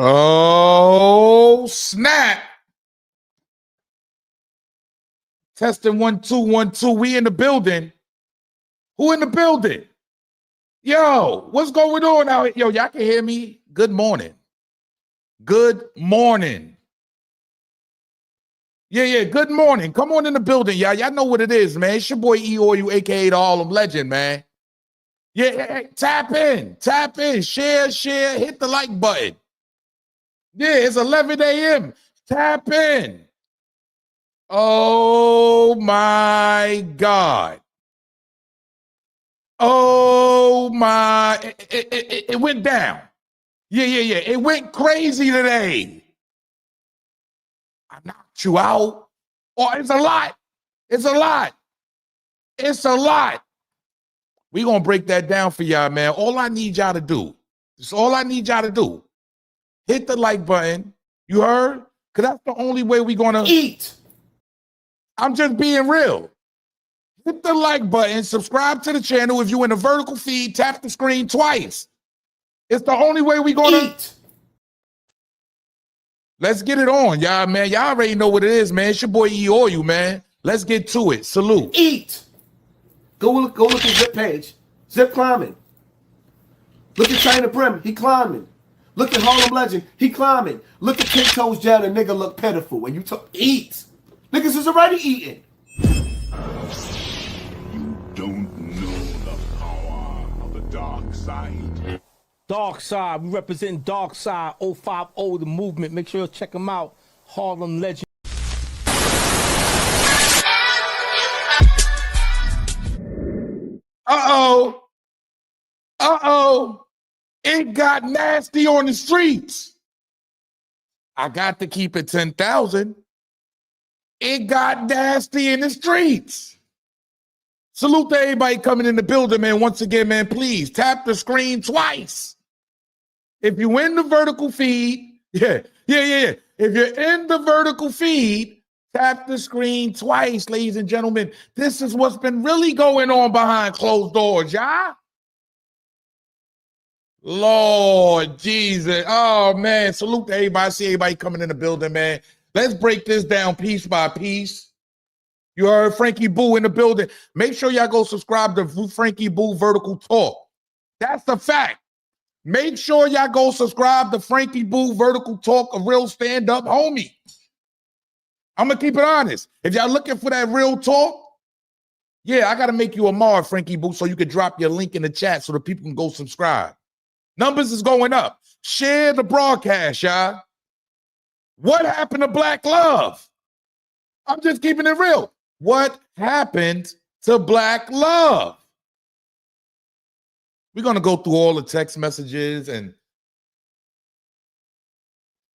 Oh, snap. Testing 1 2 1 2. We in the building. Who in the building? Yo, what's going on out here? Yo, y'all can hear me? Good morning. Good morning. Yeah, good morning. Come on in the building, y'all. Y'all know what it is, man. It's your boy E-Oil, aka the Harlem Legend, man. Yeah, tap in, share, hit the like button. Yeah, it's 11 a.m. Tap in. Oh my God. Oh my, it went down. Yeah. It went crazy today. I knocked you out. Oh, it's a lot. It's a lot. It's a lot. We're going to break that down for y'all, man. All I need y'all to do, hit the like button. You heard? Because that's the only way we're going to eat. I'm just being real. Hit the like button, subscribe to the channel. If you're in the vertical feed, tap the screen twice. It's the only way we're going to eat. Let's get it on, y'all, man. Y'all already know what it is, man. It's your boy E-Oil, man. Let's get to it. Salute. Eat. Go look at Zip page. Zip climbing. Look at China Brim. He climbing. Look at Harlem Legend. He climbing. Look at Kid Toes Jet. A nigga look pitiful. When you talk, eat. Niggas is already eating. You don't know the power of the dark side. Dark Side, we represent Dark Side 050, the movement. Make sure you check them out. Harlem Legend. Uh-oh. It got nasty on the streets. I got to keep it 10,000. It got nasty in the streets. Salute to everybody coming in the building, man. Once again, man, please tap the screen twice. If you're in the vertical feed, yeah. If you're in the vertical feed, tap the screen twice, ladies and gentlemen. This is what's been really going on behind closed doors, y'all. Lord Jesus. Oh, man. Salute to everybody. See everybody coming in the building, man. Let's break this down piece by piece. You heard Frankie Boo in the building. Make sure y'all go subscribe to Frankie Boo Vertical Talk. That's the fact. Make sure y'all go subscribe to Frankie Boo Vertical Talk, a real stand-up homie. I'm going to keep it honest. If y'all looking for that real talk, yeah, I got to make you a mod, Frankie Boo, so you can drop your link in the chat so the people can go subscribe. Numbers is going up. Share the broadcast, y'all. What happened to Black Love? I'm just keeping it real. What happened to Black Love? We're going to go through all the text messages and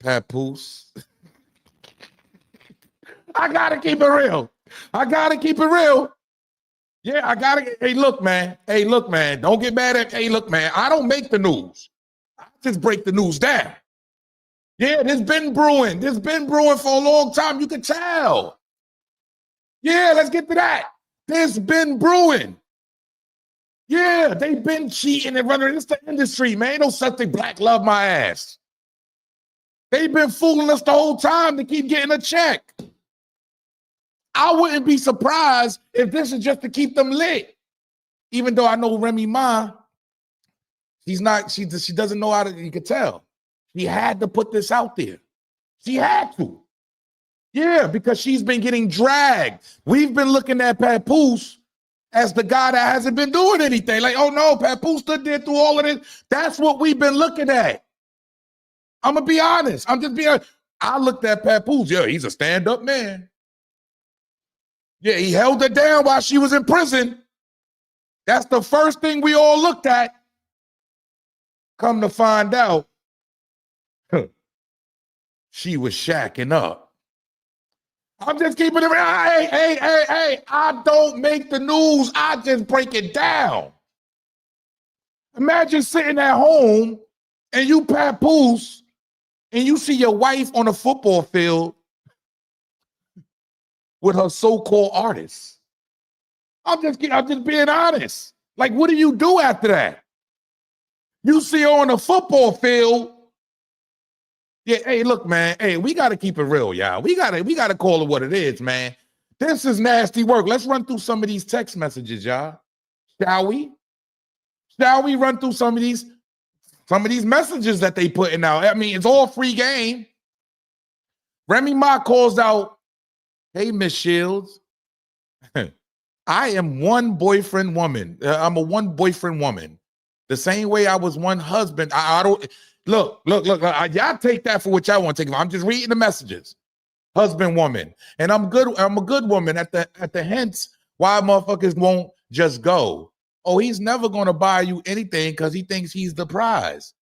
Papoose. I got to keep it real. Yeah, I got to. Hey, look, man. Don't get mad at. Hey, look, man. I don't make the news. I just break the news down. Yeah, this been brewing. For a long time. You can tell. Yeah, let's get to that. This been brewing. Yeah, they've been cheating and running. It's the industry, man. Ain't no such thing. Black love my ass. They've been fooling us the whole time to keep getting a check. I wouldn't be surprised if this is just to keep them lit. Even though I know Remy Ma, she doesn't know how to, you can tell. She had to put this out there. She had to. Yeah, because she's been getting dragged. We've been looking at Papoose as the guy that hasn't been doing anything. Like, oh no, Papoose stood there through all of this. That's what we've been looking at. I'm going to be honest. I looked at Papoose. Yeah, he's a stand-up man. Yeah, he held her down while she was in prison. That's the first thing we all looked at. Come to find out, she was shacking up. I'm just keeping it real. Hey, I don't make the news. I just break it down. Imagine sitting at home and you Papoose and you see your wife on a football field with her so-called artist. I'm just being honest. Like, what do you do after that? You see her on a football field Yeah, hey, look, man. Hey, we gotta keep it real, y'all. We gotta call it what it is, man. This is nasty work. Let's run through some of these text messages, y'all. Shall we? Shall we run through some of these messages that they putting out? I mean, it's all free game. Remy Ma calls out, "Hey, Miss Shields, I am one boyfriend woman. I'm a one boyfriend woman. The same way I was one husband. I don't look. Y'all take that for what y'all want to take it. I'm just reading the messages. Husband, woman, and I'm good. I'm a good woman. At the hints, why motherfuckers won't just go? Oh, he's never gonna buy you anything because he thinks he's the prize.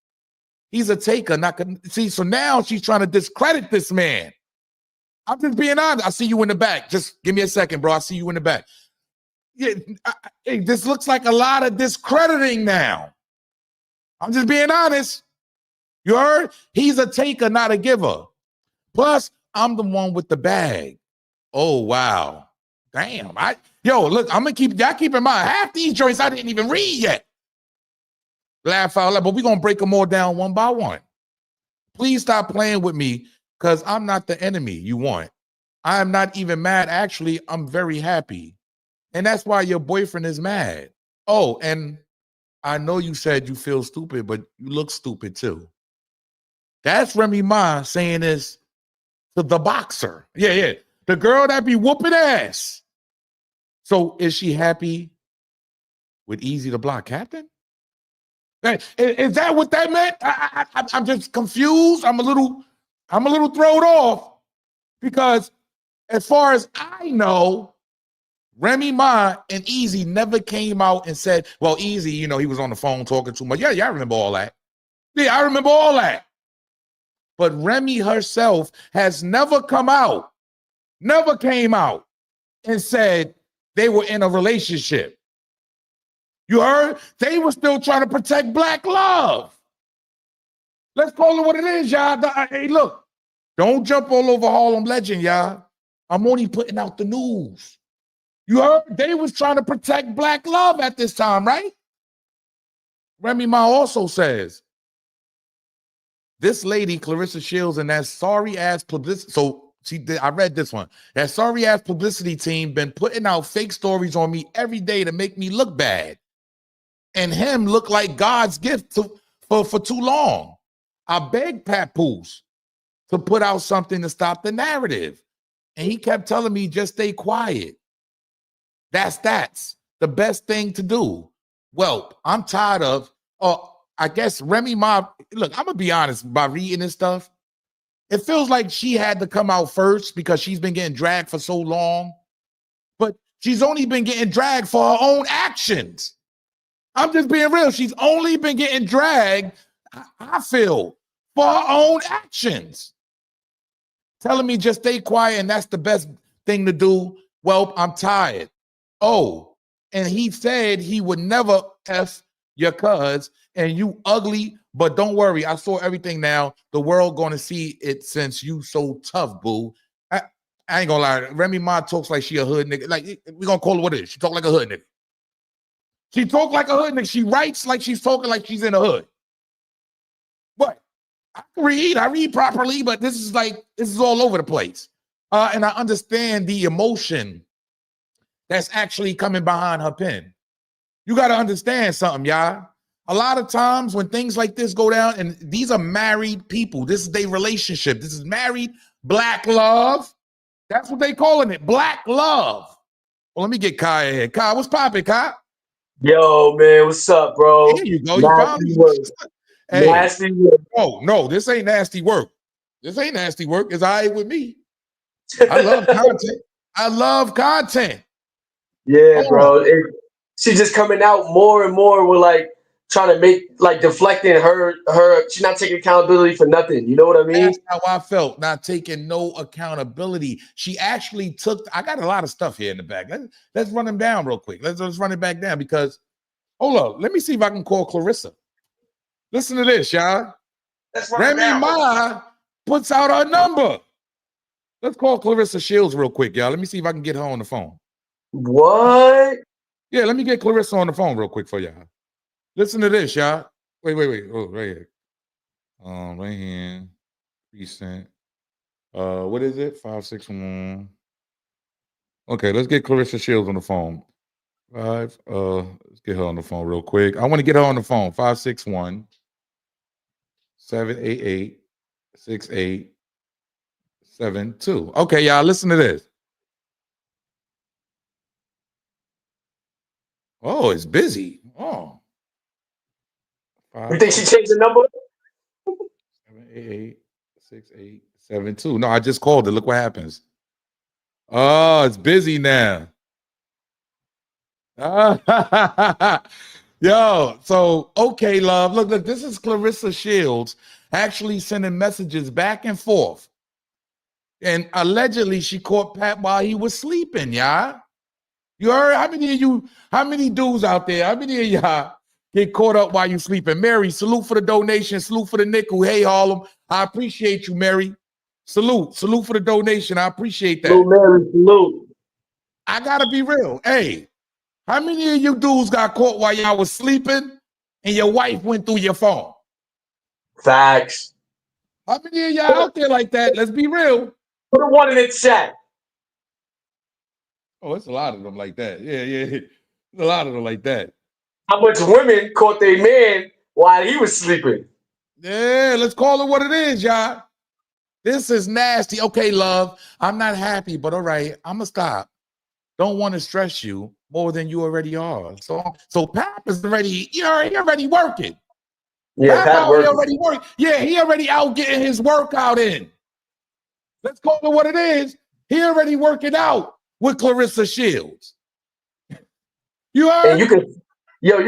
He's a taker. Not gonna see. So now she's trying to discredit this man. I'm just being honest. I see you in the back. Just give me a second, bro. I see you in the back. Yeah, this looks like a lot of discrediting now. I'm just being honest. You heard? He's a taker, not a giver. Plus, I'm the one with the bag. Oh, wow. Damn. Look, I'm gonna keep in mind, half these joints I didn't even read yet. Laugh out loud, but we're gonna break them all down one by one. Please stop playing with me because I'm not the enemy you want. I am not even mad. Actually, I'm very happy. And that's why your boyfriend is mad. Oh, and I know you said you feel stupid, but you look stupid too. That's Remy Ma saying this to the boxer. Yeah. The girl that be whooping ass. So is she happy with Easy to Block Captain? Is that what that meant? I'm just confused. I'm a little thrown off because as far as I know, Remy Ma and Easy never came out and said, well, Easy, he was on the phone talking too much. Yeah, I remember all that. Yeah, I remember all that. But Remy herself has never came out and said they were in a relationship. You heard? They were still trying to protect Black love. Let's call it what it is, y'all. Hey, look, don't jump all over Harlem Legend, y'all. I'm only putting out the news. You heard? They was trying to protect Black love at this time, right? Remy Ma also says, this lady, Claressa Shields, and that sorry-ass publicity, I read this one. That sorry-ass publicity team been putting out fake stories on me every day to make me look bad. And him look like God's gift for too long. I begged Papoose to put out something to stop the narrative. And he kept telling me, just stay quiet. That's the best thing to do. Well, I'm tired of, I guess Remy Ma, look, I'm going to be honest, by reading this stuff, it feels like she had to come out first because she's been getting dragged for so long. But she's only been getting dragged for her own actions. I'm just being real. She's only been getting dragged, I feel, for her own actions. Telling me just stay quiet and that's the best thing to do. Well, I'm tired. Oh, and he said he would never F your cuz and you ugly, but don't worry. I saw everything now. The world going to see it since you so tough, boo. I ain't gonna lie. Remy Ma talks like she a hood nigga. Like, we gonna call it what it is. She talk like a hood nigga. She talk like a hood nigga. She writes like she's talking like she's in the hood. But I read properly, but this is all over the place. And I understand the emotion that's actually coming behind her pen. You got to understand something, y'all. A lot of times when things like this go down, and these are married people, this is their relationship. This is married Black love. That's what they calling it, Black love. Well, let me get Kai in here. Kai, what's poppin', Kai? Yo, man, what's up, bro? Here you go. You finally. Hey, nasty work. No, this ain't nasty work. This ain't nasty work. It's all right with me. I love content. I love content. Yeah, bro. She's just coming out more and more with like trying to make like deflecting her. She's not taking accountability for nothing. You know what I mean? That's how I felt. Not taking no accountability. She actually took. I got a lot of stuff here in the back. Let's run them down real quick. Let's run it back down because hold up. Let me see if I can call Claressa. Listen to this, y'all. Remy Ma puts out her number. Let's call Claressa Shields real quick, y'all. Let me see if I can get her on the phone. What? Yeah, let me get Claressa on the phone real quick for y'all. Listen to this, y'all. Wait. Oh, right here. Right here. Recent. What is it? 561. Okay, let's get Claressa Shields on the phone. Let's get her on the phone real quick. I want to get her on the phone. 561 788 6872. Okay, y'all, listen to this. Oh, it's busy. Oh. You think she changed the number? 788 6872. No, I just called it. Look what happens. Oh, it's busy now. Yo, so okay, love. Look, this is Claressa Shields actually sending messages back and forth. And allegedly she caught Pat while he was sleeping, y'all. You heard? How many dudes out there, how many of y'all get caught up while you sleeping? Mary, salute for the donation, salute for the nickel. Hey, Harlem, I appreciate you, Mary. Salute for the donation. I appreciate that. Salute, Mary, salute. I gotta be real. Hey, how many of you dudes got caught while y'all was sleeping and your wife went through your phone? Facts. How many of y'all out there like that? Let's be real. Put a one in the chat. Oh, it's a lot of them like that. Yeah. There's a lot of them like that. How much women caught their man while he was sleeping? Yeah, let's call it what it is, y'all. This is nasty. Okay, love, I'm not happy, but all right, I'm gonna stop. Don't want to stress you more than you already are. So Pap is already, he already working. Yeah, Pat already working. Yeah, he already out getting his workout in. Let's call it what it is. He already working out with Claressa Shields. You heard? And you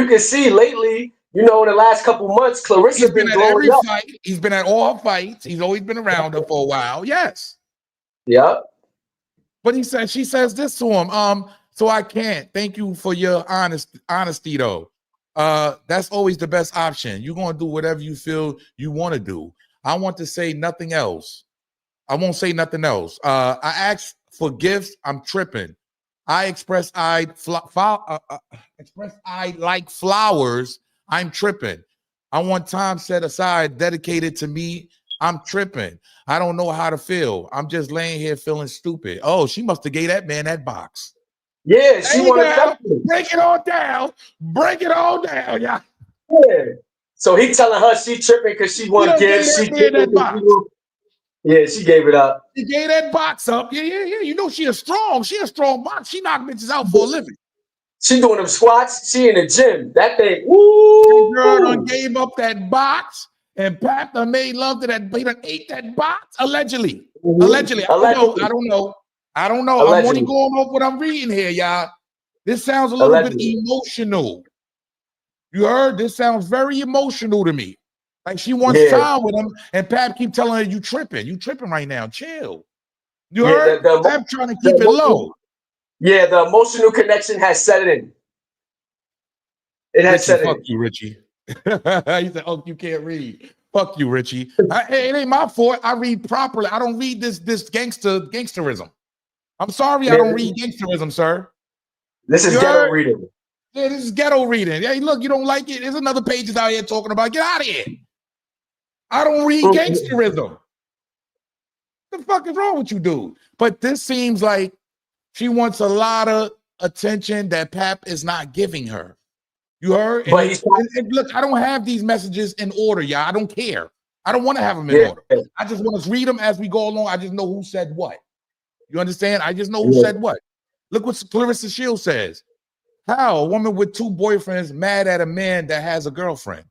can see lately, in the last couple months, Claressa's been at blowing every up. fight. He's been at all fights. He's always been around her for a while. Yes. Yep. But she says this to him. So I can't. Thank you for your honesty though. That's always the best option. You're gonna do whatever you feel you want to do. I want to say nothing else. I won't say nothing else. I asked for gifts. I'm tripping. I express I like flowers. I'm tripping. I want time set aside dedicated to me. I'm tripping. I don't know how to feel. I'm just laying here feeling stupid. Oh, she must have gave that man that box. Yeah, she wanted to break it all down. Break it all down, yeah. Yeah. So he telling her she tripping because she want gifts. She that box. Yeah, she gave it up. She gave that box up. Yeah. You know she is strong. She a strong box. She knock bitches out for a living. She doing them squats. She in the gym. That thing. Woo! That girl done gave up that box, and Pat done made love to that. He done ate that box allegedly. Mm-hmm. Allegedly. I don't know. Allegedly. I'm only going off what I'm reading here, y'all. This sounds a little bit emotional. You heard? This sounds very emotional to me. Like she wants time with him, and Pap keep telling her, you tripping. You tripping right now. Chill. You heard? Pap trying to keep it low. Yeah, the emotional connection has set in. It has set in. Fuck you, Richie. He said, oh, you can't read. Fuck you, Richie. It ain't my fault. I read properly. I don't read this gangsterism. I'm sorry, I don't read gangsterism, sir. This is ghetto reading. Yeah, this is ghetto reading. Hey, look, you don't like it? There's another pages out here talking about. Get out of here. I don't read gangsterism. What the fuck is wrong with you, dude? But this seems like she wants a lot of attention that Pap is not giving her. You heard? And look, I don't have these messages in order, y'all. I don't care. I don't want to have them in order. I just want to read them as we go along. I just know who said what. You understand? I just know who said what. Look what Claressa Shields says. How a woman with 2 boyfriends mad at a man that has a girlfriend?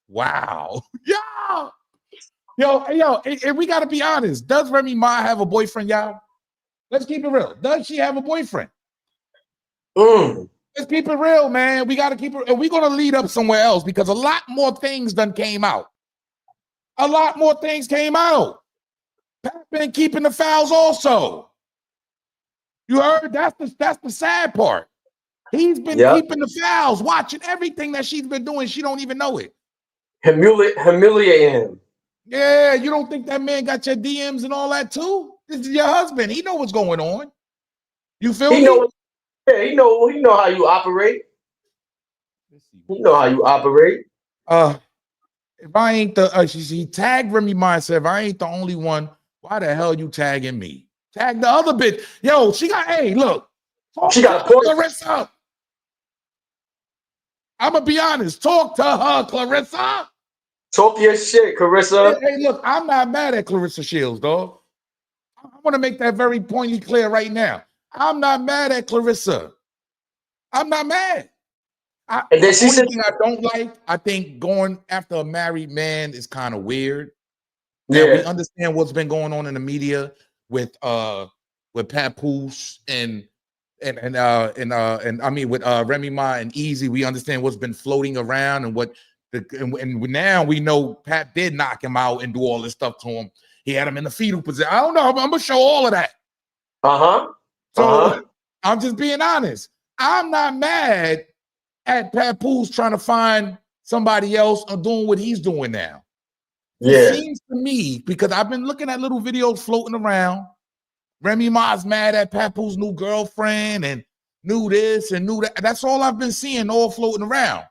Wow. Yo, and we got to be honest. Does Remy Ma have a boyfriend, y'all? Let's keep it real. Does she have a boyfriend? Let's keep it real, man. We got to keep it, and we're going to lead up somewhere else because a lot more things done came out. A lot more things came out. Pat been keeping the fouls also. You heard? That's the sad part. He's been keeping the fouls, watching everything that she's been doing. She don't even know it. Humiliating him. Yeah, you don't think that man got your DMs and all that too? This is your husband. He know what's going on. You feel me? He know how you operate. He know how you operate. If I ain't the, she tagged Remy Ma and said, if I ain't the only one, why the hell you tagging me? Tag the other bitch. Yo, she got, hey, look. She got a point. Claressa. I'm going to be honest. Talk to her, Claressa. Talk your shit, Claressa. Hey, look, I'm not mad at Claressa Shields, dog. I want to make that very pointedly clear right now. I'm not mad at Claressa. I'm not mad. And then the she only said, thing I don't like, I think going after a married man is kind of weird. Now yeah, we understand what's been going on in the media with Papoose and I mean with Remy Ma and Easy. We understand what's been floating around and what and now we know Pat did knock him out and do all this stuff to him. He had him in the fetal position. I don't know. I'm gonna show all of that. So I'm just being honest. I'm not mad at Papoose trying to find somebody else or doing what he's doing now. yeah. It seems to me, because I've been looking at little videos floating around. Remy Ma's mad at Papoose' new girlfriend and knew this and knew that. That's all I've been seeing, all floating around.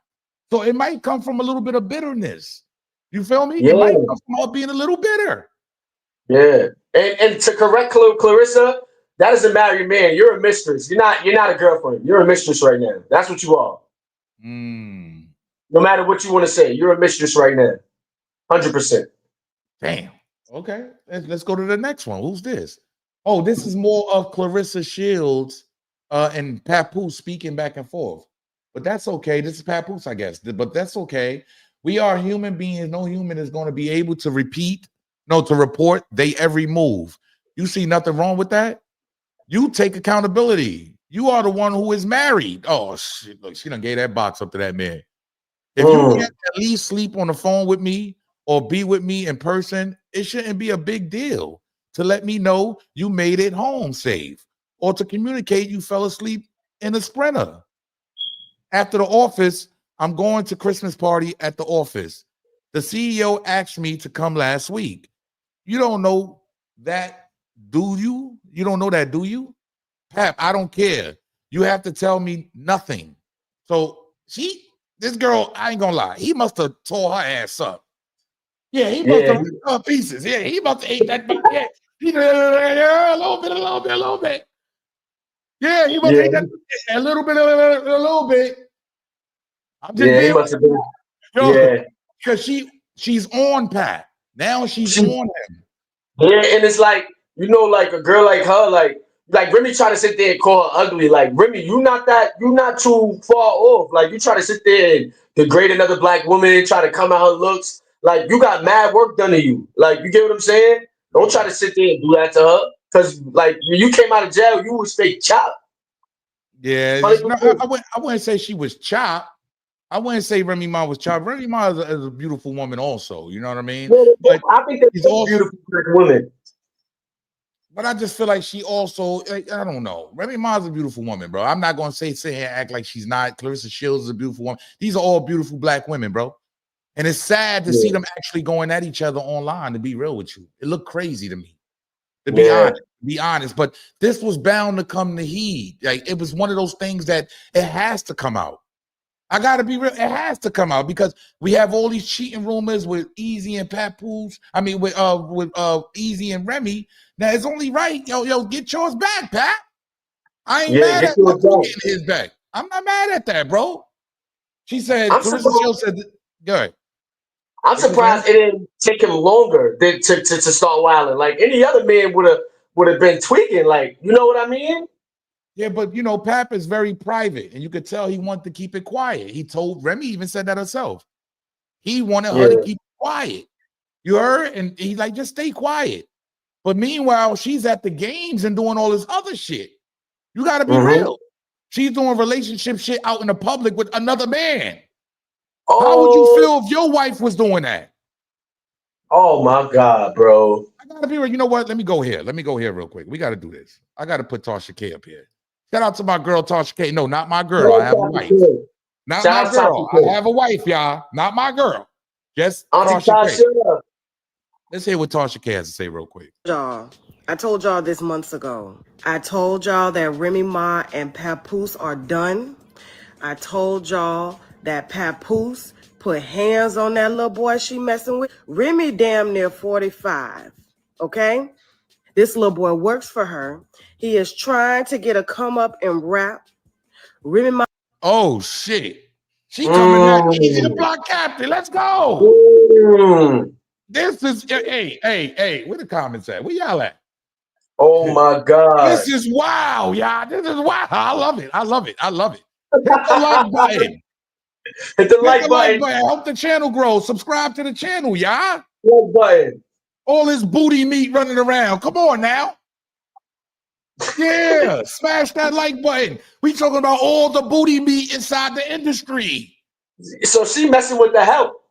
So it might come from a little bit of bitterness. You feel me? Yeah. It might come from her being a little bitter. Yeah. And to correct Claressa, that is a married man. You're a mistress. You're not a girlfriend. You're a mistress right now. That's what you are. No matter what you want to say, you're a mistress right now. 100%. Damn. Okay. Let's go to the next one. Who's this? Oh, this is more of Claressa Shields and Papoose speaking back and forth. But that's okay. This is Papoose, I guess. But that's okay. We are human beings. No human is going to be able to report they every move. You see nothing wrong with that? You take accountability. You are the one who is married. Oh, shit. Look, she done gave that box up to that man. If you can't at least sleep on the phone with me or be with me in person, it shouldn't be a big deal to let me know you made it home safe or to communicate you fell asleep in a Sprinter. After the office, I'm going to Christmas party at the office. The CEO asked me to come last week. You don't know that, do you? You don't know that, do you? Pap, I don't care. You have to tell me nothing. So this girl, I ain't gonna lie, he must have tore her ass up. Yeah, he must have ripped her pieces. Yeah, he must have ate that. Yeah, he did a little bit. Yeah, he must have ate that a little bit. I'm just being, he must have been. because she's on Pat. Now she's on him. Yeah, and it's like, like a girl like her, like Remy try to sit there and call her ugly. Like, Remy, you not too far off. Like, you try to sit there and degrade another black woman, try to come at her looks. Like, you got mad work done to you. Like, you get what I'm saying? Don't try to sit there and do that to her. Because, like, when you came out of jail, you was fake chopped. Yeah, I wouldn't say she was chopped. I wouldn't say Remy Ma was chopped. Remy Ma is a beautiful woman also. You know what I mean? Yeah, but I think she's also beautiful women. But I just feel like she also, I don't know. Remy Ma is a beautiful woman, bro. I'm not going to sit here and act like she's not. Claressa Shields is a beautiful woman. These are all beautiful black women, bro. And it's sad to see them actually going at each other online, to be real with you. It looked crazy to me, to be honest. But this was bound to come to heat. Like, it was one of those things that it has to come out. I got to be real. It has to come out because we have all these cheating rumors with Easy and Papoose. I mean, with Easy and Remy. Now it's only right, yo, get yours back, Pat. I ain't mad at Papoose getting his back. I'm not mad at that, bro. She said, Claressa Shields said, go ahead. I'm surprised it didn't take him longer to start wilding. Like, any other man would have been tweaking. Like, you know what I mean? Yeah, but Pap is very private, and you could tell he wanted to keep it quiet. He told Remy, even said that herself. He wanted her to keep it quiet. You heard? And he's like, just stay quiet. But meanwhile, she's at the games and doing all this other shit. You got to be real. She's doing relationship shit out in the public with another man. How would you feel if your wife was doing that? Oh my God, bro. I gotta be real. You know what? Let me go here real quick. We got to do this. I got to put Tasha K up here. Shout out to my girl, Tasha K. No, not my girl. I have a wife. Not my girl. I have a wife, y'all. Not my girl. Just Tasha K. Let's hear what Tasha K has to say real quick. Y'all, I told y'all this months ago. I told y'all that Remy Ma and Papoose are done. I told y'all that Papoose put hands on that little boy she messing with. Remy damn near 45, okay? This little boy works for her. He is trying to get a come up and rap. Remy, Oh shit. She coming back easy to block captain. Let's go. This is hey, where the comments at? Where y'all at? Oh my God. This is wow, y'all. This is wow. I love it. I love it. I love it. Hit the like button. Hit the like button. Help the channel grow. Subscribe to the channel, y'all. Like button. All this booty meat running around. Come on now. Yeah, smash that like button. We talking about all the booty meat inside the industry. So she messing with the help.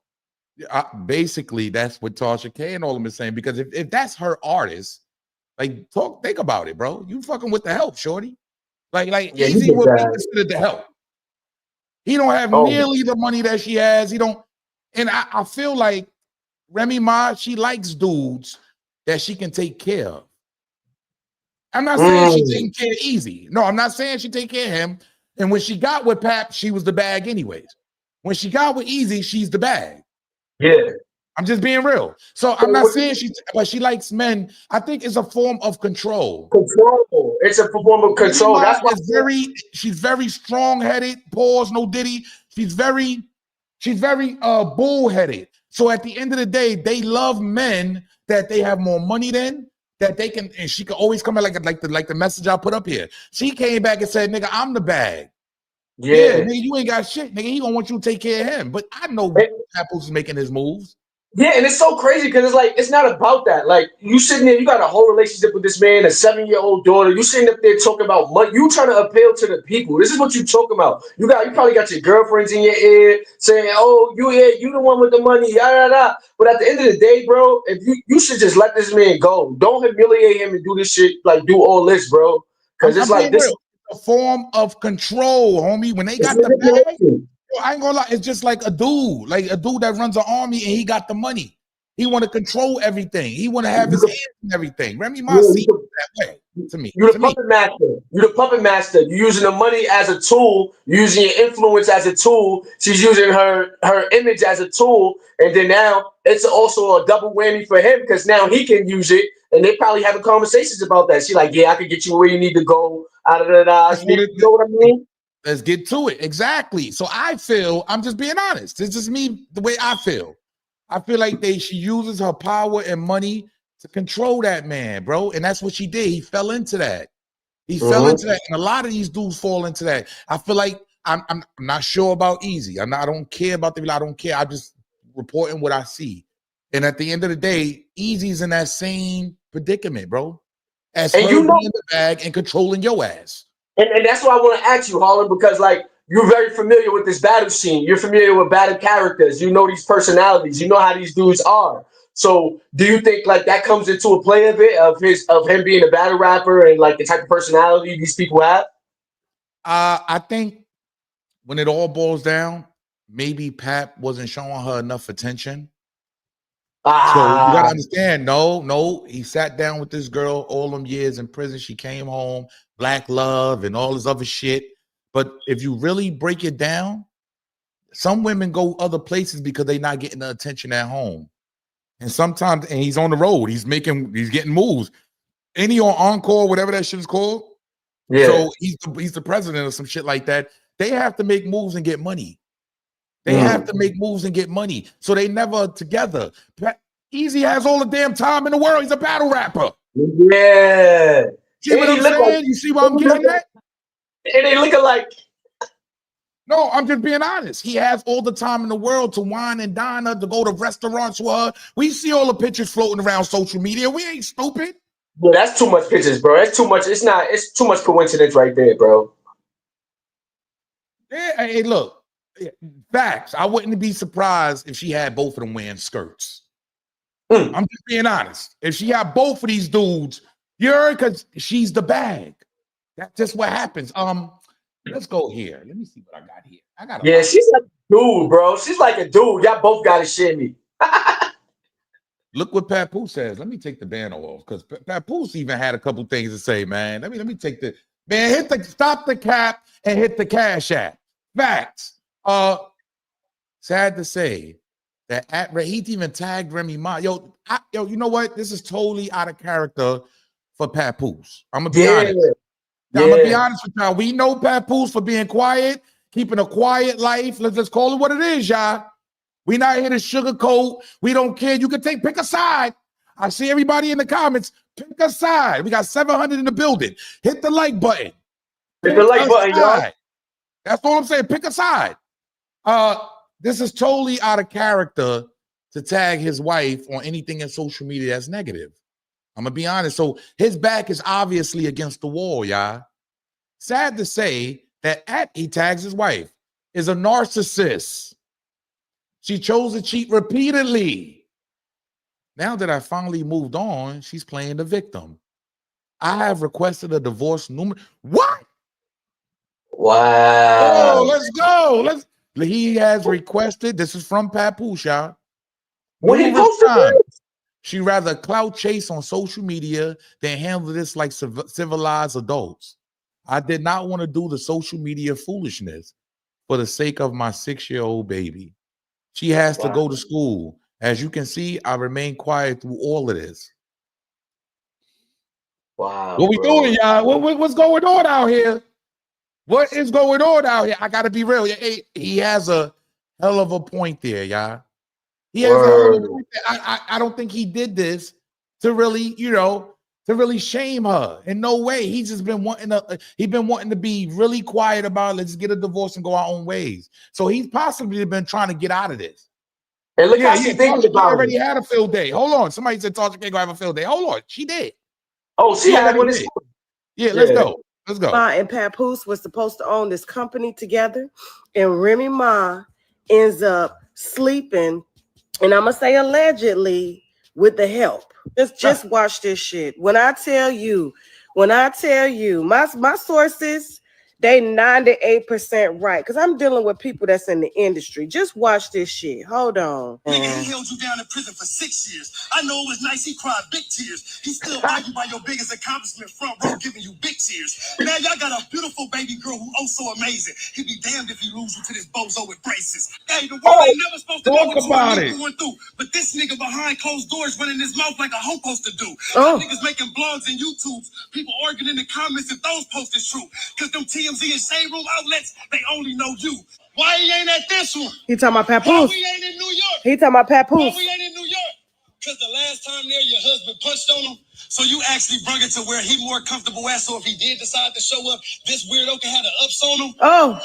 Basically, that's what Tasha K and all of them is saying. Because if that's her artist, like think about it, bro. You fucking with the help, shorty. Like Yeah, Easy would be considered the help. He don't have nearly the money that she has. He don't, and I feel like Remy Ma, she likes dudes that she can take care of. I'm not saying she taking care of Easy. No, I'm not saying she take care of him. And when she got with Pap, she was the bag anyways. When she got with Easy, she's the bag. Yeah. I'm just being real. So I'm not saying but she likes men. I think it's a form of control. Control. It's a form of control. That's why she's very strong-headed. Pause, no diddy. She's very bullheaded. So at the end of the day, they love men that they have more money than, that they can, and she can always come out like the message I put up here. She came back and said, nigga, I'm the bag. Yeah, nigga, you ain't got shit, nigga. He gonna want you to take care of him. But I know Papoose is making his moves. Yeah, and it's so crazy because it's like, it's not about that. Like, you sitting there, you got a whole relationship with this man, a 7-year-old daughter. You sitting up there talking about money. You trying to appeal to the people. This is what you talking about. You probably got your girlfriends in your ear saying, "Oh, you the one with the money, yada yada." But at the end of the day, bro, if you should just let this man go. Don't humiliate him and do this shit. Like, do all this, bro. Because it's like this. A form of control, homie. When they got the bag, I ain't gonna lie, it's just like a dude that runs an army and he got the money. He want to control everything. He want to have his hands in everything. Remy Ma sees it that way to me. You're the puppet master. You're the puppet master. You're using the money as a tool. You're using your influence as a tool. She's using her image as a tool. And then now it's also a double whammy for him because now he can use it. And they probably having conversations about that. She's like, yeah, I can get you where you need to go. You know what I mean? Let's get to it. Exactly. So I feel, I'm just being honest. This is me, the way I feel. I feel like she uses her power and money to control that man, bro. And that's what she did. He fell into that. He fell into that. And a lot of these dudes fall into that. I feel like I'm not sure about Easy. I don't care about the, I don't care. I'm just reporting what I see. And at the end of the day, Easy's in that same predicament, bro. As her being in the bag and controlling your ass. And that's why I want to ask you, Harlem, because like you're very familiar with this battle scene. You're familiar with battle characters. You know these personalities. You know how these dudes are. So do you think like that comes into a play of it, of him being a battle rapper and like the type of personality these people have? I think when it all boils down, maybe Pap wasn't showing her enough attention. So you gotta understand, no, he sat down with this girl all them years in prison. She came home, black love and all this other shit. But if you really break it down, some women go other places because they're not getting the attention at home. And sometimes, and he's on the road, he's getting moves. Any on Encore, whatever that shit is called. Yeah. So he's the president or some shit like that. They have to make moves and get money. They have to make moves and get money. So they never together. Easy has all the damn time in the world. He's a battle rapper. Yeah. See what I'm saying? Like, you see what I'm getting at? And they look alike. No, I'm just being honest. He has all the time in the world to wine and dine her, to go to restaurants with her. We see all the pictures floating around social media. We ain't stupid. Yeah, that's too much pictures, bro. That's too much. It's too much coincidence right there, bro. Yeah, hey, look. Facts. I wouldn't be surprised if she had both of them wearing skirts. I'm just being honest. If she had both of these dudes, you heard, because she's the bag. That's just what happens. Let's go here. Let me see what I got here. She's like a dude, bro. She's like a dude. Y'all both got to share me. Look what Papoose says. Let me take the banner off because Papoose even had a couple things to say, man. Let me take the man. Stop the cap and hit the cash app. Facts. sad to say that he even tagged Remy Ma. Yo, you know what? This is totally out of character for Papoose. I'm gonna be honest. I'm gonna be honest with y'all. We know Papoose for being quiet, keeping a quiet life. Let's just call it what it is, y'all. We not here to sugarcoat. We don't care. You can pick a side. I see everybody in the comments. Pick a side. We got 700 in the building. Hit the like button. Hit the like button, y'all. That's all I'm saying. Pick a side. This is totally out of character to tag his wife on anything in social media that's negative. I'm gonna be honest. So his back is obviously against the wall, y'all. Sad to say that he tags his wife is a narcissist. She chose to cheat repeatedly. Now that I finally moved on, she's playing the victim. I have requested a divorce numerous. What? Wow. Oh, let's go. He has requested. This is from Papoose, y'all. What he posted? She rather clout chase on social media than handle this like civilized adults. I did not want to do the social media foolishness for the sake of my 6-year-old baby. She has to go to school. As you can see, I remain quiet through all of this. Wow. What we doing, y'all? What's going on out here? What is going on out here? I got to be real. He has a hell of a point there, y'all. He has a hell of a point there. I don't think he did this to really, to really shame her. In no way. He's just been wanting to be really quiet about it. Let's get a divorce and go our own ways. So he's possibly been trying to get out of this. And look how she's thinking about it. Already had a field day. Hold on. Somebody said Tasha can't go have a field day. Hold on. She did. Oh, she had one. Yeah, let's go. Let's go. Ma and Papoose was supposed to own this company together, and Remy Ma ends up sleeping, and I'm gonna say allegedly, with the help. Just watch this shit. When I tell you, my sources, they 98% right. Because I'm dealing with people that's in the industry. Just watch this shit. Hold on. Nigga, he held you down in prison for 6 years. I know it was nice. He cried big tears. He still by you by your biggest accomplishment, front row, giving you big tears. Now y'all got a beautiful baby girl who so amazing. He'd be damned if he lose you to this bozo with braces. Hey, the world ain't never supposed to know what you going through. But this nigga behind closed doors running his mouth like a hoe supposed to do. Niggas making blogs and YouTubes. People arguing in the comments if those posts is true. Because them TMZ and Shade Room outlets, they only know you. Why he ain't at this one? He talking about Papoose. Why we ain't in New York? He talking about Papoose. Why we ain't in New York? Because the last time there, your husband punched on him. So you actually brought it to where he more comfortable at. So if he did decide to show up, this weirdo can have the ups on him. Oh.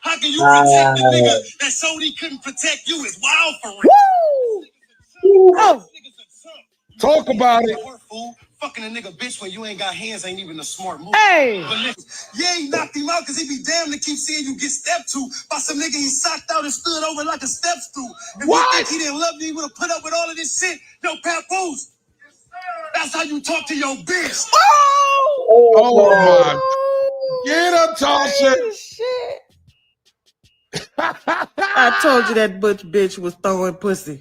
How can you protect the nigga that showed he couldn't protect you? Is wild for real. Woo! Oh. Talk about it. Fucking a nigga bitch when you ain't got hands ain't even a smart move. Hey. Yeah, he knocked him out because he be damned to keep seeing you get stepped to by some nigga he socked out and stood over like a step stool. If you think he didn't love you, he would have put up with all of this shit. Yo, Papoose. That's how you talk to your bitch. Oh my. Get up, Tasha. Shit. I told you that butch bitch was throwing pussy.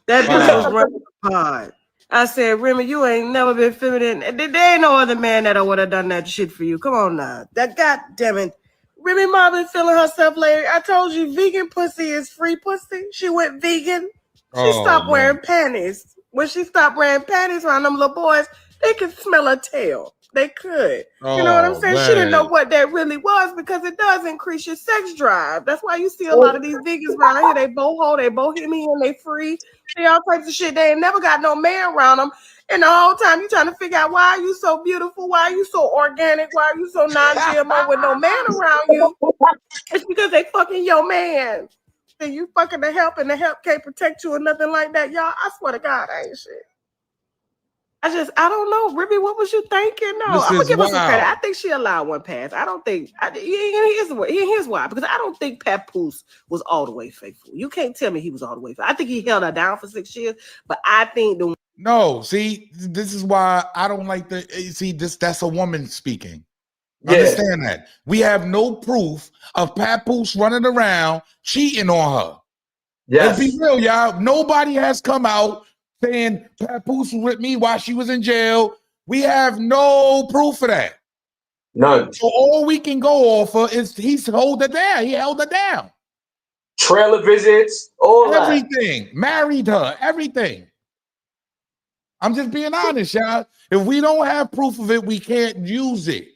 That bitch was running hard. I said, Remy, you ain't never been feminine. There ain't no other man that would have done that shit for you. Come on now. That goddamn it. Remy Ma been feeling herself later. I told you vegan pussy is free pussy. She went vegan. She stopped wearing panties. When she stopped wearing panties around them little boys, they could smell her tail. They could. You know what I'm saying? She didn't know what that really was because it does increase your sex drive. That's why you see a lot of these vegans around here. They boho, they bohemian, they free. They all types of shit. They ain't never got no man around them. And the whole time you trying to figure out why are you so beautiful? Why are you so organic? Why are you so non-GMO with no man around you? It's because they fucking your man. And you fucking the help and the help can't protect you or nothing like that. Y'all, I swear to God, I ain't shit. I don't know. Remy, what was you thinking? No, I'm gonna give her some credit. I think she allowed one pass. I don't think, here's why. Because I don't think Papoose was all the way faithful. You can't tell me he was all the way faithful. I think he held her down for 6 years, but I think No, see, this is why I don't like that's a woman speaking. Understand that. We have no proof of Papoose running around cheating on her. Let's be real, y'all. Nobody has come out saying Papoose with me while she was in jail. We have no proof of that. None. So all we can go off of is he's held her down. He held her down. trailer visits, all that. Everything. Married her. Everything. I'm just being honest, y'all. If we don't have proof of it, we can't use it.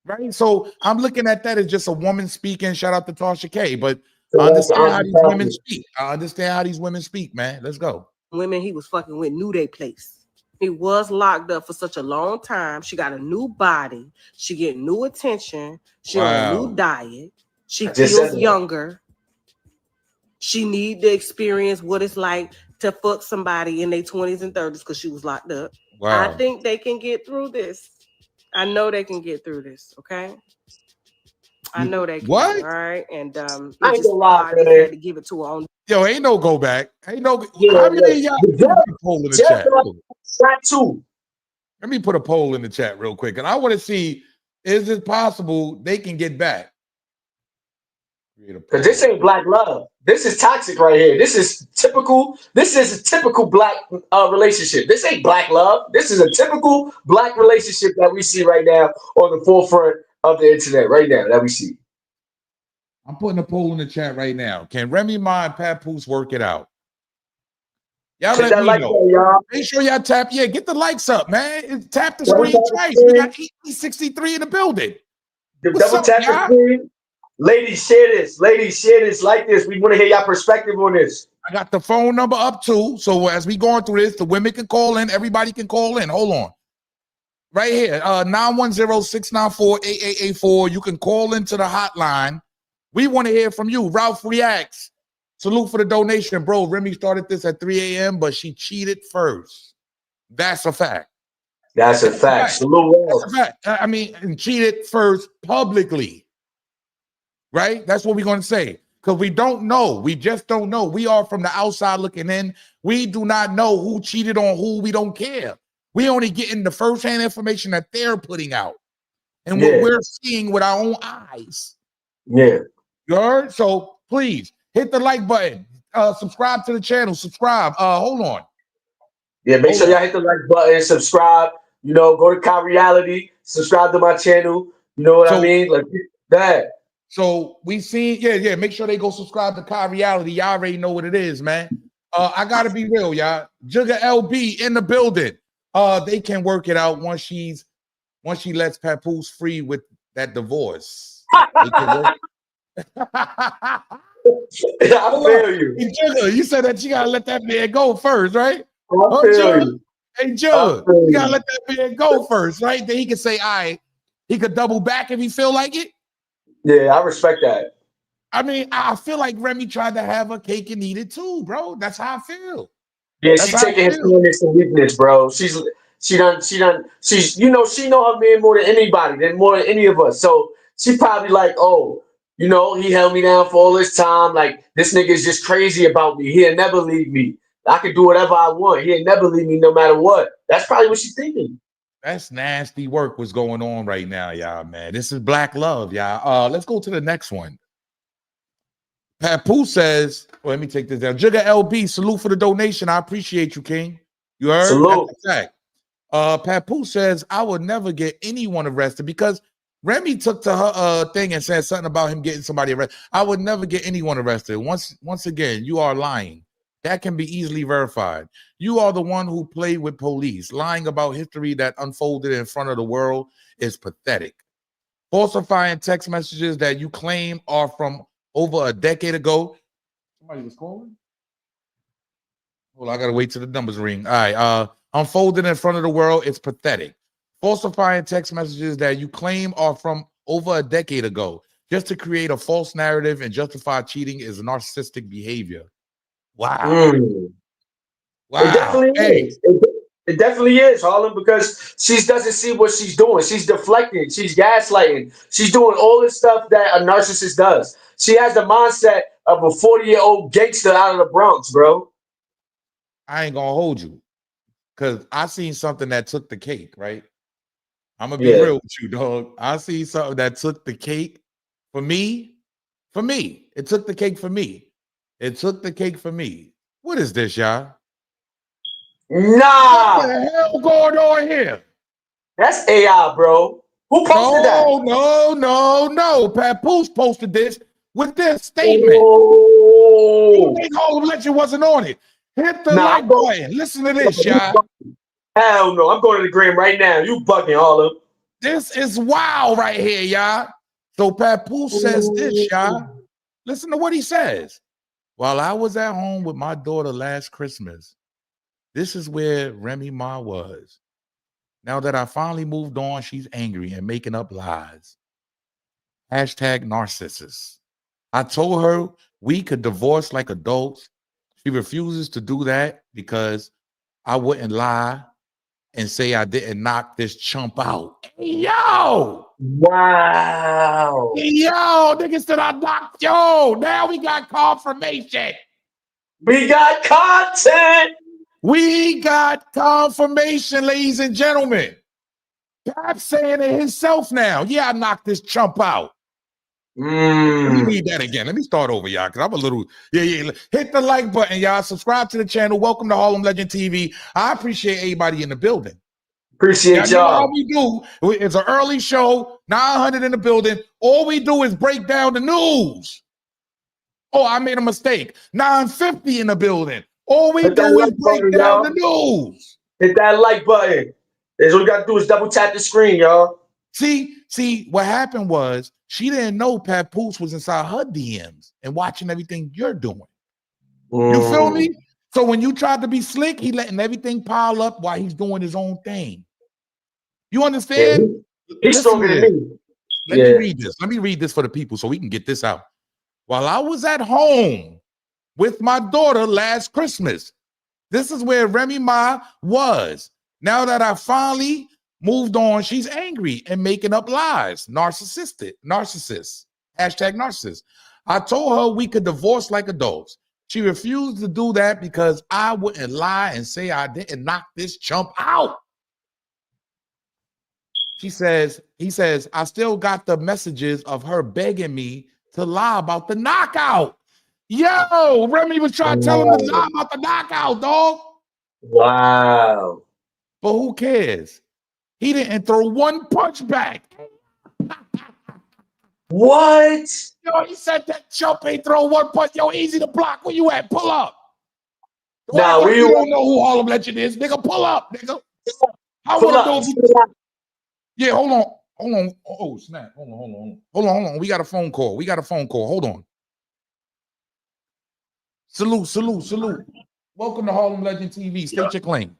Right? So I'm looking at that as just a woman speaking. Shout out to Tasha K. But So I that's understand how these women Auntie speak. I understand how these women speak, man. Let's go. Women he was fucking with knew their place. He was locked up for such a long time. She got a new body. She getting new attention. She on a new diet. She feels younger. She need to experience what it's like to fuck somebody in their 20s and 30s because she was locked up. Wow. I think they can get through this. I know they can get through this, okay? I know they can. What? All right. And I ain't gonna lie, I just man. had to give it to her on. Yo, ain't no go back. Ain't no. Yeah, how many of y'all The put a poll in the chat? Shot too. Let me put a poll in the chat real quick, and I want to see: is it possible they can get back? Because this ain't black love. This is toxic right here. This is typical. This is a typical black relationship. This ain't black love. This is a typical black relationship that we see right now on the forefront of the internet right now that we see. I'm putting a poll in the chat right now. Can Remy Ma and Papoose work it out? Y'all let me know. Y'all. Make sure y'all tap. Yeah, get the likes up, man. Tap the screen twice. We got 63 in the building. What's up, tap y'all? the screen. Ladies, share this. Ladies, share this. Like this. We want to hear y'all perspective on this. I got the phone number up too. So as we going through this, the women can call in. Everybody can call in. Hold on. Right here, 910-694-8884. You can call into the hotline. We want to hear from you. Ralph Reacts. Salute for the donation. Bro, Remy started this at 3 a.m., but she cheated first. That's a fact. That's a fact. Salute. That's a fact. I mean, and cheated first publicly. Right? That's what we're going to say. Because we don't know. We just don't know. We are from the outside looking in. We do not know who cheated on who. We don't care. We only getting the firsthand information that they're putting out. And what we're seeing with our own eyes. Yeah. You heard? So please hit the like button. Subscribe to the channel. Subscribe. Hold on. Yeah, make sure y'all hit the like button, subscribe. You know, go to Kai Reality, subscribe to my channel. You know what I mean? Like that. So we seen, yeah. Make sure they go subscribe to Kai Reality. Y'all already know what it is, man. I gotta be real, y'all. Jigga LB in the building. They can work it out once she lets Papoose free with that divorce. They can work. I feel you. Hey, Jigga, you said that you gotta let that man go first, right? I feel you. Hey, Jug, you gotta let that man go first, right? Then he can say, all right, he could double back if he feel like it. Yeah, I respect that. I mean, I feel like Remy tried to have a cake and eat it too, bro. That's how I feel. Yeah, she's taking his weakness and weakness, bro. She's you know she know her man more than anybody, more than any of us. So she probably like, oh, you know, he held me down for all this time. Like this nigga is just crazy about me. He'll never leave me. I can do whatever I want. He'll never leave me no matter what. That's probably what she's thinking. That's nasty work what's going on right now, y'all, man. This is black love, y'all. Let's go to the next one. Papoose says, let me take this down. Jigga LB, salute for the donation. I appreciate you, King. You heard? Salute. That's a fact. Papoose says, I would never get anyone arrested because Remy took to her thing and said something about him getting somebody arrested. I would never get anyone arrested. Once again, you are lying. That can be easily verified. You are the one who played with police. Lying about history that unfolded in front of the world is pathetic. Falsifying text messages that you claim are from over a decade ago. Somebody was calling? Well, I gotta wait till the numbers ring. All right. Unfolded in front of the world, it's pathetic. Falsifying text messages that you claim are from over a decade ago just to create a false narrative and justify cheating is narcissistic behavior. Wow. Wow. It definitely is. It definitely is, Harlem, because she doesn't see what she's doing. She's deflecting. She's gaslighting. She's doing all this stuff that a narcissist does. She has the mindset of a 40-year-old gangster out of the Bronx, bro. I ain't gonna hold you because I seen something that took the cake, right? I'm gonna be real with you, dog. I see something that took the cake for me. For me, it took the cake for me. It took the cake for me. What is this, y'all? Nah. What the hell going on here? That's AI, bro. Who posted that? No. Papoose posted this. with this statement. Oh. You think Harlem Legend wasn't on it? Hit the like button. Listen to this, y'all. Hell no, I'm going to the gram right now. You bugging, Harlem. This is wild right here, y'all. So Papoose says this, y'all. Listen to what he says. While I was at home with my daughter last Christmas, this is where Remy Ma was. Now that I finally moved on, she's angry and making up lies. Hashtag narcissist. I told her we could divorce like adults. She refuses to do that because I wouldn't lie and say I didn't knock this chump out. Hey, yo! Wow. Hey, yo, niggas said I knocked, yo. Now we got confirmation. We got content. We got confirmation, ladies and gentlemen. Pap's saying it himself now. Yeah, I knocked this chump out. Let me read that again. Let me start over, y'all, because I'm a little, yeah. Hit the like button, y'all. Subscribe to the channel. Welcome to Harlem Legend TV. I appreciate everybody in the building. Appreciate y'all. All y'all. we do, it's an early show, 900 in the building. All we do is break down the news. Oh, I made a mistake. 950 in the building. All we Hit that do is like break button, down y'all. the news. Hit that like button. That's what we got to do is double tap the screen, y'all. See, what happened was she didn't know Papoose was inside her DMs and watching everything you're doing. You feel me? So when you tried to be slick, he letting everything pile up while he's doing his own thing. You understand? Yeah, he's stronger than me. Let me read this. Let me read this for the people so we can get this out. While I was at home with my daughter last Christmas, this is where Remy Ma was. Now that I finally moved on, she's angry and making up lies. Narcissist. Hashtag narcissist. I told her we could divorce like adults. She refused to do that because I wouldn't lie and say I didn't knock this chump out. He says, I still got the messages of her begging me to lie about the knockout. Yo, Remy was trying to tell him to lie about the knockout, dog. Wow. But who cares? He didn't throw one punch back. What? Yo, he said that chump ain't throw one punch. Yo, easy to block. Where you at? Pull up. Nah, we don't know who Harlem Legend is. Nigga, pull up, nigga. I want to know if you... Yeah, hold on. Oh, snap. Hold on. We got a phone call. Hold on. Salute. Welcome to Harlem Legend TV. State your claim.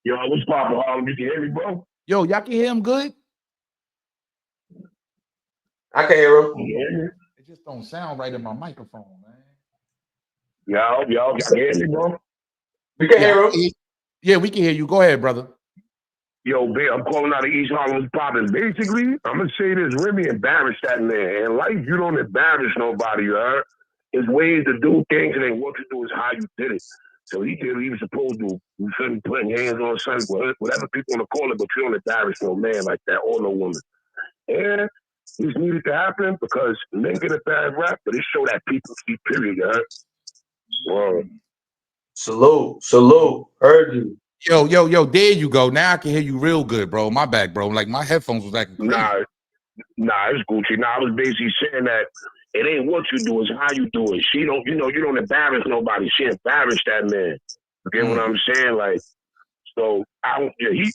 Yo, what's poppin', Harlem? You can hear me, bro? Yo, y'all can hear him good? I can hear him. It just don't sound right in my microphone, man. Yo, y'all can hear me, bro? We can hear him. Yeah, we can hear you. Go ahead, brother. Yo, babe, I'm calling out of East Harlem. Poppin'. Basically, I'm gonna say this: Remy embarrassed that man. In life, you don't embarrass nobody. You heard? There's ways to do things, and then what you do is how you did it. So he did what he was supposed to. You shouldn't put hands on something, whatever people want to call it, but you don't embarrass no man like that or no woman. And this needed to happen because men get a bad rap, but it show that people see, period. You heard? Whoa. Salute. Heard you. Yo, there you go. Now I can hear you real good, bro. My bad, bro. Like my headphones was acting crazy. Nah, it's Gucci. Nah, I was basically saying that it ain't what you do, it's how you do it. She don't, you don't embarrass nobody. She embarrassed that man. You get what I'm saying? Like, so I feel he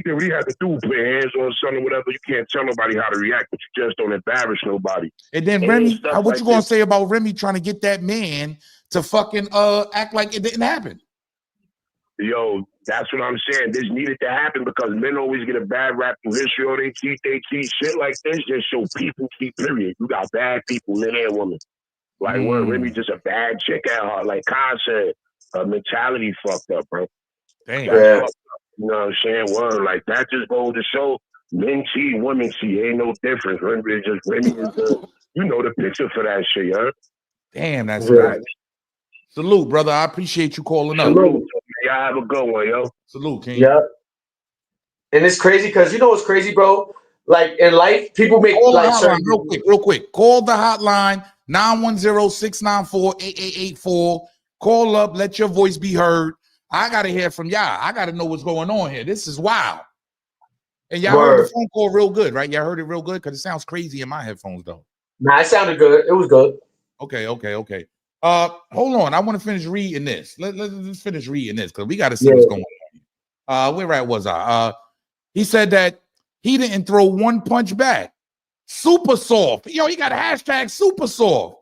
did what he had to do, put hands on something, whatever. You can't tell nobody how to react, but you just don't embarrass nobody. And then Remy, what you gonna say about Remy trying to get that man to fucking act like it didn't happen? Yo, that's what I'm saying. This needed to happen because men always get a bad rap in history or they cheat. Shit like this just show people cheat, period. You got bad people, men and women. Like, what? Remy just a bad chick at heart. Like Khan said, her mentality fucked up, bro. Damn. Fucked up. You know what I'm saying? Word. Like, that just goes to show men cheat, women cheat. Ain't no difference. Remy is the, the picture for that shit, huh? Damn, that's right. Salute, brother. I appreciate you calling up. Salute. Y'all have a good one, yo. Salute, King. Yeah. And it's crazy because you know what's crazy, bro? Like in life, people make like hotline, real quick. Call the hotline 910-694-8884. Call up, let your voice be heard. I gotta hear from y'all. I gotta know what's going on here. This is wild. And y'all heard the phone call real good, right? Y'all heard it real good because it sounds crazy in my headphones, though. Nah, it sounded good. It was good. Okay. Hold on. I want to finish reading this. Let's finish reading this because we got to see what's going on. Where was I? He said that he didn't throw one punch back. Super soft. Yo, he got a hashtag super soft.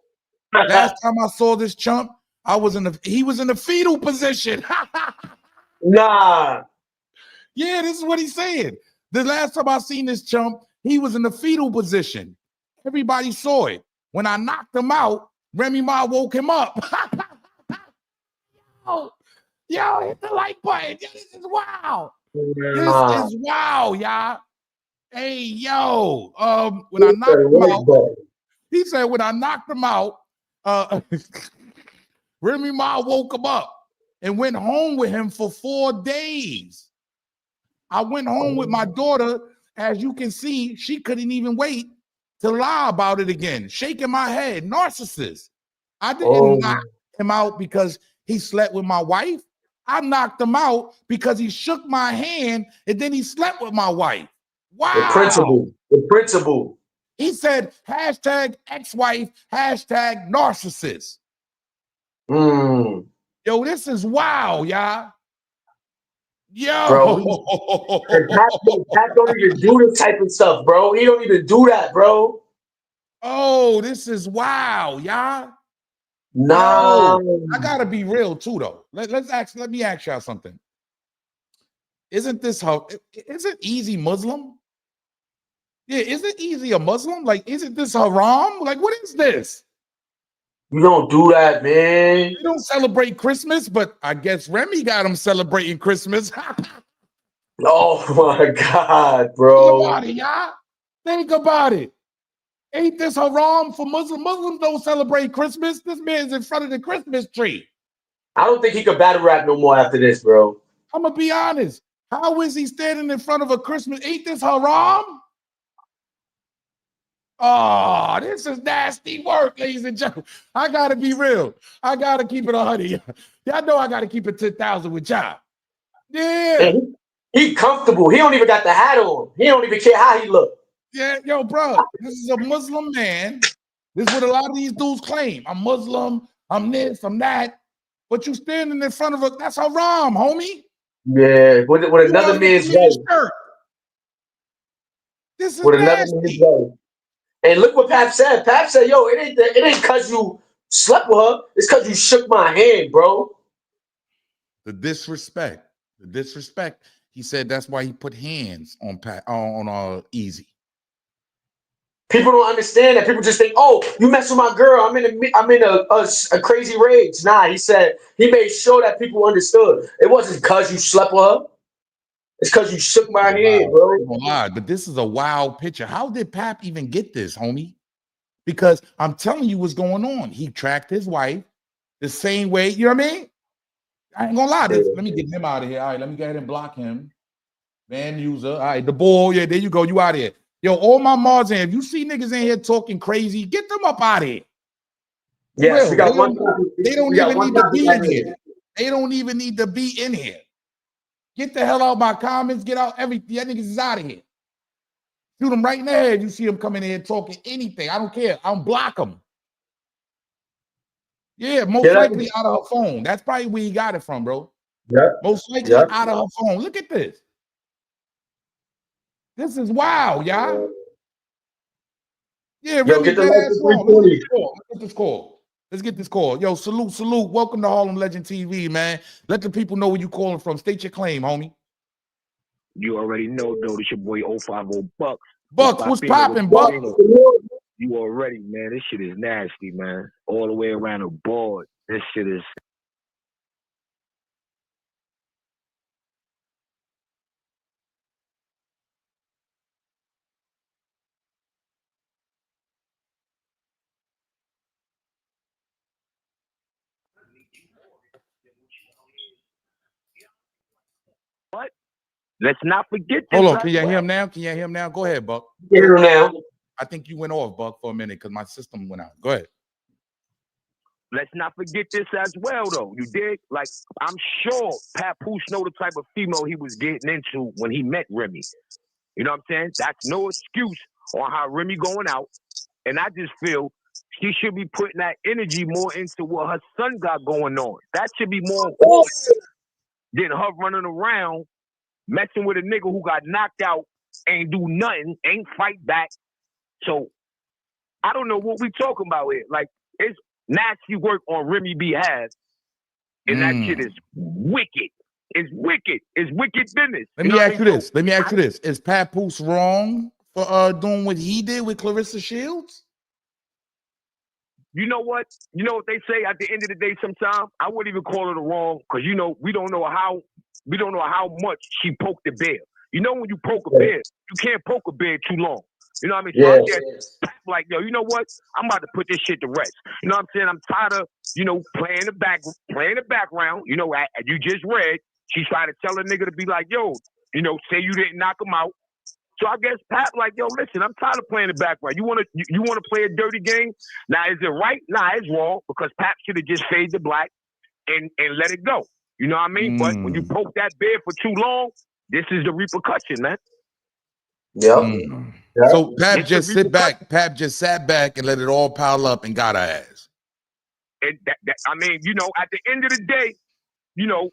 Last time I saw this chump, he was in the fetal position. Nah. Yeah, this is what he's saying. The last time I seen this chump, he was in the fetal position. Everybody saw it. When I knocked him out, Remy Ma woke him up. Yo, hit the like button. Yo, this is wow. This is wow, y'all. Hey, yo. When I knocked him out, he said when I knocked him out, Remy Ma woke him up and went home with him for 4 days. I went home with my daughter. As you can see, she couldn't even wait to lie about it again. Shaking my head. Narcissist. I didn't knock him out because he slept with my wife. I knocked him out because he shook my hand and then he slept with my wife. Wow. The principle. He said hashtag ex-wife, hashtag narcissist. Yo, this is wow, y'all. Yo. Bro. Pat don't even do this type of stuff, bro. He don't even do that, bro. Oh, this is wow, y'all. Nah. Yo, I gotta be real too, though. Let me ask y'all something. Isn't Easy Muslim? Yeah, isn't Easy a Muslim? Like, isn't this haram? Like, what is this? You don't do that, man. You don't celebrate Christmas, but I guess Remy got him celebrating Christmas. Oh my God, bro. Think about it, y'all. Think about it. Ain't this haram for Muslims? Muslims don't celebrate Christmas. This man's in front of the Christmas tree. I don't think he could battle rap no more after this, bro. I'm gonna be honest. How is he standing in front of a Christmas? Ain't this haram? Oh, this is nasty work, ladies and gentlemen. I gotta be real. I gotta keep it 100. Y'all know I gotta keep it 10,000 with y'all. Yeah. Man, he comfortable. He don't even got the hat on. He don't even care how he look. Yeah, yo, bro. This is a Muslim man. This is what a lot of these dudes claim. I'm Muslim. I'm this. I'm that. But you standing in front of that's haram, homie. Yeah, with another man's wife. This is with another man's wife. And look what Pap said. Pap said, "Yo, it ain't because you slept with her. It's because you shook my hand, bro." The disrespect. He said that's why he put hands on Easy. People don't understand that. People just think, "Oh, you mess with my girl. I'm in a crazy rage." Nah, he said he made sure that people understood. It wasn't because you slept with her. It's because you shook my hand, bro. I don't lie, but this is a wild picture. How did Pap even get this, homie? Because I'm telling you what's going on. He tracked his wife the same way. You know what I mean? I ain't gonna lie. Let me get him out of here. All right, let me go ahead and block him. Van user. All right, the ball. Yeah, there you go. You out of here. Yo, all my mods in. If you see niggas in here talking crazy, get them up out of here. Yes, we got one. They don't even need to be in here. They don't even need to be in here. Get the hell out of my comments. Get out everything. That niggas is out of here. Shoot them right in the head. You see them coming in here talking anything. I don't care. I don't block them. Yeah, most likely out of her phone. That's probably where he got it from, bro. Yeah. Most likely out of her phone. Look at this. This is wild, y'all. Yeah, Remy, get this call. Let's get this call. Yo, salute. Welcome to Harlem Legend TV, man. Let the people know where you calling from. State your claim, homie. You already know, though. It's your boy 050 Bucks. Bucks, what's popping, Bucks? You already, man. This shit is nasty, man. All the way around the board. This shit is. What? Let's not forget this. Hold on, can you hear him now? Go ahead, Buck. Hear him now. I think you went off, Buck, for a minute because my system went out. Go ahead. Let's not forget this as well, though. You dig? Like, I'm sure Papoose know the type of female he was getting into when he met Remy. You know what I'm saying? That's no excuse on how Remy going out And I just feel she should be putting that energy more into what her son got going on. That should be more important than her running around messing with a nigga who got knocked out, ain't do nothing, ain't fight back. So I don't know what we talking about here. Like, it's nasty work on Remy behalf, and that shit is wicked. It's wicked. It's wicked business. Let me ask you this. Let me ask you this. Is Papoose wrong for doing what he did with Claressa Shields? You know what? You know what they say at the end of the day sometimes? I wouldn't even call it a wrong, because you know, we don't know how much she poked the bear. You know, when you poke a bear, you can't poke a bear too long. You know what I mean? So I guess, like, yo, you know what? I'm about to put this shit to rest. You know what I'm saying? I'm tired of, you know, playing the background. You know, you just read, she tried to tell a nigga to be like, yo, you know, say you didn't knock him out. So I guess Pat like, yo, listen, I'm tired of playing the background. You wanna play a dirty game? Now, is it right? Nah, it's wrong, because Pat should have just faded the black and let it go. You know what I mean? But when you poke that bear for too long, this is the repercussion, man. Yep. So Pap just sat back and let it all pile up and got her ass. And I mean, you know, at the end of the day, you know,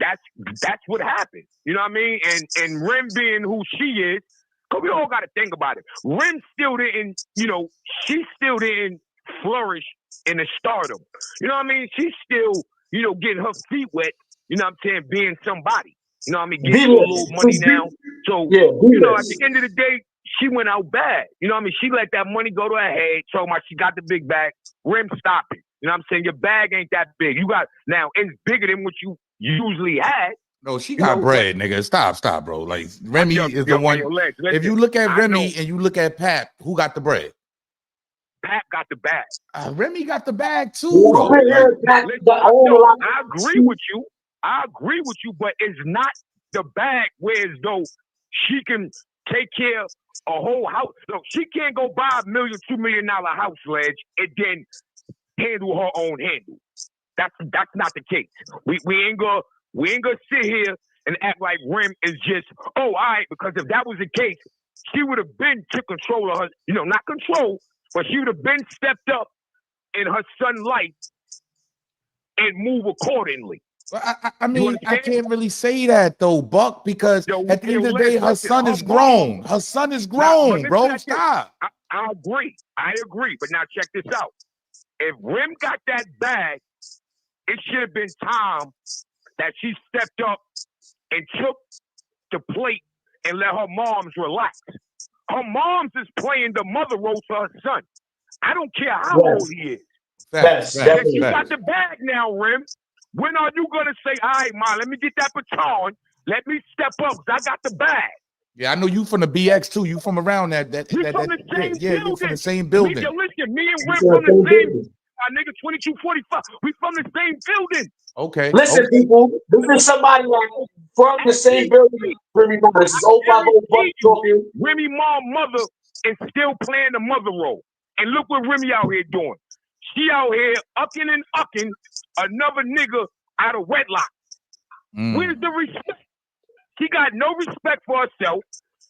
that's what happened. You know what I mean? And Rem being who she is, because we all got to think about it. Rem still didn't, you know, she still didn't flourish in the stardom. You know what I mean? She's still, you know, getting her feet wet, you know what I'm saying, being somebody. You know what I mean? Getting a little money now. So, you know, at the end of the day, she went out bad. You know what I mean? She let that money go to her head, talking about she got the big bag. Rem, stop it. You know what I'm saying? Your bag ain't that big. You got, now, it's bigger than what you usually had. No, she got bread, nigga. Stop, bro. Like, Remy is the one. Listen, if you look at Remy and you look at Pat, who got the bread? Pat got the bag. Remy got the bag too, though. Like, I agree with you. I agree with you, but it's not the bag where as though she can take care of a whole house. No, she can't go buy $1 million, $2 million house, Ledge, and then handle her own handle. That's not the case. We ain't gonna sit here and act like Rem is just, oh, all right, because if that was the case, she would have been took control of her, you know, not control, but she would have been stepped up in her son's life and move accordingly. I mean, I can't really say that though, Buck, because at the end of the day, her son is grown. Her son is grown, bro. Stop. I agree. I agree. But now check this out. If Rem got that bag, it should have been time that she stepped up and took the plate and let her moms relax. Her moms is playing the mother role to her son. I don't care how old he is. She got the bag now, Rem. When are you going to say, all right, Ma, let me get that baton. Let me step up, because I got the bag. Yeah, I know you from the BX too. You from around that from the same building. You from the same building. Listen, me and Rem from the same, my nigga, 2245. We from the same building. Okay. Listen, people, this is somebody from the same building. Remy Mom. This is 050 Buck talking. Remy Mom mother is still playing the mother role. And look what Remy out here doing. She out here ucking and ucking another nigga out of wedlock. Where's the respect? She got no respect for herself.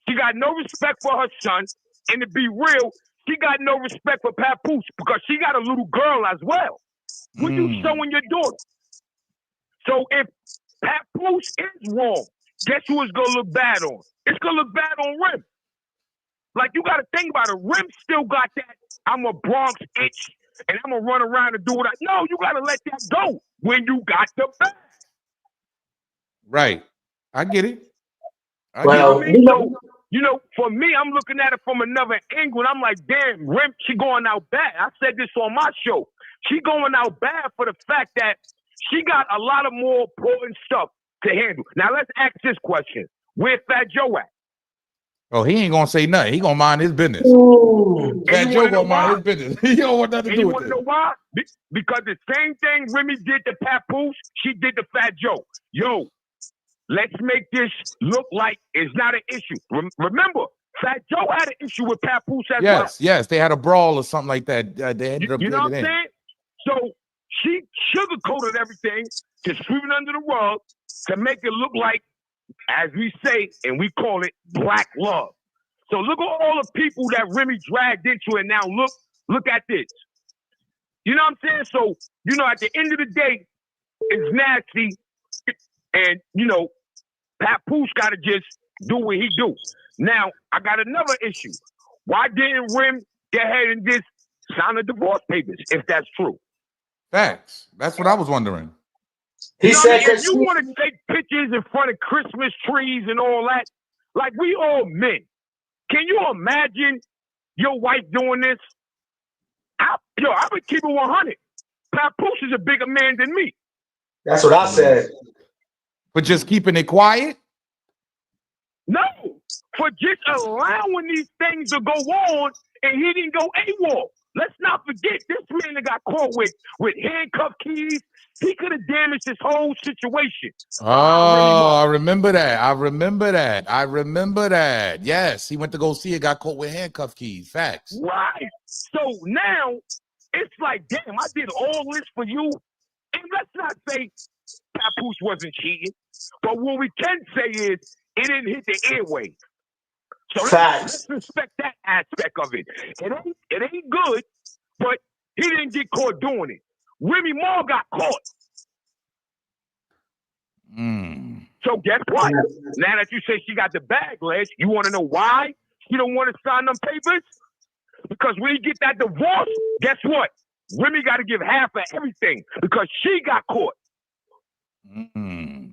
She got no respect for her son. And to be real, she got no respect for Papoose, because she got a little girl as well. What you showing your daughter? So if Papoose is wrong, guess who it's gonna look bad on? It's gonna look bad on Rem. Like, you gotta think about it. Rem still got that I'm a Bronx itch and I'm gonna run around and do what I no, you gotta let that go when you got the bag. Right. I get it. You know, for me, I'm looking at it from another angle, and I'm like, damn, Rem, she going out bad. I said this on my show. She going out bad for the fact that she got a lot of more important stuff to handle. Now, let's ask this question. Where's Fat Joe at? Oh, he ain't gonna say nothing. He gonna mind his business. Fat Joe gonna mind his business. He don't want nothing to do with it. You wanna know why? Because the same thing Remy did to Papoose, she did to Fat Joe. Yo, let's make this look like it's not an issue. Remember, Fat Joe had an issue with Papoose as well. Yes, they had a brawl or something like that. They ended up, you know what I'm saying? So she sugarcoated everything to sweep it under the rug to make it look like, as we say, and we call it, black love. So look at all the people that Remy dragged into it. Now look at this. You know what I'm saying? So, you know, at the end of the day, it's nasty. And, you know, Papoose got to just do what he do. Now, I got another issue. Why didn't Rem get ahead and just sign the divorce papers, if that's true? Facts. That's what I was wondering. He said, if you want to take pictures in front of Christmas trees and all that, like we all men. Can you imagine your wife doing this? I would keep it 100. Papoose is a bigger man than me. That's what I said. But just keeping it quiet? No, for just allowing these things to go on, and he didn't go AWOL. Let's not forget, this man that got caught with handcuff keys, he could have damaged this whole situation. Oh, I remember that. I remember that. Yes, he went to go see it, got caught with handcuff keys. Facts. Right. So now it's like, damn, I did all this for you. And let's not say Papoose wasn't cheating, but what we can say is it didn't hit the airwaves. So let's respect that aspect of it. It ain't good, but he didn't get caught doing it. Remy Ma got caught. So guess what? Now that you say she got the bag, Les, you want to know why she don't want to sign them papers? Because when you get that divorce, guess what? Remy got to give half of everything because she got caught.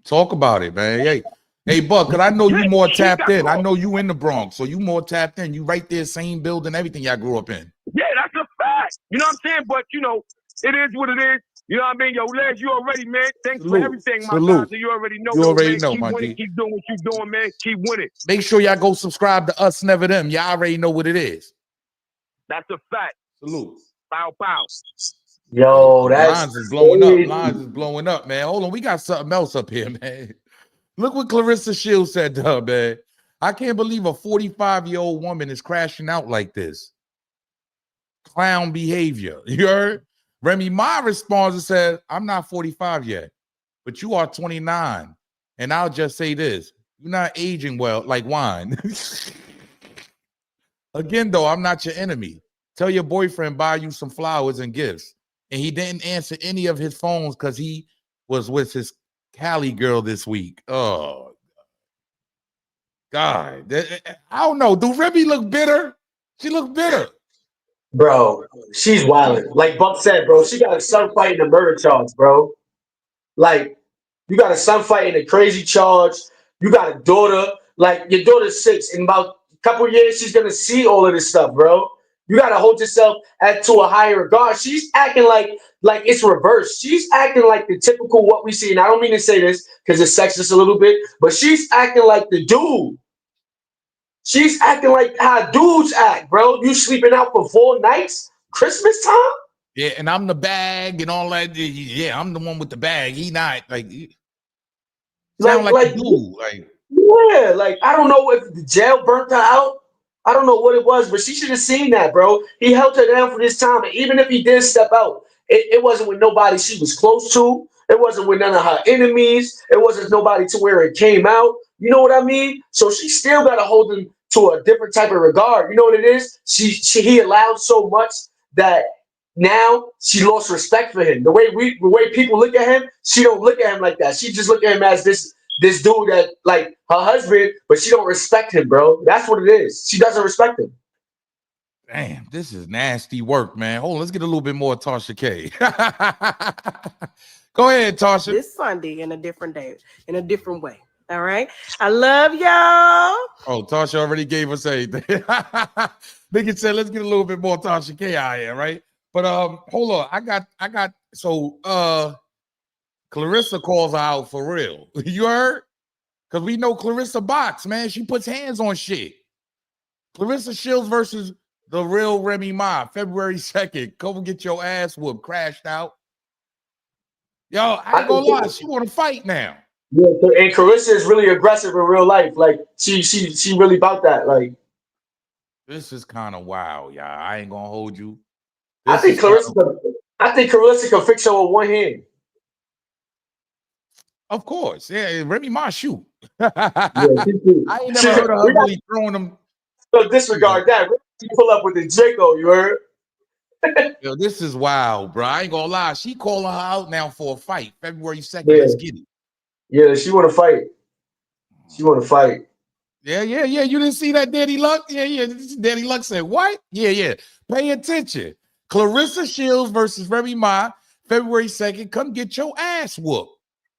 Talk about it, man. Hey, Buck, because I know you more tapped in. I know you in the Bronx, so you more tapped in. You right there, same building, everything y'all grew up in. Yeah, that's a fact. You know what I'm saying? But, you know, it is what it is. You know what I mean? Yo, Les, you already, man. Thanks for everything, my guys. You already know. You already man. know, Keep my winning. G. Keep doing what you're doing, man. Keep winning. Make sure y'all go subscribe to Us Never Them. Y'all already know what it is. That's a fact. Salute. Pow, pow. Yo, that's lines is blowing up. Lines is blowing up, man. Hold on, we got something else up here, man. Look what Claressa Shields said to her, man. I can't believe a 45-year-old woman is crashing out like this. Clown behavior. You heard? Remy Ma responds and says, I'm not 45 yet, but you are 29. And I'll just say this. You're not aging well like wine. Again, though, I'm not your enemy. Tell your boyfriend buy you some flowers and gifts. And he didn't answer any of his phones because he was with his Cali girl this week. Oh, God. I don't know. Do Remy look bitter? She look bitter. Bro, she's wild. Like Buck said, bro, she got a son fighting a murder charge, bro. Like, you got a son fighting a crazy charge. You got a daughter. Like, your daughter's 6. In about a couple of years, she's going to see all of this stuff, bro. You got to hold yourself to a higher regard. She's acting like it's reversed. She's acting like the typical what we see. And I don't mean to say this because it's sexist a little bit, but she's acting like the dude. She's acting like how dudes act, bro. You sleeping out for 4 nights? Christmas time? Yeah, and I'm the bag and all that. Yeah, I'm the one with the bag. He not like sound like a dude. Like, yeah, like I don't know if the jail burnt her out. I don't know what it was, but she should have seen that, bro. He held her down for this time, and even if he did step out, it wasn't with nobody she was close to. It wasn't with none of her enemies. It wasn't nobody to where it came out. You know what I mean? So she still got to hold him to a different type of regard. You know what it is? He allowed so much that now she lost respect for him. The way people look at him, she don't look at him like that. She just look at him as this dude that like her husband, but she don't respect him, bro. That's what it is. She doesn't respect him. Damn, this is nasty work, man. Hold on, let's get a little bit more Tasha K. Go ahead, Tasha. This Sunday in a different day, in a different way. All right. I love y'all. Oh, Tasha already gave us anything. Nigga said, let's get a little bit more Tasha K out here, right? But hold on. I got so Claressa calls her out for real. You heard? Because we know Claressa box, man. She puts hands on shit. Claressa Shields versus the real Remy Ma, February 2nd. Come get your ass whooped, crashed out. Yo, I ain't gonna lie, she want to fight now. Yeah, and Claressa is really aggressive in real life. Like she really about that. Like this is kind of wild, y'all. I ain't gonna hold you. I think Claressa can fix her with one hand. Of course, yeah. Remy Ma shoot. Yeah, I ain't never heard of her really throwing them. Don't disregard that. You pull up with the Draco, you heard? Yo, this is wild, bro. I ain't gonna lie. She calling her out now for a fight. February 2nd. Yeah. Let's get it. Yeah, she want to fight. She want to fight. Yeah. You didn't see that, Daddy Luck? Yeah. Daddy Luck said, what? Yeah. Pay attention. Claressa Shields versus Remy Ma, February 2nd. Come get your ass whooped.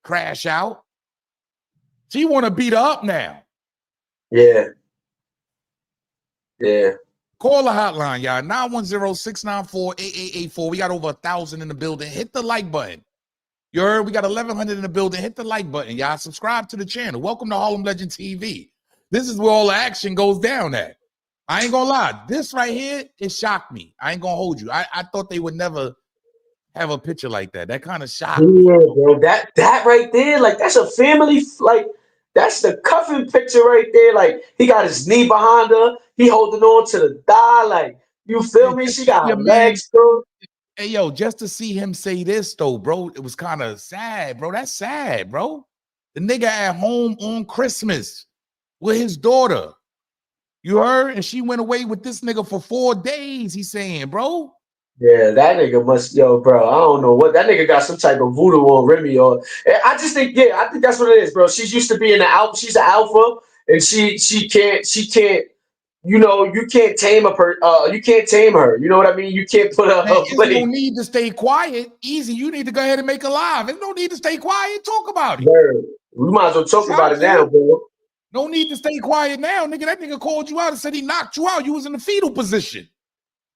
Crash out. She want to beat her up now. Yeah. Call the hotline, y'all. 910-694-8884. We got over 1,000 in the building. Hit the like button. You heard? We got 1,100 in the building. Hit the like button, y'all. Subscribe to the channel. Welcome to Harlem Legend TV. This is where all the action goes down at. I ain't gonna lie. This right here, it shocked me. I ain't gonna hold you. I thought they would never have a picture like that. That kind of shocked me. Yeah, bro. That right there, like that's a family, like that's the cuffing picture right there. Like he got his knee behind her, he holding on to the thigh. Like you feel me? She got her legs through. Hey yo, just to see him say this though, bro, it was kind of sad, bro. That's sad, bro. The nigga at home on Christmas with his daughter. You heard? And she went away with this nigga for 4 days. He's saying, bro. Yeah, that nigga must, yo, bro. I don't know what that nigga got some type of voodoo on Remy, or I just think, yeah, I think that's what it is, bro. She's used to being the alpha. She's an alpha, and she can't, you know, you can't tame you can't tame her. You know what I mean? You can't put her. There's no need to stay quiet. Easy, you need to go ahead and make a live. There's no need to stay quiet. Talk about it. Word. We might as well talk about it now, bro. No need to stay quiet now, nigga. That nigga called you out and said he knocked you out. You was in the fetal position.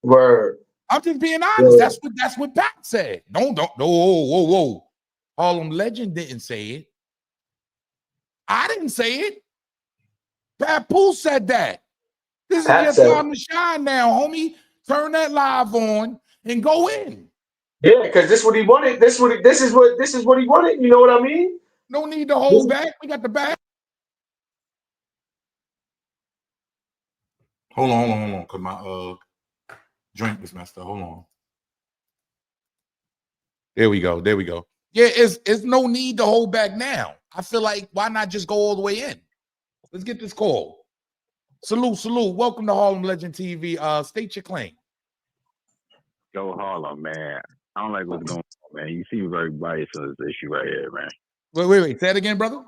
Word. I'm just being honest. Word. That's what Pat said. Don't. Whoa. Harlem Legend didn't say it. I didn't say it. Papoose said that. This Pat is your time to shine now, homie. Turn that live on and go in. Yeah, because this is what he wanted. This is what he wanted. You know what I mean? No need to hold back. We got the back. Hold on, because my drink was messed up. Hold on. There we go. Yeah, it's no need to hold back now. I feel like why not just go all the way in? Let's get this call. Salute. Welcome to Harlem Legend TV. State your claim. Yo, Harlem, man. I don't like what's going on, man. You seem very biased on this issue right here, man. Wait. Say that again, brother.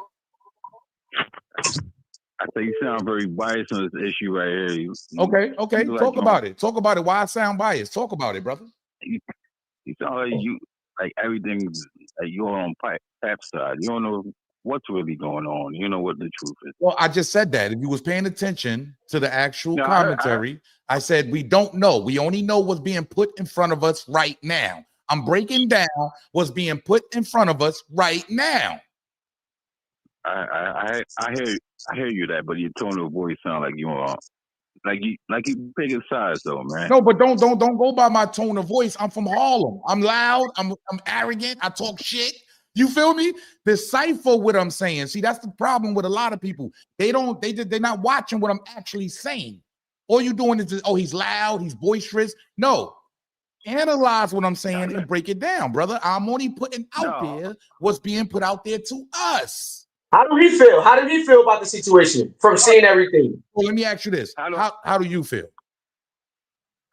I say you sound very biased on this issue right here. Okay. Talk about it. Talk about it. Why I sound biased? Talk about it, brother. You sound like you like everything like you're on Pap side. You don't know what's really going on. You know what the truth is. Well, I just said that. If you was paying attention to the actual commentary, I said we don't know. We only know what's being put in front of us right now. I'm breaking down what's being put in front of us right now. I hear you that, but your tone of voice sound like you are like you picking sides though, man. No, but don't go by my tone of voice. I'm from Harlem. I'm loud. I'm arrogant. I talk shit. You feel me? Decipher what I'm saying. See, that's the problem with a lot of people. They're not watching what I'm actually saying. All you doing is, oh, he's loud, he's boisterous. No, analyze what I'm saying and break it down, brother. I'm only putting out there what's being put out there to us. How do he feel? How did he feel about the situation from seeing everything? Well, let me ask you this. How do you feel?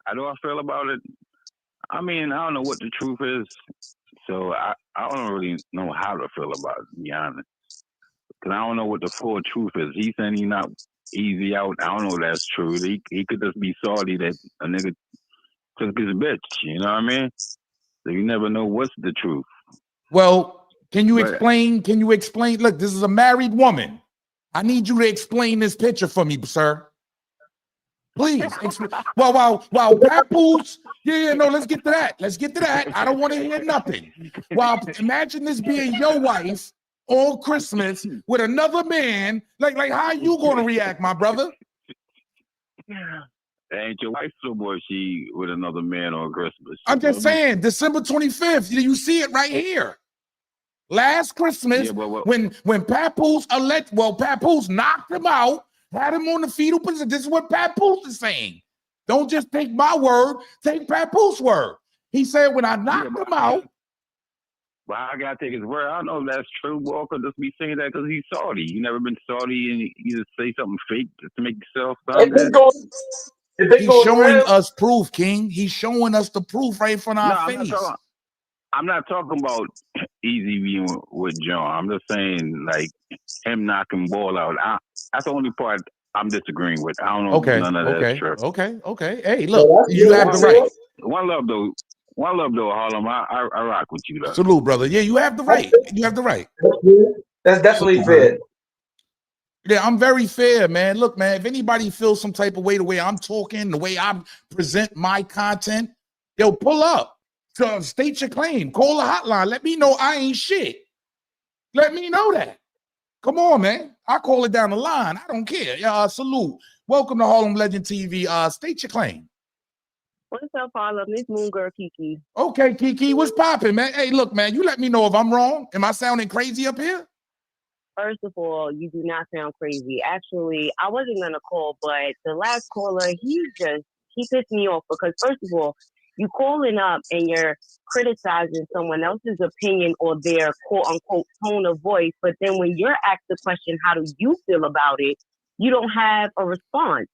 How do I feel about it? I mean, I don't know what the truth is. So I don't really know how to feel about it, to be honest. Because I don't know what the full truth is. He's saying he's not easy out. I don't know if that's true. He could just be salty that a nigga took his bitch. You know what I mean? So you never know what's the truth. Well, can you explain? Look, this is a married woman. I need you to explain this picture for me, sir. Please. While Papoose, no, let's get to that. I don't want to hear nothing. While imagine this being your wife on Christmas with another man. Like how are you going to react, my brother? Ain't your wife so boy she with another man on Christmas? I'm just saying, December 25th. You see it right here. Last Christmas, when Papoose Papoose knocked him out, had him on the fetal position. This is what Papoose is saying. Don't just take my word, take Papoose's word. He said, when I knocked him out, But I gotta take his word. I don't know if that's true. Boy could just be saying that because he's Saudi. You never been Saudi and you just say something fake just to make yourself If sound this good. goes, if this He's goes showing real, us proof, King. He's showing us the proof right in front of No, our I'm not face. talking. I'm not talking about Easy being with John. I'm just saying like him knocking ball out. That's the only part I'm disagreeing with. I don't know if Okay, none of that's true. okay. Hey, yeah, look, that's you good. have the right. One love though. One love though, Harlem. I rock with you though. Salute, brother. Yeah, you have the right. You have the right. That's definitely Salute, fair. brother. Yeah, I'm very fair, man. Look, man, if anybody feels some type of way, the way I'm talking, the way I present my content, yo, pull up. So state your claim. Call the hotline. Let me know I ain't shit. Let me know that. Come on, man. I call it down the line. I don't care. Salute. Welcome to Harlem Legend TV. State your claim. What's up, Harlem? This Moon Girl Kiki. Okay, Kiki, what's popping, man? Hey, look, man, you let me know if I'm wrong. Am I sounding crazy up here? First of all, you do not sound crazy. Actually, I wasn't gonna call, but the last caller, he pissed me off because first of all, you calling up and you're criticizing someone else's opinion or their quote unquote tone of voice, but then when you're asked the question, how do you feel about it? You don't have a response.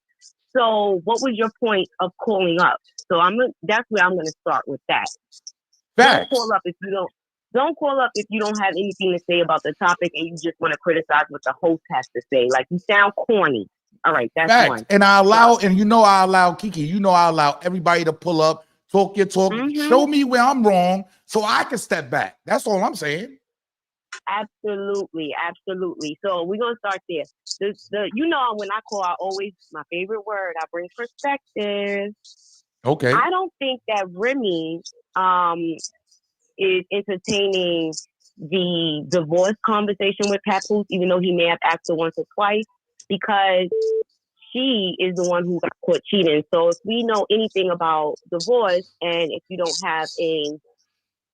So what was your point of calling up? So that's where I'm gonna start with that. Facts. Don't call up if you don't have anything to say about the topic and you just want to criticize what the host has to say. Like you sound corny. All right, that's Facts. one. And I allow Kiki, I allow everybody to pull up, talk your talk, show me where I'm wrong so I can step back. That's all I'm saying. Absolutely. So we're gonna start there. When I call, my favorite word, I bring perspective. Okay. I don't think that Remy is entertaining the divorce conversation with Papoose, even though he may have asked her once or twice, because she is the one who got caught cheating. So if we know anything about divorce, and if you don't have a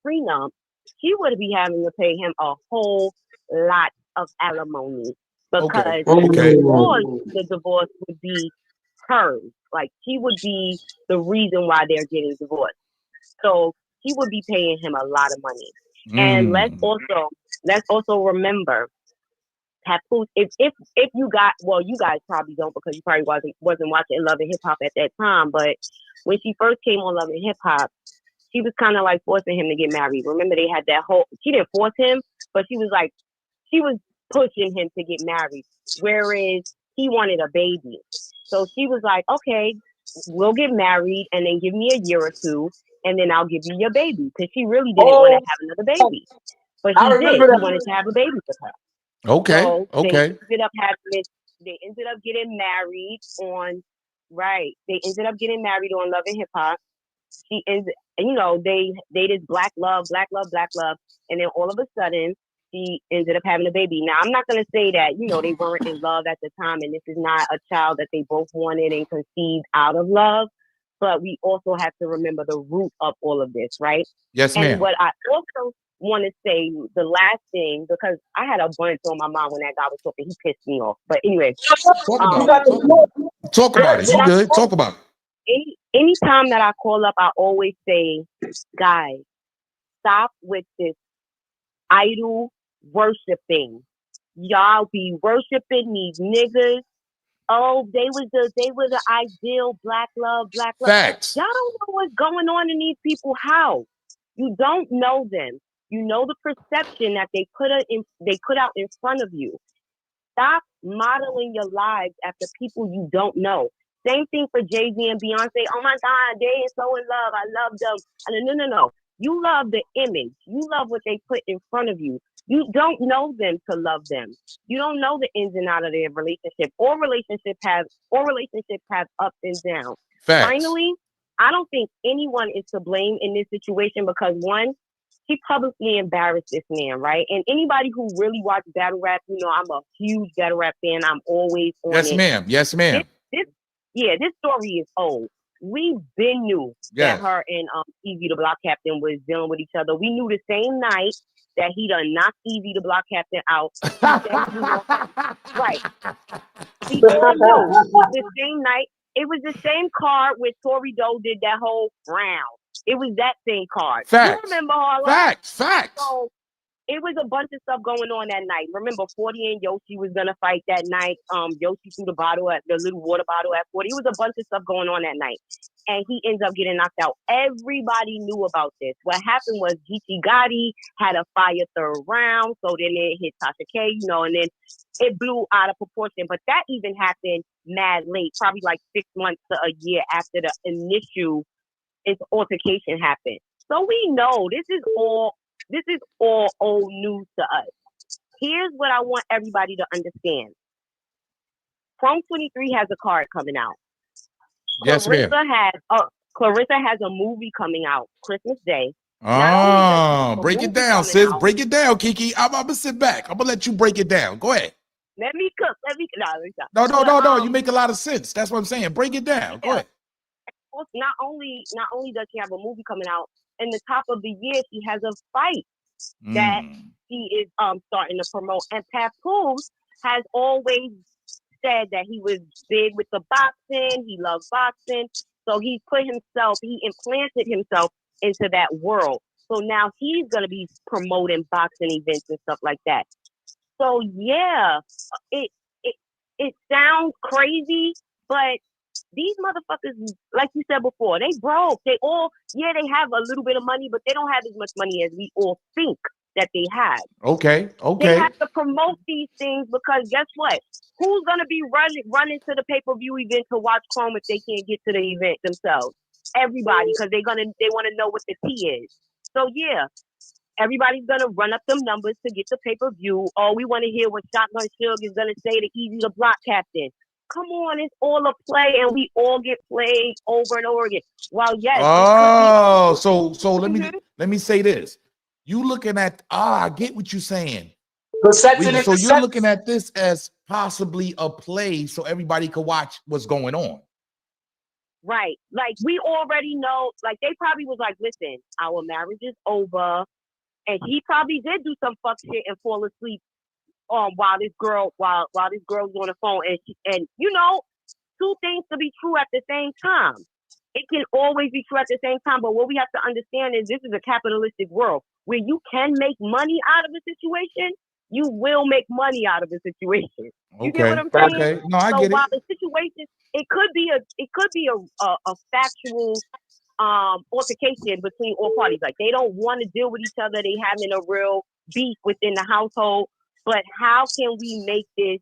prenup, she would be having to pay him a whole lot of alimony because the divorce would be hers. Like she would be the reason why they're getting divorced. So he would be paying him a lot of money. And let's also remember, Papoose, if you guys probably don't because you probably wasn't watching Love and Hip Hop at that time, but when she first came on Love and Hip Hop, she was kind of like forcing him to get married. Remember they had she didn't force him, but she was pushing him to get married, whereas he wanted a baby. So she was like, okay, we'll get married and then give me a year or two and then I'll give you your baby. Because she really didn't want to have another baby. But he did. He wanted to have a baby with her. Okay. So they ended up getting married on They ended up getting married on Love and Hip Hop. They did black love, and then all of a sudden she ended up having a baby. Now I'm not gonna say that, they weren't in love at the time and this is not a child that they both wanted and conceived out of love. But we also have to remember the root of all of this, right? Yes, ma'am. And what I also want to say, the last thing, because I had a bunch on my mind when that guy was talking, he pissed me off. But anyway, talk about it. You good? Talk about it. Anytime that I call up, I always say, guys, stop with this idol worshiping. Y'all be worshiping these niggas. Oh, they were the ideal black love. Facts. Y'all don't know what's going on in these people's house. You don't know them. You know the perception that they put out in front of you. Stop modeling your lives after people you don't know. Same thing for Jay-Z and Beyonce. Oh my God, they are so in love. I love them. No. You love the image. You love what they put in front of you. You don't know them to love them. You don't know the ins and outs of their relationship. All relationships have ups and downs. Facts. Finally, I don't think anyone is to blame in this situation because one, he publicly embarrassed this man, right? And anybody who really watches battle rap, I'm a huge battle rap fan. I'm always on it. Yes, ma'am. This story is old. We been knew that her and Easy the Block Captain was dealing with each other. We knew the same night that he done knocked Easy the Block Captain out. Right. We all knew the same night. It was the same card where Tory Doe did that whole round. It was that same card. Facts. You remember, Harlem? Facts. So it was a bunch of stuff going on that night. Remember, 40 and Yoshi was gonna fight that night. Yoshi threw the little water bottle at 40. It was a bunch of stuff going on that night. And he ends up getting knocked out. Everybody knew about this. What happened was Geechee Gotti had a fire third round, so then it hit Tasha K, you know, and then it blew out of proportion. But that even happened mad late, probably like 6 months to a year after the initial altercation happened. So we know this is all old news to us. Here's what I want everybody to understand. Chrome 23 has a card coming out. Yes, ma'am. Claressa has a movie coming out Christmas Day. Break it down, sis. Break it down, Kiki. I'm gonna sit back. I'm gonna let you break it down. Go ahead. Let me cook. No. You make a lot of sense. That's what I'm saying. Break it down. Go ahead. Not only does she have a movie coming out, in the top of the year she has a fight that he is starting to promote. And Papoose has always said that he was big with the boxing. He loves boxing. So he implanted himself into that world. So now he's going to be promoting boxing events and stuff like that. So yeah, it sounds crazy, but these motherfuckers, like you said before, they broke. They have a little bit of money, but they don't have as much money as we all think that they have. Okay. They have to promote these things because guess what? Who's gonna be running to the pay-per-view event to watch Chrome if they can't get to the event themselves? Everybody, because they want to know what the tea is. So yeah, everybody's gonna run up them numbers to get the pay-per-view. Oh, we want to hear what Shotgun Suge is gonna say to Easy the Block Captain. Come on, it's all a play, and we all get played over and over again. Well, yes. So let me say this. You looking at I get what you're saying. So you're looking at this as possibly a play, so everybody could watch what's going on. Right. Like we already know. Like they probably was like, listen, our marriage is over, and he probably did do some fuck shit and fall asleep. While this girl's on the phone, and you know, two things to be true at the same time. It can always be true at the same time, but what we have to understand is this is a capitalistic world where you can make money out of a situation. You will make money out of a situation. You get what I'm saying? Okay. No, I get it. While the situation, it could be a factual altercation between all parties. Like they don't want to deal with each other. They having a real beef within the household. But how can we make this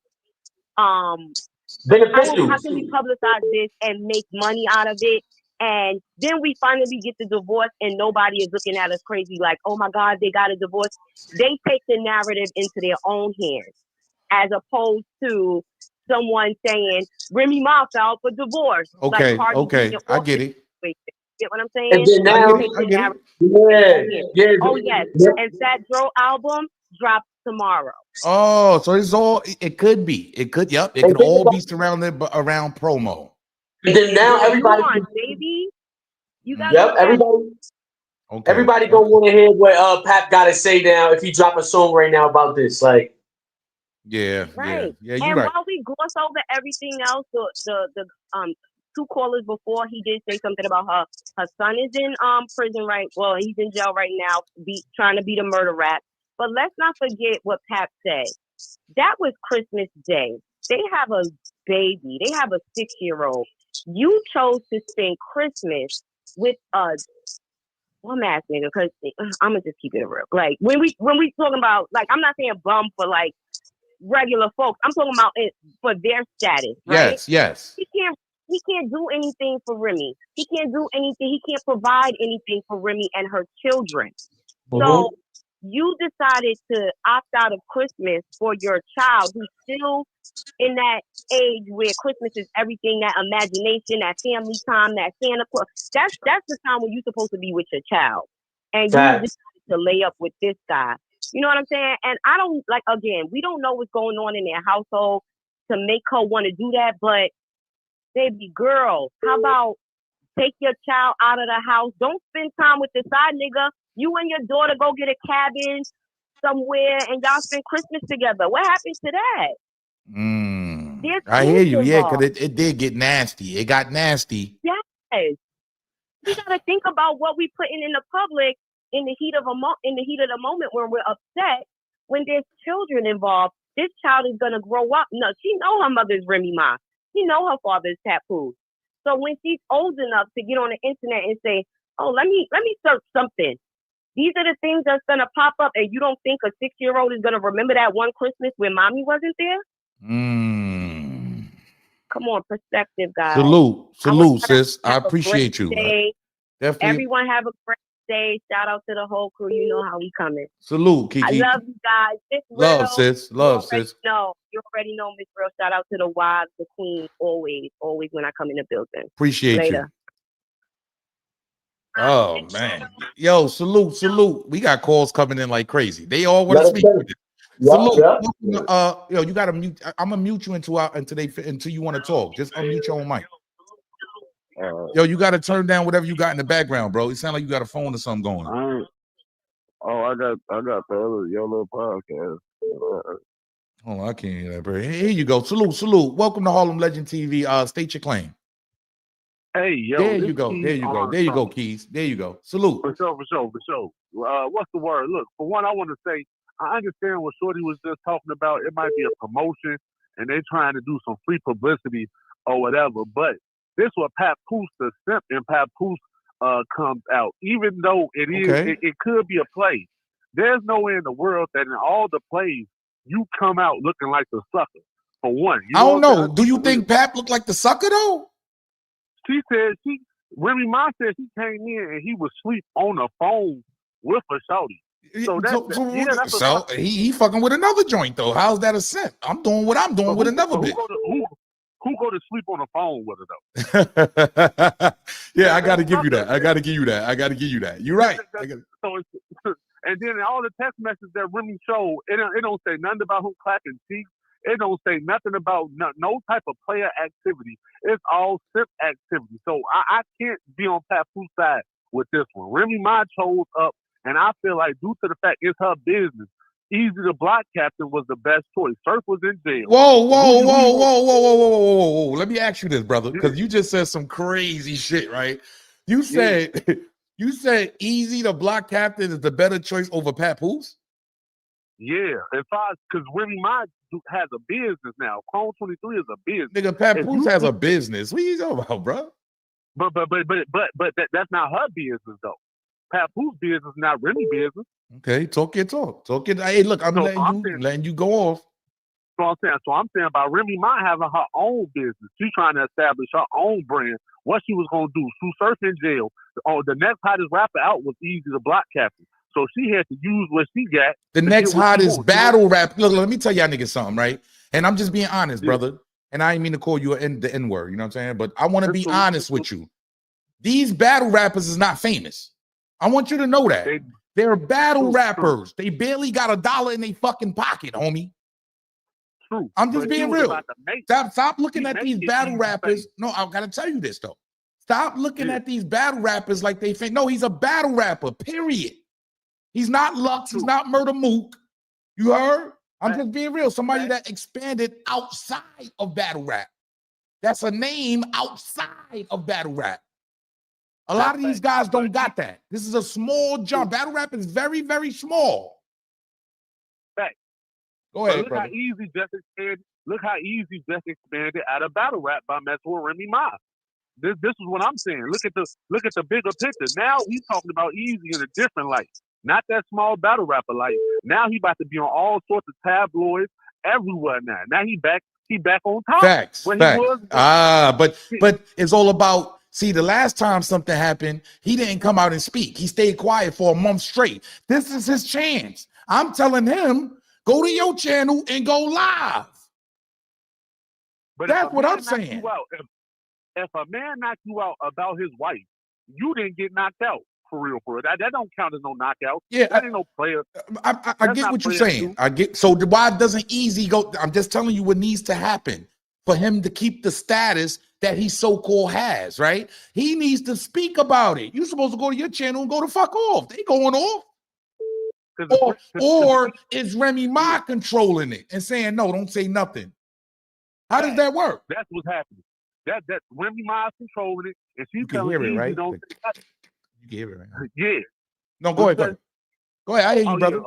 beneficial? How can we publicize this and make money out of it? And then we finally get the divorce and nobody is looking at us crazy like, oh my God, they got a divorce. They take the narrative into their own hands as opposed to someone saying, Remy Ma filed for divorce. Okay, like okay, I get it. Get what I'm saying? And then now, Oh yes, and Fat Joe album drops tomorrow. Oh, so it could be. It could all be surrounded around promo. And then now everybody, baby, you got everybody gonna want to hear what Pap got to say now if he drop a song right now about this. Like, yeah, right. Yeah, and while we gloss over everything else, the two callers before, he did say something about her son is in prison right. Well, he's in jail right now, trying to beat a murder rap. But let's not forget what Pap said. That was Christmas Day. They have a baby. They have a 6-year-old. You chose to spend Christmas with a bum ass nigga. Because I'm gonna just keep it real. Like when we talking about, like, I'm not saying bum for like regular folks. I'm talking about it for their status. Right? Yes. He can't do anything for Remy. He can't do anything. He can't provide anything for Remy and her children. So you decided to opt out of Christmas for your child who's still in that age where Christmas is everything, that imagination, that family time, that Santa Claus. That's the time when you're supposed to be with your child. And you decided to lay up with this guy. You know what I'm saying? And I don't, like, again, we don't know what's going on in their household to make her want to do that. But, baby girl, how about take your child out of the house? Don't spend time with the side nigga. You and your daughter go get a cabin somewhere and y'all spend Christmas together. What happened to that? I hear you. Yeah, because it did get nasty. It got nasty. Yes. We gotta think about what we putting in the public in the heat of the moment when we're upset. When there's children involved, this child is gonna grow up. No, she know her mother's Remy Ma. She know her father's Papoose. So when she's old enough to get on the internet and say, "Oh, let me search something," these are the things that's gonna pop up, and you don't think a 6-year-old is gonna remember that one Christmas when mommy wasn't there? Come on, perspective, guys. Salute, sis. I appreciate you. Definitely. Everyone have a great day. Shout out to the whole crew. You know how we coming. Salute, Kiki. I love you guys. It's love, real. sis. Love, sis. No, you already know, Miss Real. Shout out to the wives, the queens, always when I come in the building. Appreciate you. Oh man, yo, salute. We got calls coming in like crazy. They all want to speak with it. Salute. Yo, you gotta mute. I'm gonna mute you until you want to talk. Just unmute your own mic. Yo, you gotta turn down whatever you got in the background, bro. It sounds like you got a phone or something going on. I got the other your little podcast. Oh, I can't hear that, bro. Here you go. Salute. Welcome to Harlem Legend TV. State your claim. Hey, yo. There you go, Keys. There you go. Salute. For sure. What's the word? Look, for one, I want to say, I understand what Shorty was just talking about. It might be a promotion, and they're trying to do some free publicity or whatever. But this what Papoose, the simp in Papoose, comes out. Even though it could be a play. There's no way in the world that in all the plays you come out looking like the sucker. For one, I don't know. Do you think Pap looked like the sucker though? She said Remy Ma said she came in and he was asleep on the phone with a shorty. So he fucking with another joint though. How's that a simp? I'm doing what I'm doing with another bitch. Who go to sleep on the phone with her though? Yeah, I got to give you that. You're right. And then all the text messages that Remy showed, it don't say nothing about who clapping cheeks. It don't say nothing about no type of player activity. It's all simp activity. So I can't be on Papoose side with this one. Remy Ma chose up, and I feel like due to the fact it's her business, Easy the Block Captain was the best choice. Surf was in jail. Whoa. Let me ask you this, brother, because you just said some crazy shit, right? You said Easy the Block Captain is the better choice over Papoose? Yeah, because Remy Ma has a business now. Chrome 23 is a business. Nigga, Papoose has a business. What are you talking about, bro? But that's not her business though. Papoose business, not Remy business. Okay, talk your talk. Hey, look, I'm letting you go off. So I'm saying about Remy Ma having her own business. She's trying to establish her own brand. What she was gonna do? Sue Surf in jail. Oh, the next hottest rapper out was Easy the Block Captain. So she had to use what she got. The next hottest battle rap. Look, let me tell y'all niggas something, right? And I'm just being honest, brother. And I ain't mean to call you the N-word, you know what I'm saying? But I want to be honest with you. These battle rappers is not famous. I want you to know that. They're battle rappers. They barely got $1 in their fucking pocket, homie. True. I'm just being real. Stop looking at these battle rappers. No, I gotta tell you this though. Stop looking at these battle rappers like they think. No, he's a battle rapper, period. He's not Lux. He's not Murder Mook. You heard? I'm just being real. Somebody that expanded outside of battle rap. That's a name outside of battle rap. A lot of these guys don't got that. This is a small jump. Battle rap is very, very small. Fact. Go ahead, look brother. Look how Easy just expanded out of battle rap by messing with Remy Ma. This is what I'm saying. Look at the bigger picture. Now we talking about Easy in a different light. Not that small battle rapper light. Now he about to be on all sorts of tabloids everywhere now. Now he back on top. Facts. But it's all about. See, the last time something happened, he didn't come out and speak. He stayed quiet for a month straight. This is his chance. I'm telling him, go to your channel and go live. But that's what I'm saying. If a man knocked you out about his wife, you didn't get knocked out. For real. That don't count as no knockout. Yeah, that ain't no player. I get what you're saying. So why doesn't Easy go? I'm just telling you what needs to happen for him to keep the status that he so-called has, right? He needs to speak about it. You're supposed to go to your channel and go to fuck off. They going off. Or is Remy Ma controlling it and saying, no, don't say nothing? How does that work? That's what's happening. That Remy Ma's controlling it, and she's You can telling hear it, Easy right? don't say nothing. You can hear it right now. Yeah. No, go ahead, go ahead. Go ahead. I hear you, brother.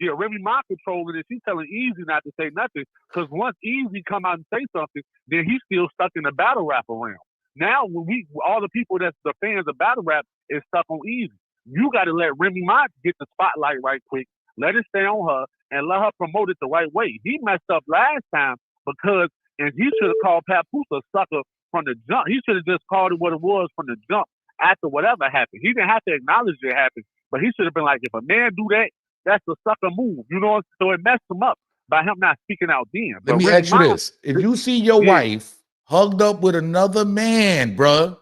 Yeah, Remy Ma controlling it. She's telling Easy not to say nothing. Because once Easy come out and say something, then he's still stuck in the battle rap realm. Now, when all the people that's the fans of battle rap is stuck on Easy. You got to let Remy Ma get the spotlight right quick. Let it stay on her and let her promote it the right way. He messed up last time because, and he should have called Papoose a sucker from the jump. He should have just called it what it was from the jump after whatever happened. He didn't have to acknowledge it happened, but he should have been like, if a man do that, that's a sucker move, you know. So it messed him up by him not speaking out then. Let me ask you this: if you see your wife hugged up with another man, bruh,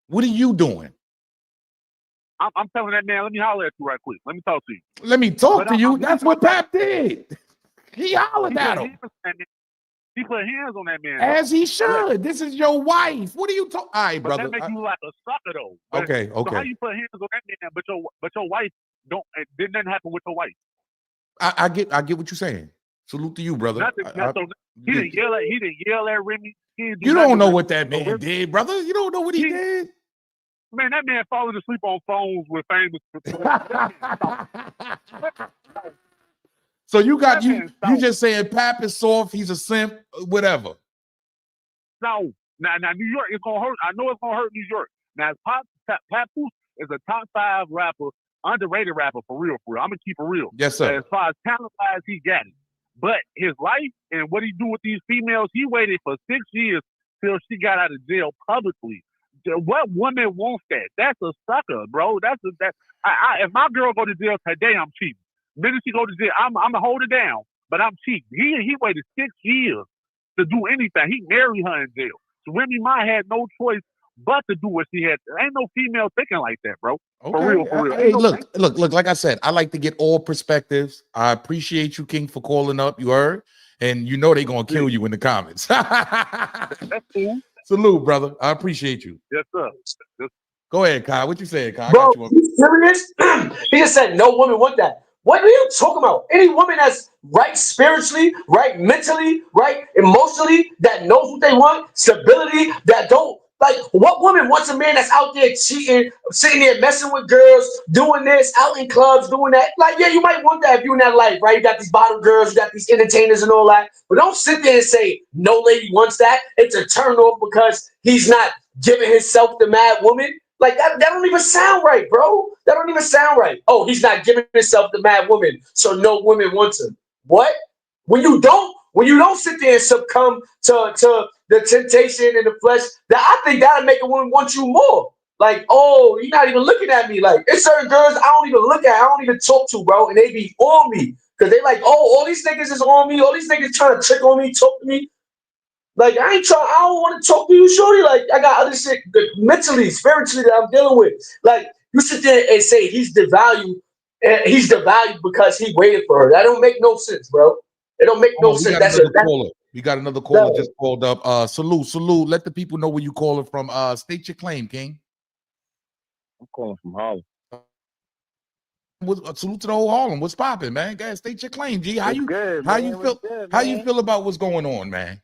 what are you doing? I'm telling that man, let me holler at you right quick. Let me talk to you. Let me talk to you. That's what Pap did. He hollered at him. He put hands on that man. As he should. This is your wife. What are you talking? All right, brother. But that make you like a sucker though. But, okay. So how you put hands on that man, but your wife don't? Didn't nothing happen with your wife? I get what you're saying. Salute to you, brother. He didn't yell at Remy. You don't know what that man did, brother. You don't know what he did. Man, that man falling asleep on phones with famous. So you got you just saying Pap is soft, he's a simp, whatever. No, now New York is gonna hurt. I know it's gonna hurt New York. Now Papoose is a top 5 rapper, underrated rapper for real. I'm gonna keep it real. Yes, sir. As far as talent wise, he got it. But his life and what he do with these females, he waited for 6 years till she got out of jail publicly. What woman wants that? That's a sucker, bro. If my girl go to jail today, I'm cheating. The minute she go to jail, I'm gonna hold her down, but I'm cheating. He waited 6 years to do anything. He married her in jail. So Remy Ma had no choice but to do what she had. There ain't no female thinking like that, bro. Okay. For real. Hey, look. Like I said, I like to get all perspectives. I appreciate you, King, for calling up. You heard, and you know they're gonna kill you in the comments. That's cool. Salute, brother. I appreciate you. Yes, sir. Go ahead, Kai. What you saying, Kai? Bro, you serious? He just said no woman want that. What are you talking about? Any woman that's right spiritually, right mentally, right emotionally, that knows what they want, stability, that don't like what woman wants a man that's out there cheating, sitting there messing with girls, doing this, out in clubs, doing that. Like, yeah, you might want that if you're in that life, right? You got these bottom girls, you got these entertainers and all that. But don't sit there and say no lady wants that. It's a turn off because he's not giving himself the mad woman. Like that don't even sound right, bro. That don't even sound right. Oh, he's not giving himself the mad woman, so no woman wants him. What? When you don't sit there and succumb to the temptation and the flesh, that I think that'll make a woman want you more. Like, oh, you're not even looking at me. Like, it's certain girls I don't even look at, I don't even talk to, bro, and they be on me because they like, oh, all these niggas is on me, all these niggas trying to trick on me, talk to me. Like, I don't want to talk to you, shorty. Like, I got other shit mentally, spiritually that I'm dealing with. Like, you sit there and say he's devalued because he waited for her. That don't make no sense, bro. It don't make no sense. We got another caller just called up. Salute. Let the people know where you calling from. State your claim, King. I'm calling from Harlem. Salute to the whole Harlem. What's popping, man? Guys, state your claim, G. How you feel about what's going on, man?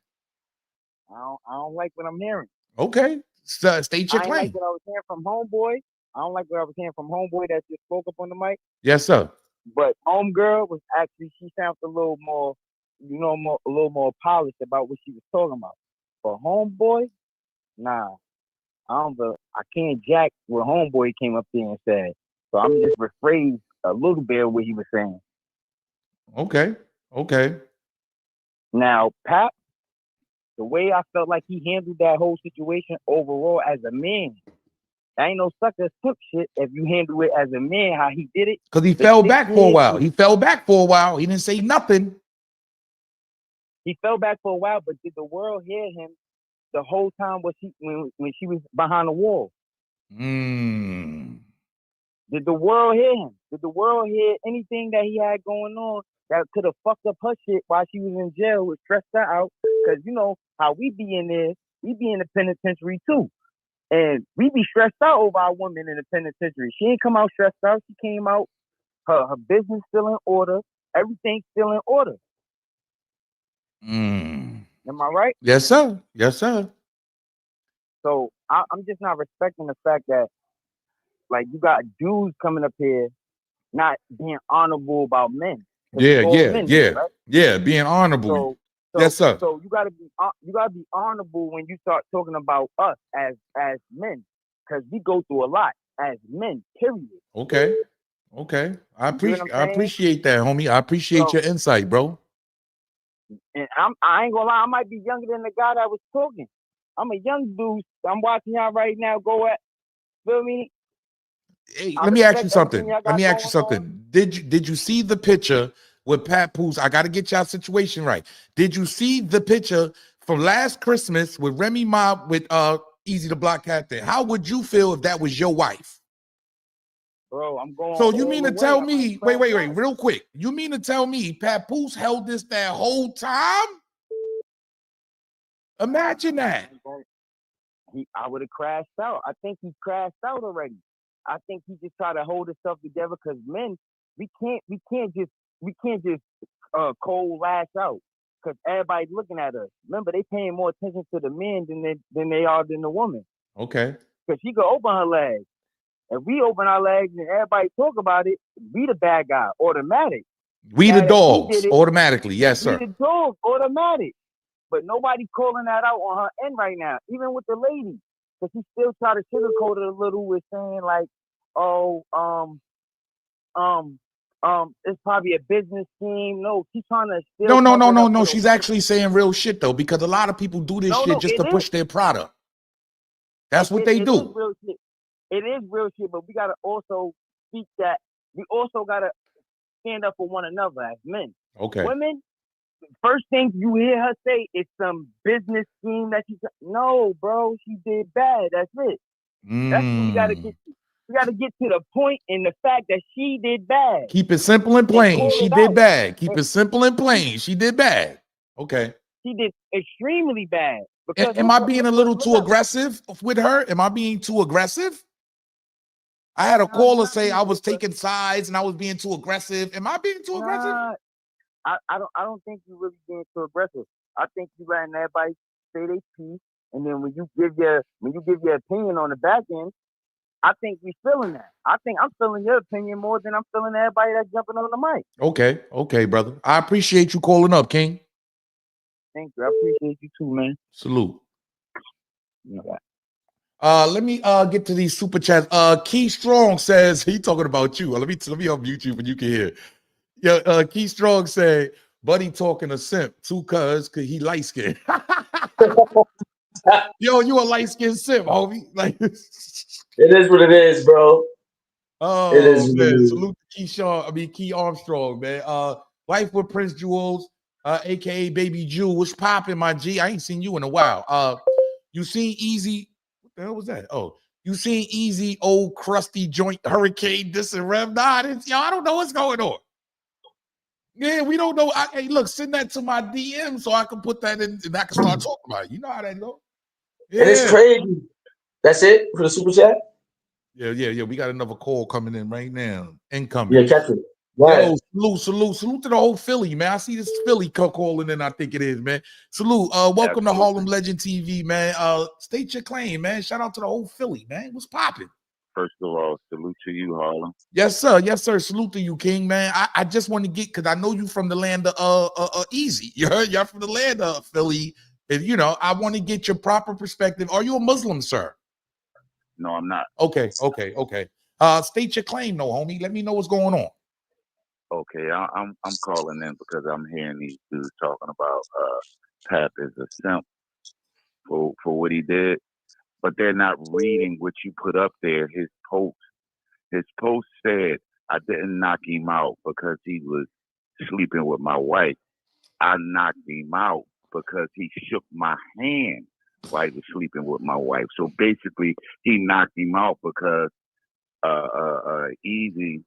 I don't like what I'm hearing. Okay, state your I claim. like what I was hearing from Homeboy. I don't like what I was hearing from Homeboy that just spoke up on the mic. Yes, sir. But Homegirl was actually, she sounds a little more, a little more polished about what she was talking about. But Homeboy, nah, I can't jack what Homeboy came up there and said. So I'm just rephrase a little bit of what he was saying. Okay. Now, Pap, the way I felt like he handled that whole situation overall as a man, that ain't no sucker simp shit if you handle it as a man, how he did it. Because he fell back for a while. He didn't say nothing. He fell back for a while, but did the world hear him the whole time when she was behind the wall? Did the world hear him? Did the world hear anything that he had going on that could have fucked up her shit while she was in jail, was stressed her out? Because you know how we be in there, we be in the penitentiary too. And we be stressed out over our woman in the penitentiary. She ain't come out stressed out. She came out, her business still in order, everything's still in order. Am I right? Yes, sir. So I'm just not respecting the fact that like you got dudes coming up here not being honorable about men. 'Cause Yeah, it's all yeah, men here, yeah, right? yeah. Being honorable. So Yes, sir. so you gotta be honorable when you start talking about us as men, because we go through a lot as men. Period. Okay. Okay. I You see what I'm saying? appreciate that, homie. I appreciate So your insight, bro. and I ain't gonna lie, I might be younger than the guy that was talking. I'm a young dude. I'm watching y'all right now. Go at feel me? Hey, I let me ask you respect everything something. y'all Let got me ask going you on. something. Did you see the picture with Papoose? I got to get y'all situation right. Did you see the picture from last Christmas with Remy Ma with Easy the Block Captain? How would you feel if that was your wife? Bro, I'm going So you all mean the to way. tell I might me, crash wait, out. real quick. You mean to tell me Papoose held this that whole time? Imagine that. I would have crashed out. I think he crashed out already. I think he just tried to hold himself together because men, we can't just cold lash out because everybody's looking at us. Remember, they paying more attention to the men than they are than the woman. Okay. Because she could open her legs. If we open our legs and everybody talk about it, we the bad guy, automatic. We Now the that he dogs, did it, automatically. Yes, we sir. the dog, automatic. But nobody calling that out on her end right now, even with the lady. Because she still try to sugarcoat it a little with saying like, oh, it's probably a business scheme. No, she's trying to still cover it up No. for the She's woman. actually saying real shit though, because a lot of people do this shit just It to is. push their product. That's what they It is do. real shit. It is real shit, but we gotta also speak that. We also gotta stand up for one another as men. Okay. Women, first thing you hear her say is some business scheme that she. No, bro, she did bad. That's it. That's what we gotta get to. We gotta get to the point in the fact that she did bad. Keep it simple and And plain. call She it did out. bad. Keep it simple and plain. She did bad. Okay. She did extremely bad. Because Am I being a little too aggressive with her? Am I being too aggressive? I had a caller say I was taking sides and I was being too aggressive. Am I being too aggressive? Nah, I don't think you really being too aggressive. I think you letting everybody say their piece, and then when you give your opinion on the back end, I think we feeling that. I think I'm feeling your opinion more than I'm feeling everybody that's jumping on the mic. Okay. Okay, brother. I appreciate you calling up, King. Thank you. I appreciate you too, man. Salute. Okay. Let me get to these super chats. Key Strong says he talking about you. Let me unmute you when you can hear. Yeah, Key Strong said, buddy talking a simp, cause he light skinned. Yo, you a light skinned simp, homie. Like it is what it is, bro. Oh it is man, salute to Key Armstrong, man. Life with Prince Jewels, aka Baby Jew. What's popping, my G? I ain't seen you in a while. You seen Easy? What the hell was that? Oh, you seen Easy old crusty joint hurricane this and rev? Nah, I don't know what's going on. Yeah, we don't know. Hey, look, send that to my DM so I can put that in and I can start talking about it. You know how that go. Yeah. And it's crazy. That's it for the super chat? Yeah. We got another call coming in right now. Incoming. Yeah, catch it. Yo, salute to the whole Philly, man. I see this Philly calling in, I think it is, man. Salute. Welcome to Harlem Legend TV, man. State your claim, man. Shout out to the whole Philly, man. What's popping? First of all, salute to you, Harlem. Yes, sir. Yes, sir. Salute to you, King, man. I just want to get, because I know you from the land of Easy. You're from the land of Philly. And, I want to get your proper perspective. Are you a Muslim, sir? No, I'm not. Okay. State your claim, though, homie. Let me know what's going on. Okay, I'm calling in because I'm hearing these dudes talking about Pap is a simp for what he did, but they're not reading what you put up there. His post said, "I didn't knock him out because he was sleeping with my wife. I knocked him out because he shook my hand while he was sleeping with my wife." So basically, he knocked him out because Easy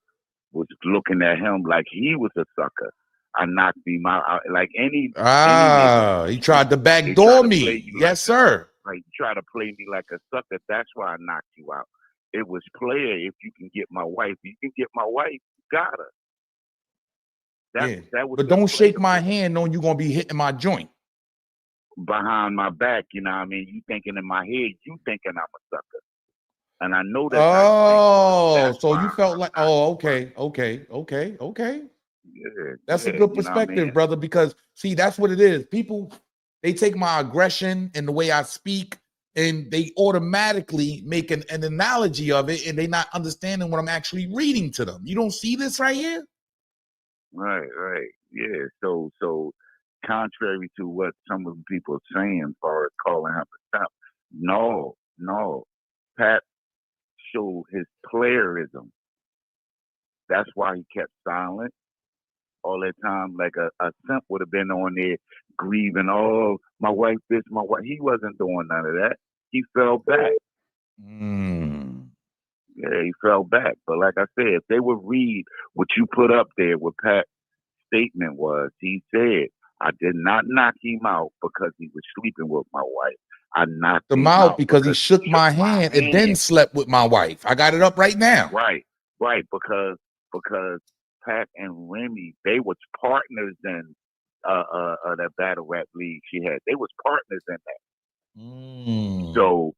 was looking at him like he was a sucker. I knocked him out like any nigga. He tried to They backdoor try to me. play you Yes, sir. like you try to play me like a sucker. That's why I knocked you out. It was player. If you can get my wife, you can get my wife. You got her. That was But don't shake my hand knowing you're gonna be hitting my joint. behind my back. You know what I mean? You thinking in my head, you thinking I'm a sucker. And I know that's Oh, not so you felt like, oh, okay. Yeah, That's a yeah, good you know what I perspective, mean? brother, because see, that's what it is. People, they take my aggression and the way I speak, and they automatically make an analogy of it, and they not understanding what I'm actually reading to them. You don't see this right here? Right. Yeah. So contrary to what some of the people are saying as far as calling him a simp, no. Pat showed his playerism. That's why he kept silent all that time. Like a simp would have been on there grieving, oh, my wife, this, my wife. He wasn't doing none of that. He fell back. Yeah, he fell back. But like I said, if they would read what you put up there, what Pat's statement was, he said, I did not knock him out because he was sleeping with my wife. I knocked him him out out because he shook my hand and then slept with my wife. I got it up right now. Right, because Pat and Remy, they was partners in that battle rap league she had. They was partners in that. So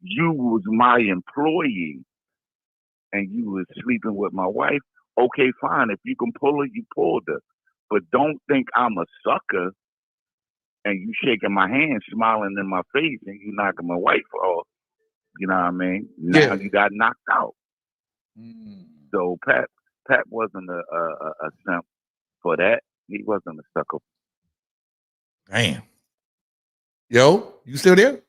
you was my employee and you was sleeping with my wife. Okay, fine. If you can pull her, you pulled her. But don't think I'm a sucker and you shaking my hand, smiling in my face, and you knocking my wife off. You know what I mean? Now you got knocked out. So Pat wasn't a simp for that. He wasn't a sucker. Damn. Yo, you still there?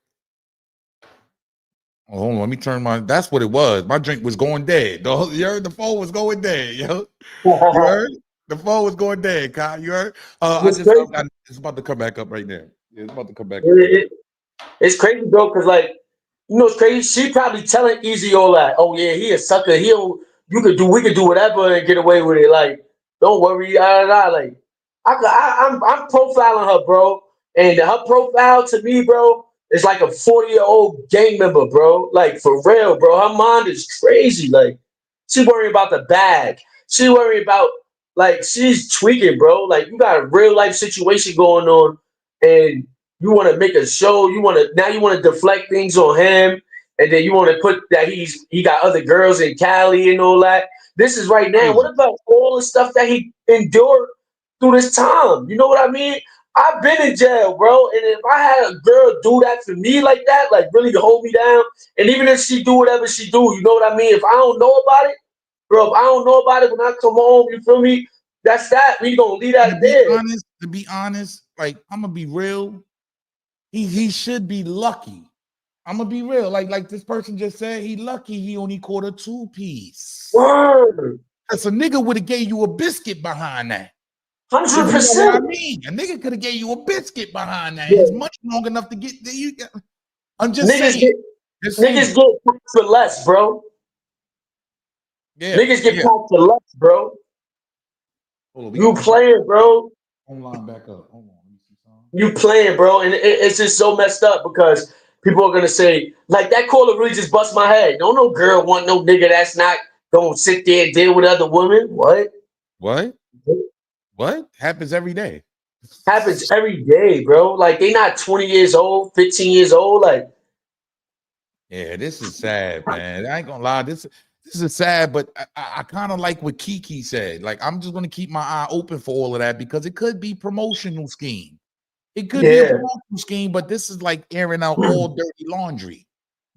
Oh, hold on, let me turn my. That's what it was. My drink was going dead. You heard the phone was going dead, yo. You heard? The phone was going dead, Kyle. You heard? It's about to come back up right now. Yeah, it's about to come back up. Right It's crazy, bro, because like, you know, it's crazy. She probably telling Easy all that. Oh yeah, he a sucker. We could do whatever and get away with it. Like, don't worry. Like, I'm profiling her, bro, and her profile to me, bro, is like a 40-year-old gang member, bro. Like for real, bro. Her mind is crazy. Like, she worry about the bag. She worry about like she's tweaking, bro. Like you got a real life situation going on, and you want to make a show. You want to deflect things on him, and then you want to put that he got other girls in Cali and all that. This is right now. What about all the stuff that he endured through this time? You know what I mean? I've been in jail, bro, and if I had a girl do that for me like that, like really to hold me down, and even if she do whatever she do, you know what I mean? If I don't know about it, bro, if I don't know about it when I come home, you feel me? That's that. We gonna leave that there. To be honest, like I'm gonna be real. He should be lucky. I'm gonna be real. Like this person just said, he lucky he only caught a 2-piece. Word. Because a nigga would have gave you a biscuit behind that. 100%. You know what I mean? A nigga could have gave you a biscuit behind that. It's much long enough to get there. I'm just saying. Niggas get packed for less, bro. Yeah, niggas get packed for less, bro. You playing, bro. Line back up. Hold on. You playing, bro, and it's just so messed up because people are gonna say like that caller really just bust my head. Don't no girl want no nigga that's not gonna sit there and deal with other women. What happens every day? Happens every day, bro. Like they not 20 years old, 15 years old. Like, yeah, this is sad, man. I ain't gonna lie. This is sad, but I kind of like what Kiki said. Like, I'm just gonna keep my eye open for all of that because it could be promotional scheme. It could be a promotional scheme, but this is like airing out all dirty laundry.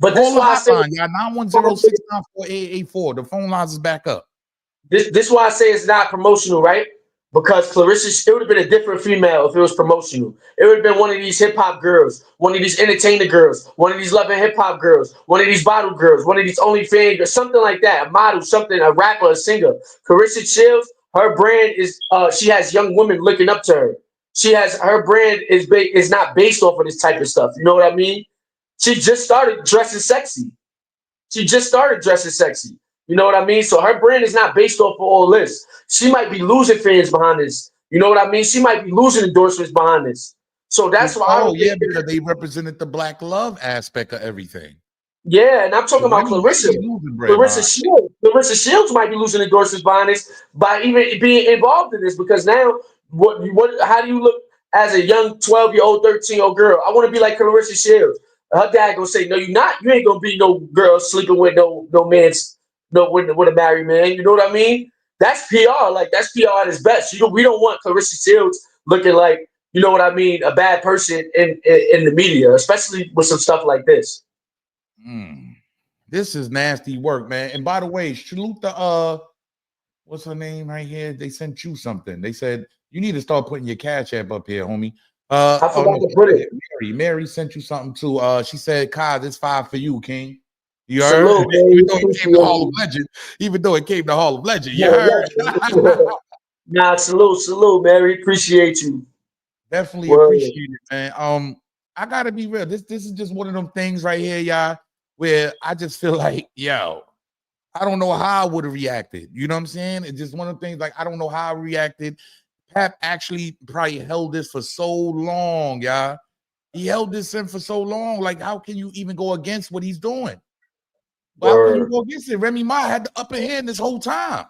But this is why I say, y'all 910-694-8884. The phone lines is back up. This why I say it's not promotional, right? Because Claressa, it would have been a different female if it was promotional. It would have been one of these hip hop girls, one of these entertainer girls, one of these loving hip hop girls, one of these bottle girls, one of these OnlyFans girls, something like that. A model, something, a rapper, a singer. Claressa Shields, her brand is she has young women looking up to her. Her brand is not based off of this type of stuff. You know what I mean? She just started dressing sexy. You know what I mean? So her brand is not based off of all this. She might be losing fans behind this. You know what I mean? She might be losing endorsements behind this. So that's why I don't think because they represented the black love aspect of everything. Yeah, and I'm talking about Claressa. Claressa Shields might be losing endorsements behind this by even being involved in this because now how do you look as a young 12-year-old, 13-year-old girl. I want to be like Claressa Shields. Her dad gonna say, no, you're not. You ain't gonna be no girl sleeping with no man's with a married man. You know what I mean? That's PR. Like that's PR at its best. We don't want Claressa Shields looking like, you know what I mean, a bad person in the media, especially with some stuff like this. This is nasty work, man. And by the way, salute the what's her name right here? They sent you something. They said you need to start putting your cash app up here, homie. I forgot to put it. Mary sent you something too. She said, Kai, this 5 for you, King. You Salute, heard? man. Even though it came to Hall of Legend, you heard? Nah, salute, Mary. Appreciate you. Definitely appreciate it, man. I gotta be real. This is just one of them things right here, y'all, where I just feel like, yo, I don't know how I would have reacted. You know what I'm saying? It's just one of the things, like, I don't know how I reacted. Pap actually probably held this for so long, y'all. He held this in for so long. Like, how can you even go against what he's doing? How can you go against it? Remy Ma had the upper hand this whole time.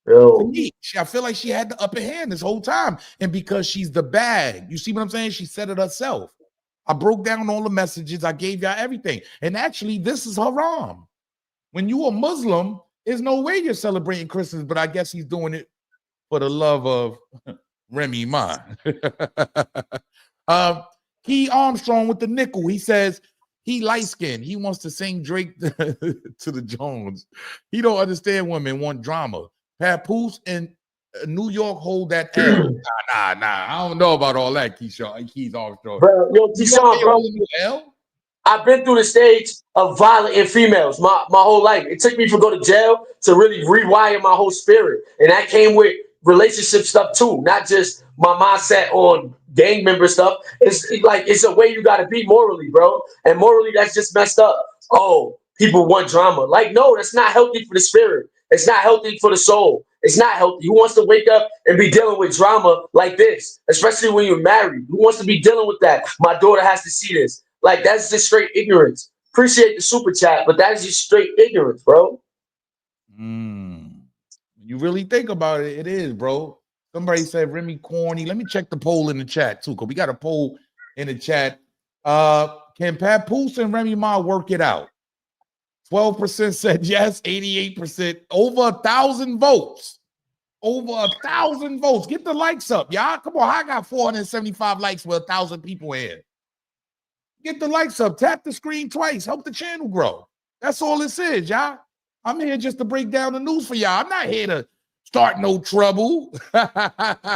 To me, I feel like she had the upper hand this whole time. And because she's the bag, you see what I'm saying? She said it herself. I broke down all the messages. I gave y'all everything. And actually, this is haram. When you a Muslim, there's no way you're celebrating Christmas, but I guess he's doing it for the love of Remy Ma. Key Armstrong with the nickel. He says he light-skinned. He wants to sing Drake to the Jones. He don't understand women want drama. Papoose in New York hold that L. Nah. I don't know about all that, Keith Armstrong. Bro, Keyshawn, bro. I've been through the stage of violent females my whole life. It took me to go to jail to really rewire my whole spirit. And that came with relationship stuff too, not just my mindset on gang member stuff. It's a way you got to be morally, bro. And morally, that's just messed up. Oh, people want drama. Like, no, that's not healthy for the spirit. It's not healthy for the soul. It's not healthy. Who wants to wake up and be dealing with drama like this, especially when you're married? Who wants to be dealing with that? My daughter has to see this. Like, that's just straight ignorance. Appreciate the super chat, but that's just straight ignorance, bro. You really think about it, it is, bro. Somebody said Remy corny. Let me check the poll in the chat too, because we got a poll in the chat. Can Papoose and Remy Ma work it out? 12% said yes, 88%, over 1,000 votes. Over 1,000 votes. Get the likes up, y'all. Come on, I got 475 likes with 1,000 people in. Get the likes up. Tap the screen twice. Help the channel grow. That's all this is, y'all. I'm here just to break down the news for y'all. I'm not here to start no trouble. Yeah,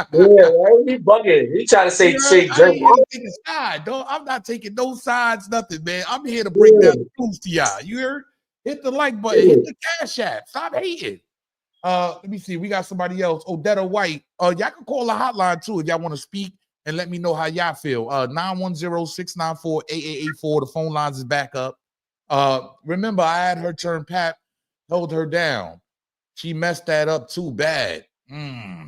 he bugging. He trying to say I ain't here to take a side, dog. I'm not taking no sides, nothing, man. I'm here to break down the news to y'all. You heard? Hit the like button. Hit the cash app. Stop hating. Let me see. We got somebody else. Odetta White. Y'all can call the hotline too if y'all want to speak and let me know how y'all feel. 910-694-8884. The phone lines is back up. Remember, I had her turn Pat, held her down. She messed that up too bad. Yeah,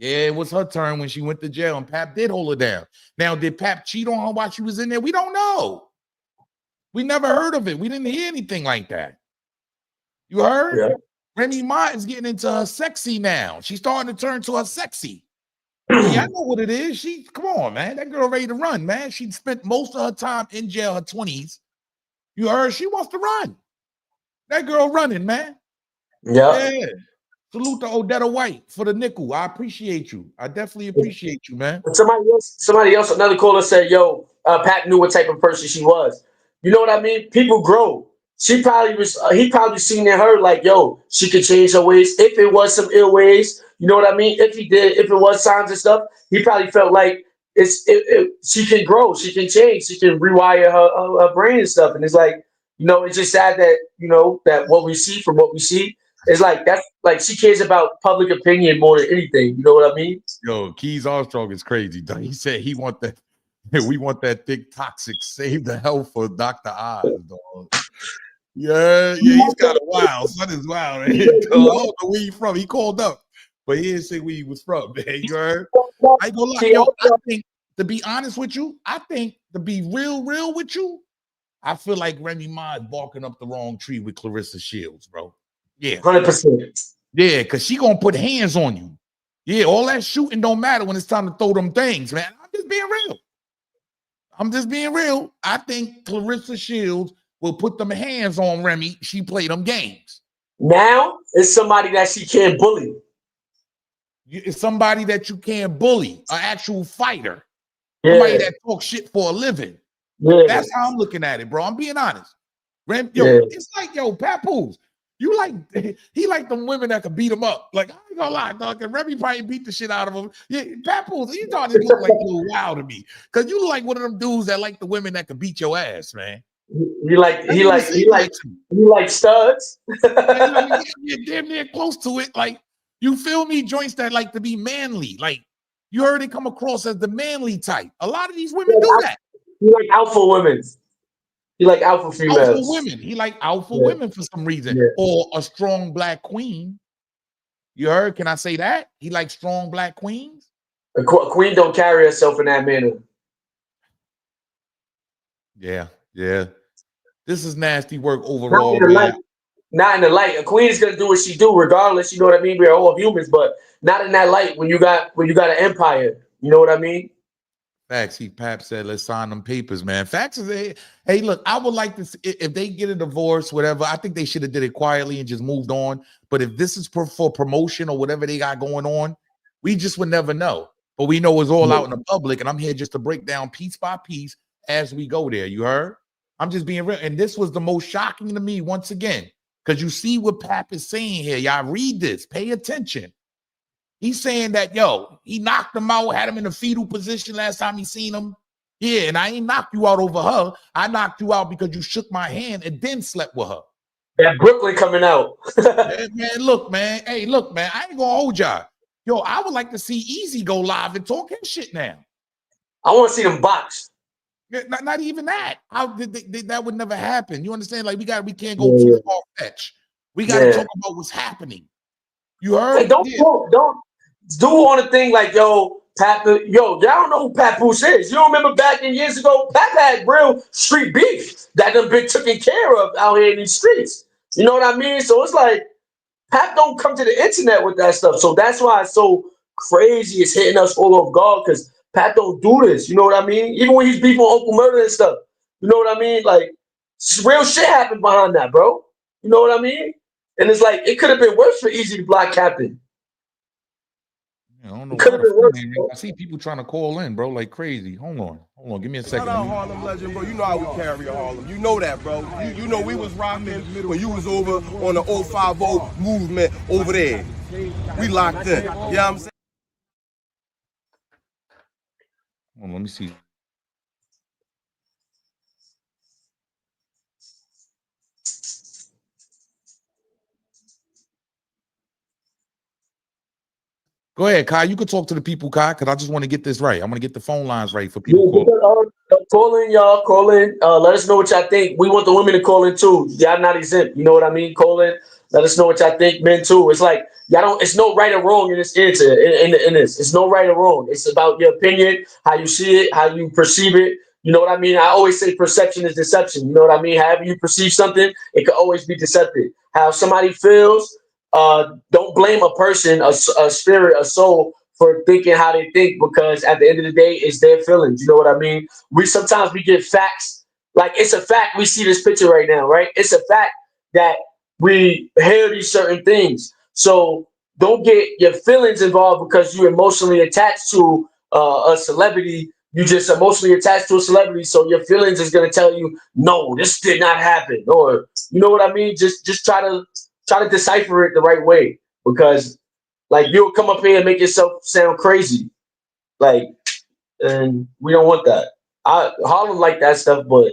it was her turn when she went to jail, and Pap did hold her down. Now, did Pap cheat on her while she was in there? We don't know. We never heard of it. We didn't hear anything like that. You heard? Yeah. Remy Ma is getting into her sexy now. She's starting to turn to her sexy. Yeah, I know what it is. Come on, man. That girl ready to run, man. She spent most of her time in jail, her 20s. You heard? She wants to run. That girl running, man. Yeah. Salute to Odetta White for the nickel. I appreciate you. I definitely appreciate you, man. Somebody else, another caller said, yo, Pat knew what type of person she was. You know what I mean? People grow. He probably seen in her like, yo, she could change her ways. If it was some ill ways, you know what I mean? If it was signs and stuff, he probably felt like she can grow, she can change, she can rewire her brain and stuff. And it's like, you know, it's just sad that, you know, that what we see it's like that's like she cares about public opinion more than anything. You know what I mean? Yo, Keys Armstrong is crazy. Though. He said we want that thick toxic save the health for Dr. Oz, dog. Yeah, he's kind of wild. Son is wild. Right? I don't know where he from. He called up, but he didn't say where he was from, man. You heard? I ain't gonna lie, yo. I think, to be honest with you, to be real with you, I feel like Remy Ma is barking up the wrong tree with Claressa Shields, bro. Yeah, 100%. Yeah, because she gonna put hands on you. Yeah, all that shooting don't matter when it's time to throw them things, man. I'm just being real. I'm just being real. I think Claressa Shields will put them hands on Remy. She played them games. Now it's somebody that she can't bully. It's somebody that you can't bully, an actual fighter. Yeah. Somebody that talks shit for a living. Yeah. That's how I'm looking at it, bro. I'm being honest. Yo, Yeah. it's like, yo, Papoose. You like, he like them women that could beat him up. Like, I ain't gonna lie, dog. And Remy probably beat the shit out of him. Yeah, Papoose, you thought it looked like a little wild to me. Cause you like one of them dudes that like the women that could beat your ass, man. He like studs. You're damn near close to it. Like, you feel me? Joints that like to be manly. Like, you heard it come across as the manly type. A lot of these women do that. You like alpha women. He like alpha females. Alpha women. He like alpha women for some reason. Yeah. Or a strong black queen. You heard? Can I say that? He likes strong black queens. A queen don't carry herself in that manner. Yeah, yeah. This is nasty work overall, man. Not in the light. A queen is gonna do what she do, regardless. You know what I mean? We're all humans, but not in that light when you got an empire. You know what I mean? Facts. Pap said, let's sign them papers, man. Facts is, hey, look, I would like to see, if they get a divorce, whatever, I think they should have did it quietly and just moved on. But if this is for promotion or whatever they got going on, we just would never know. But we know it's all out in the public, and I'm here just to break down piece by piece as we go there. You heard? I'm just being real. And this was the most shocking to me once again, because you see what Pap is saying here. Y'all read this. Pay attention. He's saying that, yo, he knocked him out, had him in a fetal position last time he seen him. Yeah, and I ain't knocked you out over her. I knocked you out because you shook my hand and then slept with her. That Brooklyn coming out. Man, look, man. Hey, look, man. I ain't gonna hold y'all. Yo, I would like to see Easy go live and talk his shit now. I want to see them box. Not even that. That would never happen. You understand? Like, we can't go too far fetch. We gotta talk about what's happening. You heard? Hey, don't do on the thing like, yo, y'all don't know who Papoose is. You don't remember back in years ago, Pap had real street beef that done been taken care of out here in these streets. You know what I mean? So it's like, Pap don't come to the internet with that stuff. So that's why it's so crazy. It's hitting us all off guard because Pat don't do this. You know what I mean? Even when he's beefing Uncle Murder and stuff. You know what I mean? Like, real shit happened behind that, bro. You know what I mean? And it's like, it could have been worse for Easy the Black Captain. I don't know. I see people trying to call in, bro, like crazy. Hold on. Give me a second. Shout out Harlem Legend, bro. You know how we carry a Harlem. You know that, bro. You know we was rocking when you was over on the 050 movement over there. We locked in. You know what I'm saying? Hold on, let me see. Go ahead, Kai. You can talk to the people, Kai, because I just want to get this right. I'm going to get the phone lines right for people. Call in, y'all. Call in. Let us know what y'all think. We want the women to call in too. Y'all not exempt. You know what I mean? Call in. Let us know what y'all think. Men too. It's like y'all don't. It's no right or wrong in this answer. In this, it's no right or wrong. It's about your opinion, how you see it, how you perceive it. You know what I mean? I always say perception is deception. You know what I mean? However you perceive something, it could always be deceptive. How somebody feels. Don't blame a person, a spirit, a soul for thinking how they think, because at the end of the day, it's their feelings. You know what I mean? Sometimes we get facts. Like, it's a fact we see this picture right now, right? It's a fact that we hear these certain things. So don't get your feelings involved because you're emotionally attached to a celebrity. You just emotionally attached to a celebrity, so your feelings is gonna tell you, no, this did not happen, or you know what I mean? Just try to decipher it the right way, because like you'll come up here and make yourself sound crazy, like, and we don't want that. Harlem like that stuff, but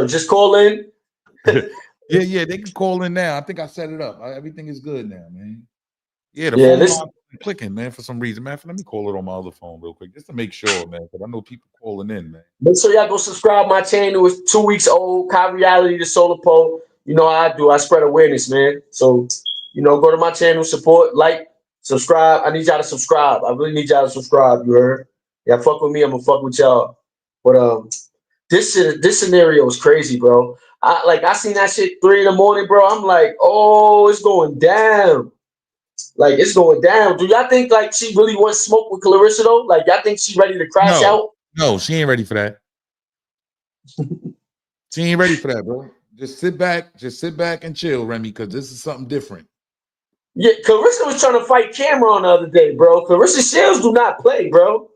just call in. Yeah, they can call in now. I think I set it up. Everything is good now, man. Yeah, the phone line clicking, man, for some reason, man. Let me call it on my other phone real quick, just to make sure, man, because I know people calling in, man. Make sure y'all go subscribe my channel. It's 2 weeks old. Kai Reality, the Solar Pole. You know how I do. I spread awareness, man. So, you know, go to my channel, support, like, subscribe. I need y'all to subscribe. I really need y'all to subscribe. You heard? Yeah, fuck with me. I'm gonna fuck with y'all. But this scenario is crazy, bro. I seen that shit 3 in the morning, bro. I'm like, oh, it's going down. Like it's going down. Do y'all think like she really wants smoke with Claressa though? Like y'all think she ready to crash out? No, she ain't ready for that. She ain't ready for that, bro. Just sit back and chill, Remy, because this is something different. Yeah, Claressa was trying to fight Cameron the other day, bro. Claressa Shields do not play, bro.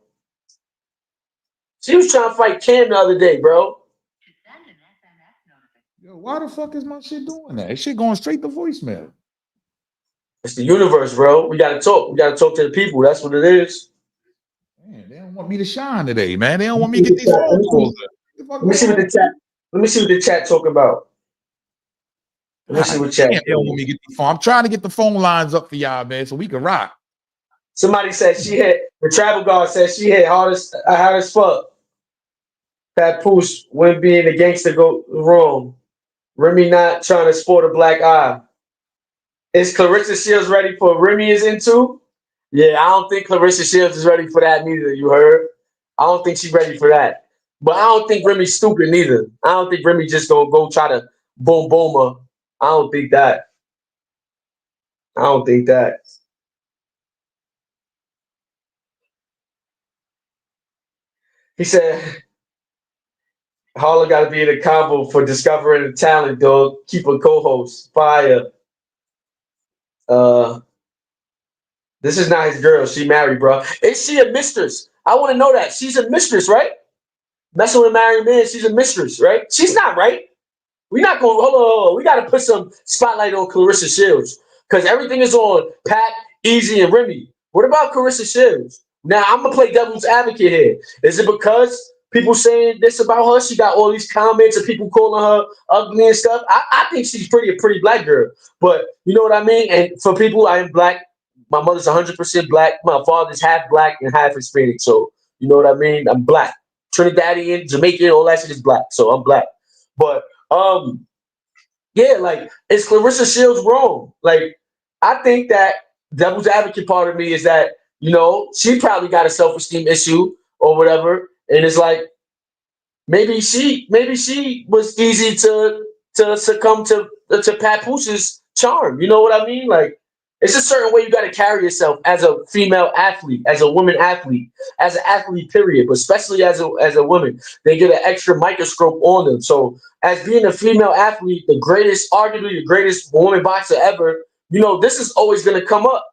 She was trying to fight Cam the other day, bro. Yo, why the fuck is my shit doing that? Shit going straight to voicemail. It's the universe, bro. We gotta talk. We gotta talk to the people. That's what it is. Man, they don't want me to shine today, man. They don't want me to get these phone calls. Let me see what the chat. Let me see what the chat talk about. Let me see what chat. They don't want me to get the phone. I'm trying to get the phone lines up for y'all, man, so we can rock. Somebody said she hit. The travel guard said she hit hard as fuck. Papoose when being a gangster go wrong. Remy not trying to sport a black eye. Is Claressa Shields ready for Remy is into? Yeah, I don't think Claressa Shields is ready for that neither. You heard? I don't think she's ready for that. But I don't think Remy's stupid neither. I don't think Remy just gonna go try to boom her. I don't think that. I don't think that. He said, Harlem got to be in a combo for discovering the talent, dog. Keep a co-host. Fire. This is not his girl. She married, bro. Is she a mistress? I want to know that. She's a mistress, right? Messing with a married man, she's a mistress, right? She's not, right? We're not going, hold on. We got to put some spotlight on Claressa Shields because everything is on Pat, Easy, and Remy. What about Claressa Shields? Now, I'm going to play devil's advocate here. Is it because people saying this about her? She got all these comments and people calling her ugly and stuff. I think she's a pretty black girl. But you know what I mean? And for people, I am black. My mother's 100% black. My father's half black and half Hispanic. So, you know what I mean? I'm black. Trinidadian, Jamaican, all that shit is black. So I'm black. But yeah, like, is Claressa Shields wrong? Like, I think that devil's advocate part of me is that, you know, she probably got a self-esteem issue or whatever. And it's like, maybe she was easy to succumb to Papoose's charm. You know what I mean? Like, it's a certain way you got to carry yourself as a female athlete, as a woman athlete, as an athlete, period. But especially as a woman, they get an extra microscope on them. So as being a female athlete, arguably the greatest woman boxer ever, you know, this is always going to come up.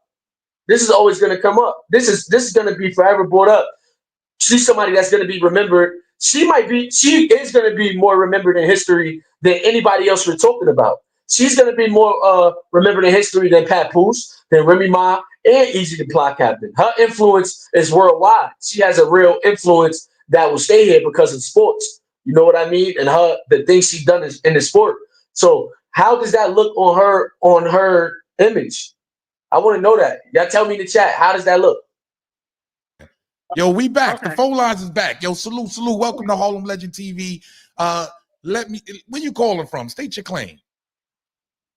This is always going to come up. This is going to be forever brought up. She's somebody that's going to be remembered. She is going to be more remembered in history than anybody else we're talking about. She's going to be more remembered in history than Papoose, than Remy Ma, and Easy the Plot Captain. Her influence is worldwide. She has a real influence that will stay here because of sports. You know what I mean? And the things she's done in the sport. So how does that look on her image? I want to know that. Y'all tell me in the chat. How does that look? Yo, we back. Okay. The phone lines is back. Yo, salute. Welcome to Harlem Legend TV. Where you calling from? State your claim.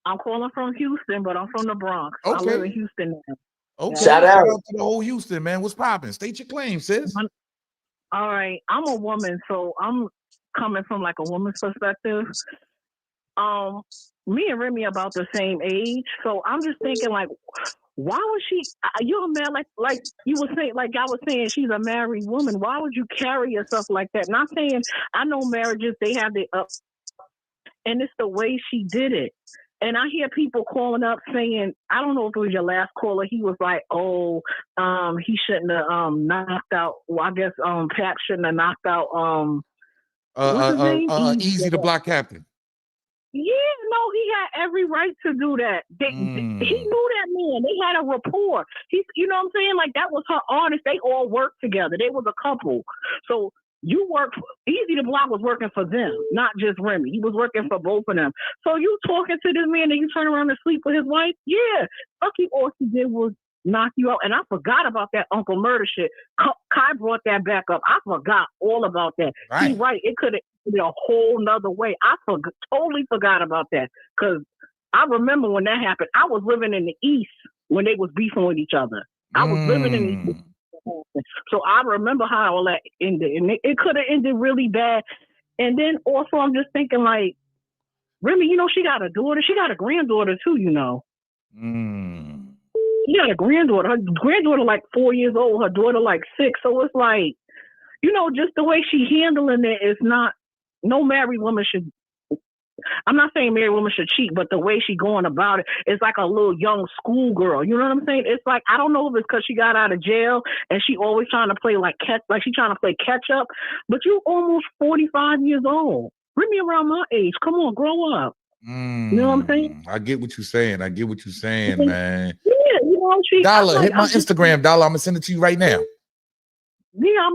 I'm calling from Houston, but I'm from the Bronx. Okay. I live in Houston now. Okay. Shout out to the whole Houston, man. What's popping? State your claim, sis. All right. I'm a woman, so I'm coming from like a woman's perspective. Me and Remy about the same age, so I'm just thinking like, why was she? You're a man, like you were saying, like I was saying, she's a married woman. Why would you carry yourself like that? Not saying I know marriages they have the up, and it's the way she did it. And I hear people calling up saying, I don't know if it was your last caller. He was like, "Oh, he shouldn't have knocked out." Well, I guess Pap shouldn't have knocked out what's his name? Easy the Black Captain. Yeah, no, he had every right to do that. He knew that man. They had a rapport. You know what I'm saying? Like that was her artist. They all worked together. They was a couple. So you worked. Easy the Block was working for them, not just Remy. He was working for both of them. So you talking to this man and you turn around and sleep with his wife? Yeah. Fucking all he did was knock you out. And I forgot about that Uncle Murder shit. Kai brought that back up. I forgot all about that. Right. He's right. It could have been a whole nother way. I totally forgot about that. Because I remember when that happened. I was living in the East when they was beefing with each other. I was living in the East. So I remember how all that ended. And it could have ended really bad. And then also I'm just thinking like, Remy, you know, she got a daughter. She got a granddaughter too, you know. She got a granddaughter. Her granddaughter like 4 years old. Her daughter like 6. So it's like, just the way she handling it is not. No married woman should. I'm not saying married woman should cheat, but the way she going about it is like a little young schoolgirl. You know what I'm saying? It's like, I don't know if it's because she got out of jail and she always trying to play like she trying to play catch up. But you almost 45 years old. Bring me around my age. Come on, grow up. You know what I'm saying? I get what you're saying. Man. Yeah, Dollar, hit my Instagram, Dollar. I'm gonna send it to you right now. Yeah,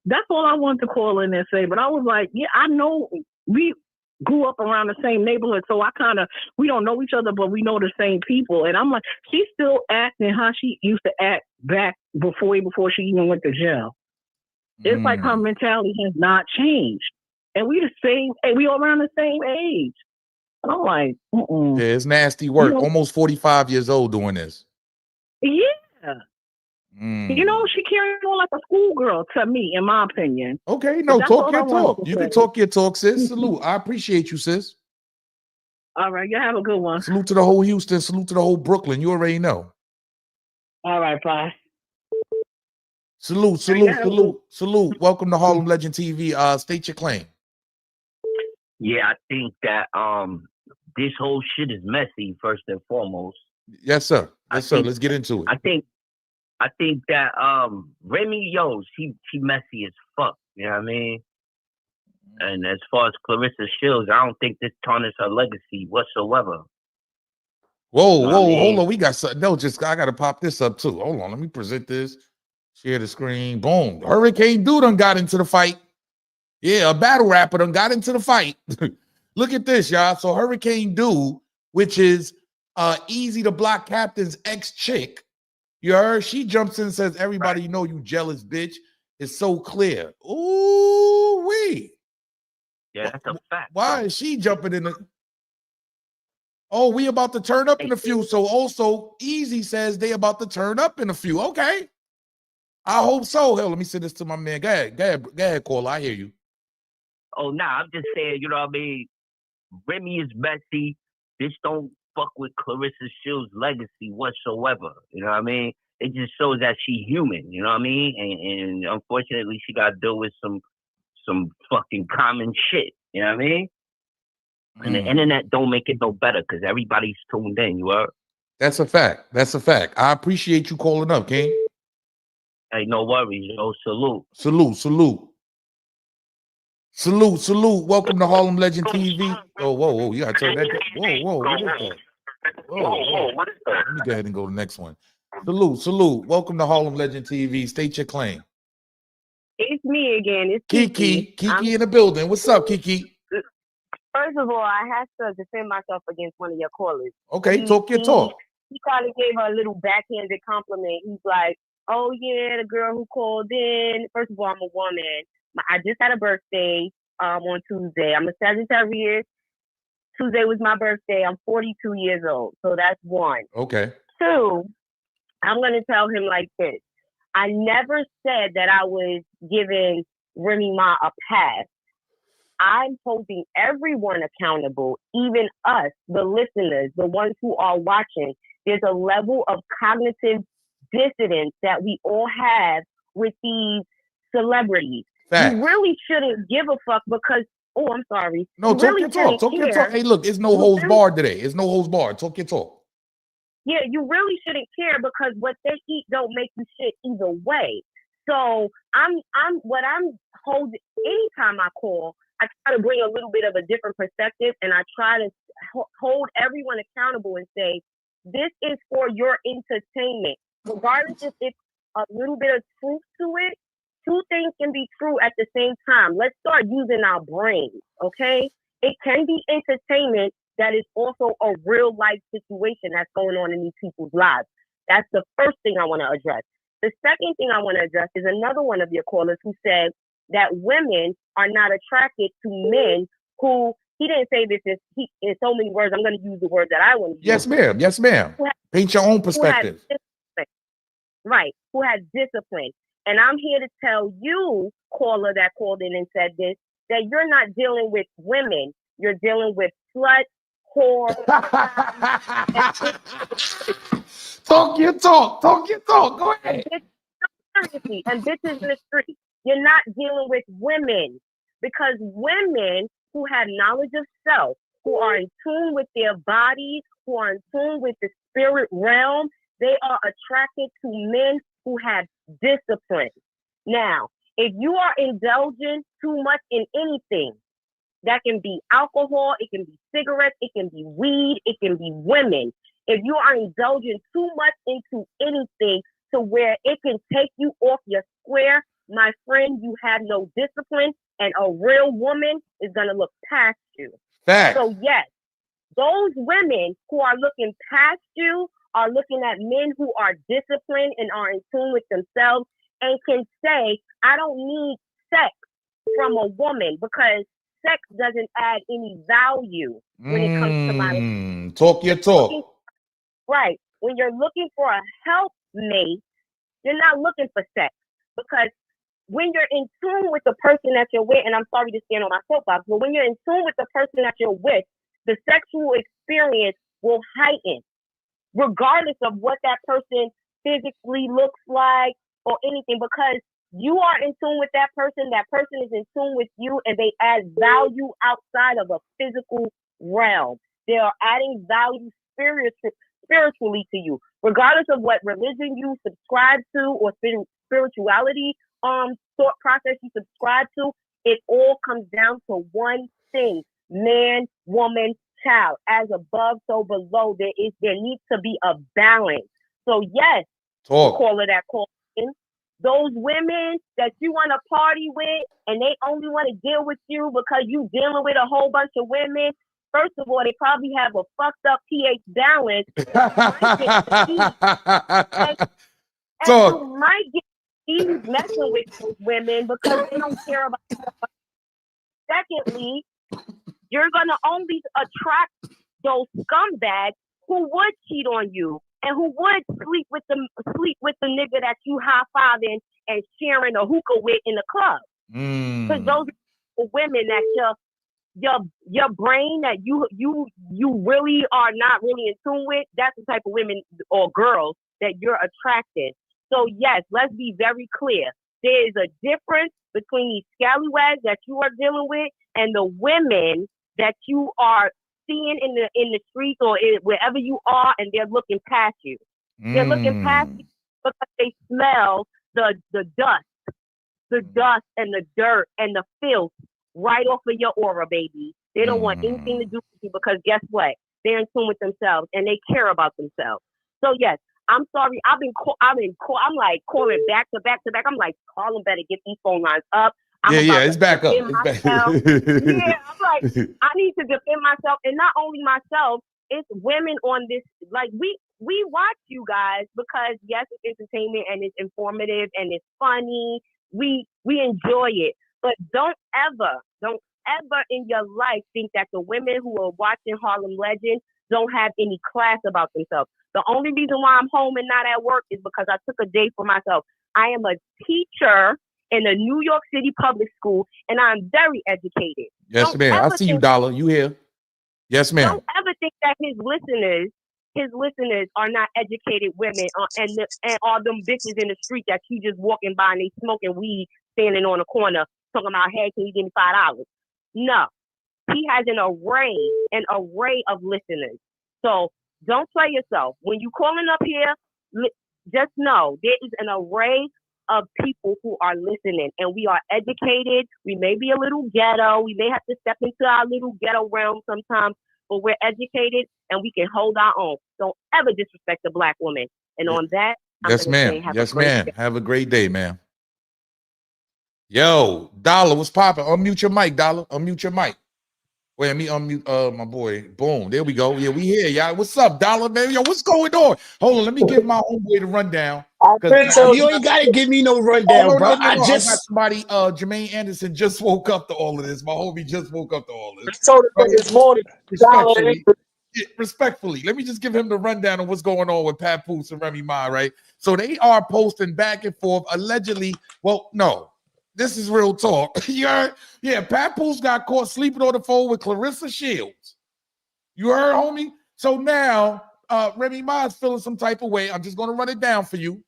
that's all I wanted to call in and say. But I was like, yeah, I know we grew up around the same neighborhood, so we don't know each other, but we know the same people. And I'm like, she's still acting how she used to act back before she even went to jail. It's like her mentality has not changed, and we all around the same age. I'm like, yeah, it's nasty work. Almost 45 years old doing this. Yeah. She carrying on like a schoolgirl to me, in my opinion. Okay, no, talk your talk. You can talk your talk, sis. Salute. I appreciate you, sis. All right, you have a good one. Salute to the whole Houston. Salute to the whole Brooklyn. You already know. All right, bye. Salute. Welcome to Harlem Legend TV. State your claim. Yeah, I think that this whole shit is messy, first and foremost. Yes, sir. Let's get into it. I think that Remy, she messy as fuck. You know what I mean? And as far as Claressa Shields, I don't think this tarnishes her legacy whatsoever. Whoa, hold on. We got something. No, I gotta pop this up too. Hold on, let me present this. Share the screen. Boom. Hurricane Dude done got into the fight. Yeah, a battle rapper done got into the fight. Look at this, y'all. So Hurricane Dude, which is Easy to Block Captain's ex-chick, you heard? She jumps in and says, everybody, you jealous bitch. It's so clear. Ooh, wee. Yeah, that's a fact. Why is she jumping in the... Oh, we about to turn up in a few. So also, Easy says they about to turn up in a few. Okay. I hope so. Hell, let me send this to my man. Go ahead, caller. I hear you. Oh, nah, I'm just saying, you know what I mean? Remy is messy. This don't fuck with Claressa Shields' legacy whatsoever. You know what I mean? It just shows that she's human. You know what I mean? And unfortunately, she got to deal with some fucking common shit. You know what I mean? And the internet don't make it no better because everybody's tuned in. You heard? That's a fact. I appreciate you calling up, King. Hey, no worries, Salute. Salute. Welcome to Harlem Legend TV. Oh, whoa. You gotta turn that down. Whoa. What is that? Whoa. Let me go ahead and go to the next one. Salute. Welcome to Harlem Legend TV. State your claim. It's me again. It's Kiki in the building. What's up, Kiki? First of all, I have to defend myself against one of your callers. Okay, talk your talk. He kind of gave her a little backhanded compliment. He's like, oh, yeah, the girl who called in. First of all, I'm a woman. I just had a birthday on Tuesday. I'm a Sagittarius. Tuesday was my birthday. I'm 42 years old. So that's one. Okay. Two, I'm going to tell him like this. I never said that I was giving Remy Ma a pass. I'm holding everyone accountable, even us, the listeners, the ones who are watching. There's a level of cognitive dissonance that we all have with these celebrities. Fact. You really shouldn't give a fuck because, oh, I'm sorry. No, talk your talk. Hey, look, it's no holds barred today. It's no holds barred. Talk your talk. Yeah, you really shouldn't care because what they eat don't make you shit either way. So I'm holding, anytime I call, I try to bring a little bit of a different perspective and I try to hold everyone accountable and say, this is for your entertainment. Regardless if it's a little bit of truth to it, two things can be true at the same time. Let's start using our brains, okay? It can be entertainment that is also a real life situation that's going on in these people's lives. That's the first thing I want to address. The second thing I want to address is another one of your callers who said that women are not attracted to men who, he didn't say this in so many words. I'm going to use the word that I want to use. Yes, ma'am. Paint your own perspective. Right. Who has discipline. And I'm here to tell you, caller that called in and said this, that you're not dealing with women. You're dealing with sluts whore. Talk your talk. Talk your talk. Go ahead. Seriously, and bitches in the street. You're not dealing with women, because women who have knowledge of self, who are in tune with their bodies, who are in tune with the spirit realm, they are attracted to men who have discipline. Now, if you are indulging too much in anything, that can be alcohol, it can be cigarettes, it can be weed, it can be women. If you are indulging too much into anything to where it can take you off your square, my friend, you have no discipline, and a real woman is going to look past you. Fact. So yes, those women who are looking past you are looking at men who are disciplined and are in tune with themselves and can say, I don't need sex from a woman because sex doesn't add any value when it comes to my life. Talk your talk. Right. When you're looking for a helpmate, you're not looking for sex, because when you're in tune with the person that you're with, and I'm sorry to stand on my soapbox, but when you're in tune with the person that you're with, the sexual experience will heighten, regardless of what that person physically looks like or anything, because you are in tune with that person is in tune with you, and they add value outside of a physical realm. They are adding value spiritually to you, regardless of what religion you subscribe to or spirituality thought process you subscribe to. It all comes down to one thing: man, woman, child. As above, so below. There needs to be a balance. So yes, call it that call. Those women that you want to party with and they only want to deal with you because you dealing with a whole bunch of women, first of all, they probably have a fucked up pH balance. And you might get these messing with those women because they don't care about you. Secondly, you're going to only attract those scumbags who would cheat on you and who would sleep with the nigga that you high-fiving and sharing a hookah with in the club. Because those are women that your brain that you really are not really in tune with, that's the type of women or girls that you're attracted. So yes, let's be very clear. There is a difference between these scallywags that you are dealing with and the women that you are seeing in the streets or wherever you are, and they're looking past you. They're looking past you because they smell the dust and the dirt and the filth right off of your aura, baby. They don't want anything to do with you because guess what? They're in tune with themselves and they care about themselves. So yes, I'm sorry. I'm like calling back to back to back. I'm like, Harlem better get these phone lines up. It's back up. It's back. Yeah, I'm like, I need to defend myself, and not only myself. It's women on this. Like we watch you guys because yes, it's entertainment and it's informative and it's funny. We enjoy it, but don't ever in your life think that the women who are watching Harlem Legend don't have any class about themselves. The only reason why I'm home and not at work is because I took a day for myself. I am a teacher in a New York City public school, and I'm very educated. Yes, ma'am. I see you, Dollar. You here? Yes, ma'am. Don't ever think that his listeners are not educated women and all them bitches in the street that you just walking by and they smoking weed, standing on the corner, talking about, hey, can you give me $5? No. He has an array of listeners. So don't play yourself. When you calling up here, just know there is an array of people who are listening, and we are educated. We may be a little ghetto. We may have to step into our little ghetto realm sometimes, but we're educated and we can hold our own. Don't ever disrespect a black woman. And on that, yes, ma'am. Yes, ma'am. Have a great day, ma'am. Yo, Dollar, what's popping? Unmute your mic, Dollar. Unmute your mic. Wait, let me unmute my boy. Boom. There we go. Yeah, we here, y'all. What's up, Dollar, man? Yo, what's going on? Hold on, let me give my homeboy the rundown. You ain't gotta give me no rundown, bro. I got somebody, Jermaine Anderson just woke up to all of this. My homie just woke up to all of this. I told him this morning. Respectfully, let me just give him the rundown of what's going on with Papoose and Remy Ma, right? So they are posting back and forth, allegedly. Well, no. This is real talk. You heard? Yeah, Papoose got caught sleeping on the phone with Claressa Shields. You heard, homie? So now, Remy Ma's feeling some type of way. I'm just going to run it down for you.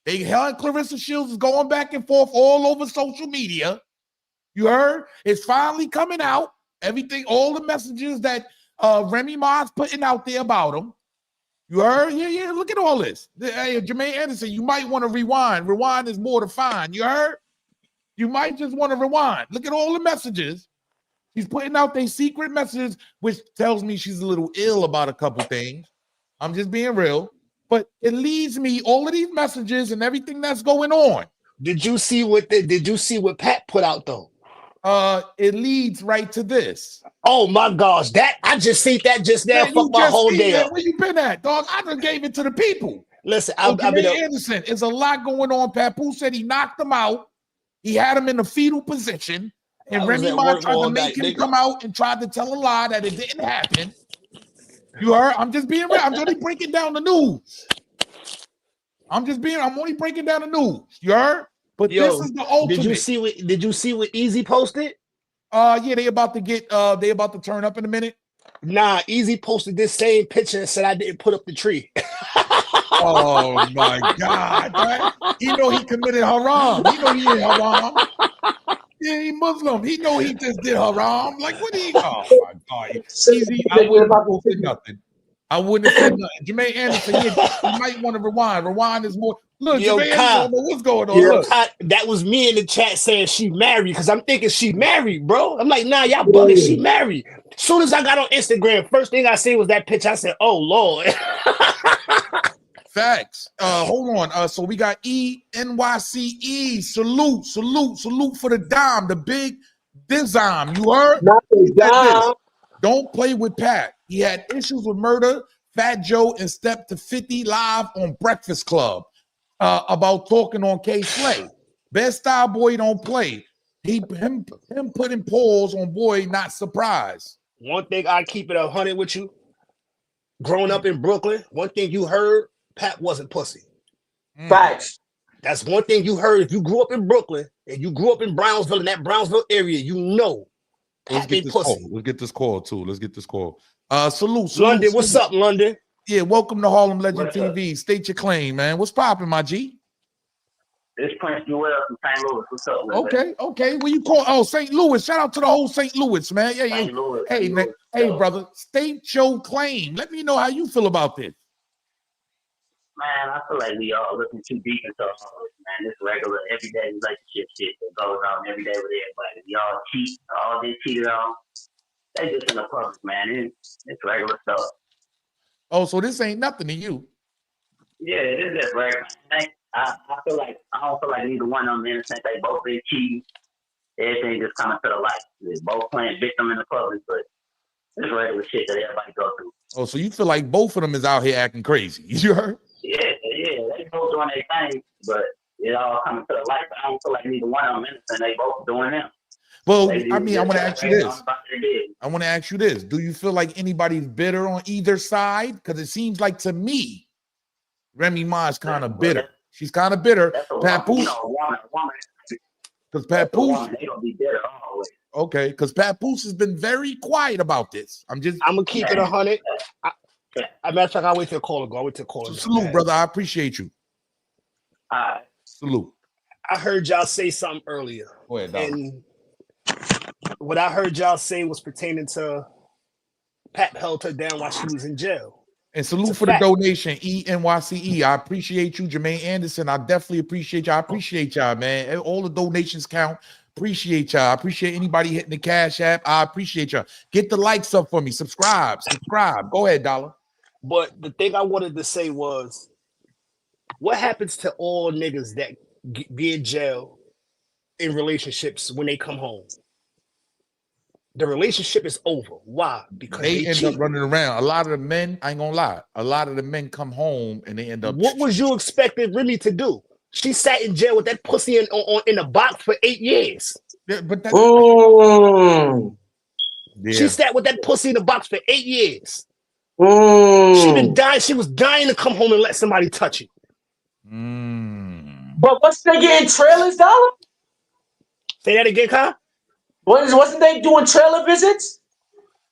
Her and Claressa Shields is going back and forth all over social media. You heard? It's finally coming out. Everything, all the messages that Remy Ma's putting out there about him. You heard? Yeah. Look at all this. Hey, Jermaine Anderson, you might want to rewind. Rewind is more to find. You heard? You might just want to rewind. Look at all the messages. She's putting out these secret messages, which tells me she's a little ill about a couple things. I'm just being real. But it leads me, all of these messages and everything that's going on. Did you see what Pat put out though? It leads right to this. Oh my gosh, that I just seen that just now. Fuck my whole day up. Where you been at, dog? I just gave it to the people. Listen, Anderson, there's a lot going on. Papoose said he knocked him out. He had him in the fetal position, and Remy Ma tried to make him come out and tried to tell a lie that it didn't happen. You heard? I'm just being real. I'm only breaking down the news. I'm only breaking down the news. You heard? But this is the ultimate. Did you see what Easy posted? Yeah, they about to turn up in a minute. Nah, Easy posted this same picture and said I didn't put up the tree. Oh my God. Right? He know he committed haram. He know he ain't haram. Yeah, he Muslim. He know he just did haram. Like, what he? Oh my God. Easy, I wouldn't have posted nothing. I wouldn't have said nothing. Jermaine Anderson, you might want to rewind. Rewind is more. Look, Yo, Jermaine Anderson, what's going on? Yo, that was me in the chat saying she married because I'm thinking she married, bro. I'm like, nah, y'all bugging. She married. As soon as I got on Instagram, first thing I seen was that picture. I said, oh Lord. Facts. Hold on. So we got NYCE. Salute for the dime, the big Dizam. You heard? Not the dime. Don't play with Pat. He had issues with murder, Fat Joe, and stepped to 50 live on Breakfast Club about talking on K-Slay. Best style boy don't play. Him putting pause on boy, not surprised. One thing I keep it 100 with you. Growing up in Brooklyn, one thing you heard, Pat wasn't pussy. Facts. That's one thing you heard. If you grew up in Brooklyn and you grew up in Brownsville, in that Brownsville area, you know Pat ain't pussy. Let's get this call too. Salute. London, what's up, London? Yeah, welcome to Harlem Legend TV. State your claim, man. What's popping, my G? It's Prince Joel from St. Louis. What's up, man? Okay. Where you call? Oh, St. Louis. Shout out to the whole St. Louis, man. Yeah. St. Louis. Hey, brother. State your claim. Let me know how you feel about this. Man, I feel like we all looking too deep into all this, man. This regular, everyday relationship shit that goes on every day with everybody. We all cheat, all they cheated on. They just in the public, man. It's regular stuff. Oh, so this ain't nothing to you. Yeah, it is just regular. I feel like I don't feel like neither one of them innocent. They both been cheating. Everything just coming to the light. They're both playing victim in the public, but it's regular shit that everybody go through. Oh, so you feel like both of them is out here acting crazy? You heard? Yeah, they both doing their thing, but it all coming to the light. I don't feel like neither one of them innocent. They both doing them. Well, I mean, I want to ask you this. Do you feel like anybody's bitter on either side? Because it seems like to me, Remy Ma is kind of bitter. She's kind of bitter. Papoose. Because Papoose. They don't be bitter always. Okay, because Papoose has been very quiet about this. I'm gonna keep it 100. As a matter of fact, I'll wait till the caller go. Salute, brother. I appreciate you. All right. Salute. I heard y'all say something earlier. Go ahead, and what I heard y'all say was pertaining to Pat held her down while she was in jail. And salute for the donation, ENYCE. I appreciate you, Jermaine Anderson. I definitely appreciate y'all. I appreciate y'all, man. All the donations count. Appreciate y'all. I appreciate anybody hitting the Cash App. I appreciate y'all. Get the likes up for me. Subscribe. Go ahead, Dollar. But the thing I wanted to say was, what happens to all niggas that be in jail in relationships when they come home? The relationship is over. Why? Because they end up running around. A lot of the men, I ain't gonna lie, a lot of the men come home and they end up. What was you expecting Remy to do? She sat in jail with that pussy in a box for 8 years. Yeah, but that, She sat with that pussy in the box for 8 years. She been dying. She was dying to come home and let somebody touch it. But what's they getting trailers, Dollar? Say that again, Kyle? Wasn't they doing trailer visits?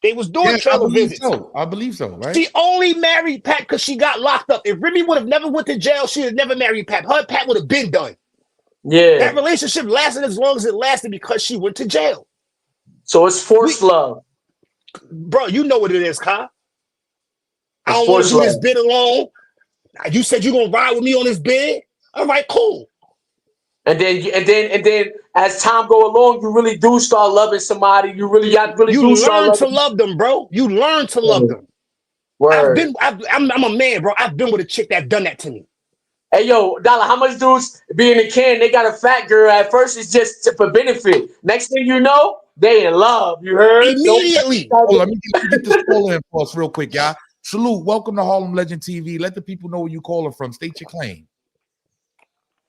They was doing Yeah, trailer visits. So. I believe so, right? She only married Pat because she got locked up. If Remy would have never went to jail, she would have never married Pat. Her and Pat would have been done. Yeah. That relationship lasted as long as it lasted because she went to jail. So it's forced love. Bro, you know what it is, Kyle. I It's don't want to forced do this love. bid alone. You said you're gonna ride with me on this bid. All right, cool. And then as time go along, you really do start loving somebody. You really do start learn to loving. love them, bro. You learn to love them. Word. I'm a man, bro. I've been with a chick that done that to me. Hey, yo, Dollar, how much dudes be in the can? They got a fat girl. At first, it's just for benefit. Next thing you know, they in love. You heard? Immediately. Let me get this call in for us real quick, y'all. Salute. Welcome to Harlem Legend TV. Let the people know where you calling from. State your claim.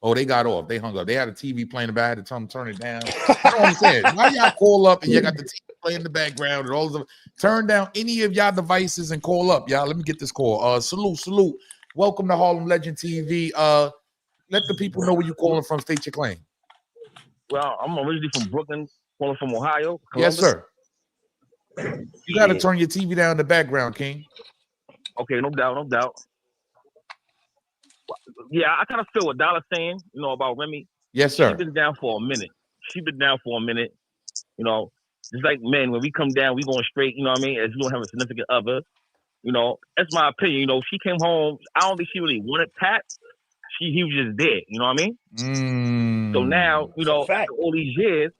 Oh, they got off. They hung up. They had a TV playing in the back. I had to tell them turn it down. You know what I'm saying? Why y'all call up and you got the TV playing in the background and all of turn down any of y'all devices and call up, y'all. Let me get this call. Salute. Welcome to Harlem Legend TV. Let the people know where you calling from. State your claim. Well, I'm originally from Brooklyn, calling from Ohio. Columbus. Yes, sir. You got to turn your TV down in the background, King. Okay, no doubt. Yeah, I kind of feel what Dollar's saying, about Remy. Yes, sir. She's been down for a minute. Just like men, when we come down, we going straight, you know what I mean? As we don't have a significant other, that's my opinion. She came home. I don't think she really wanted Pat. He was just dead, you know what I mean? So now, after all these years,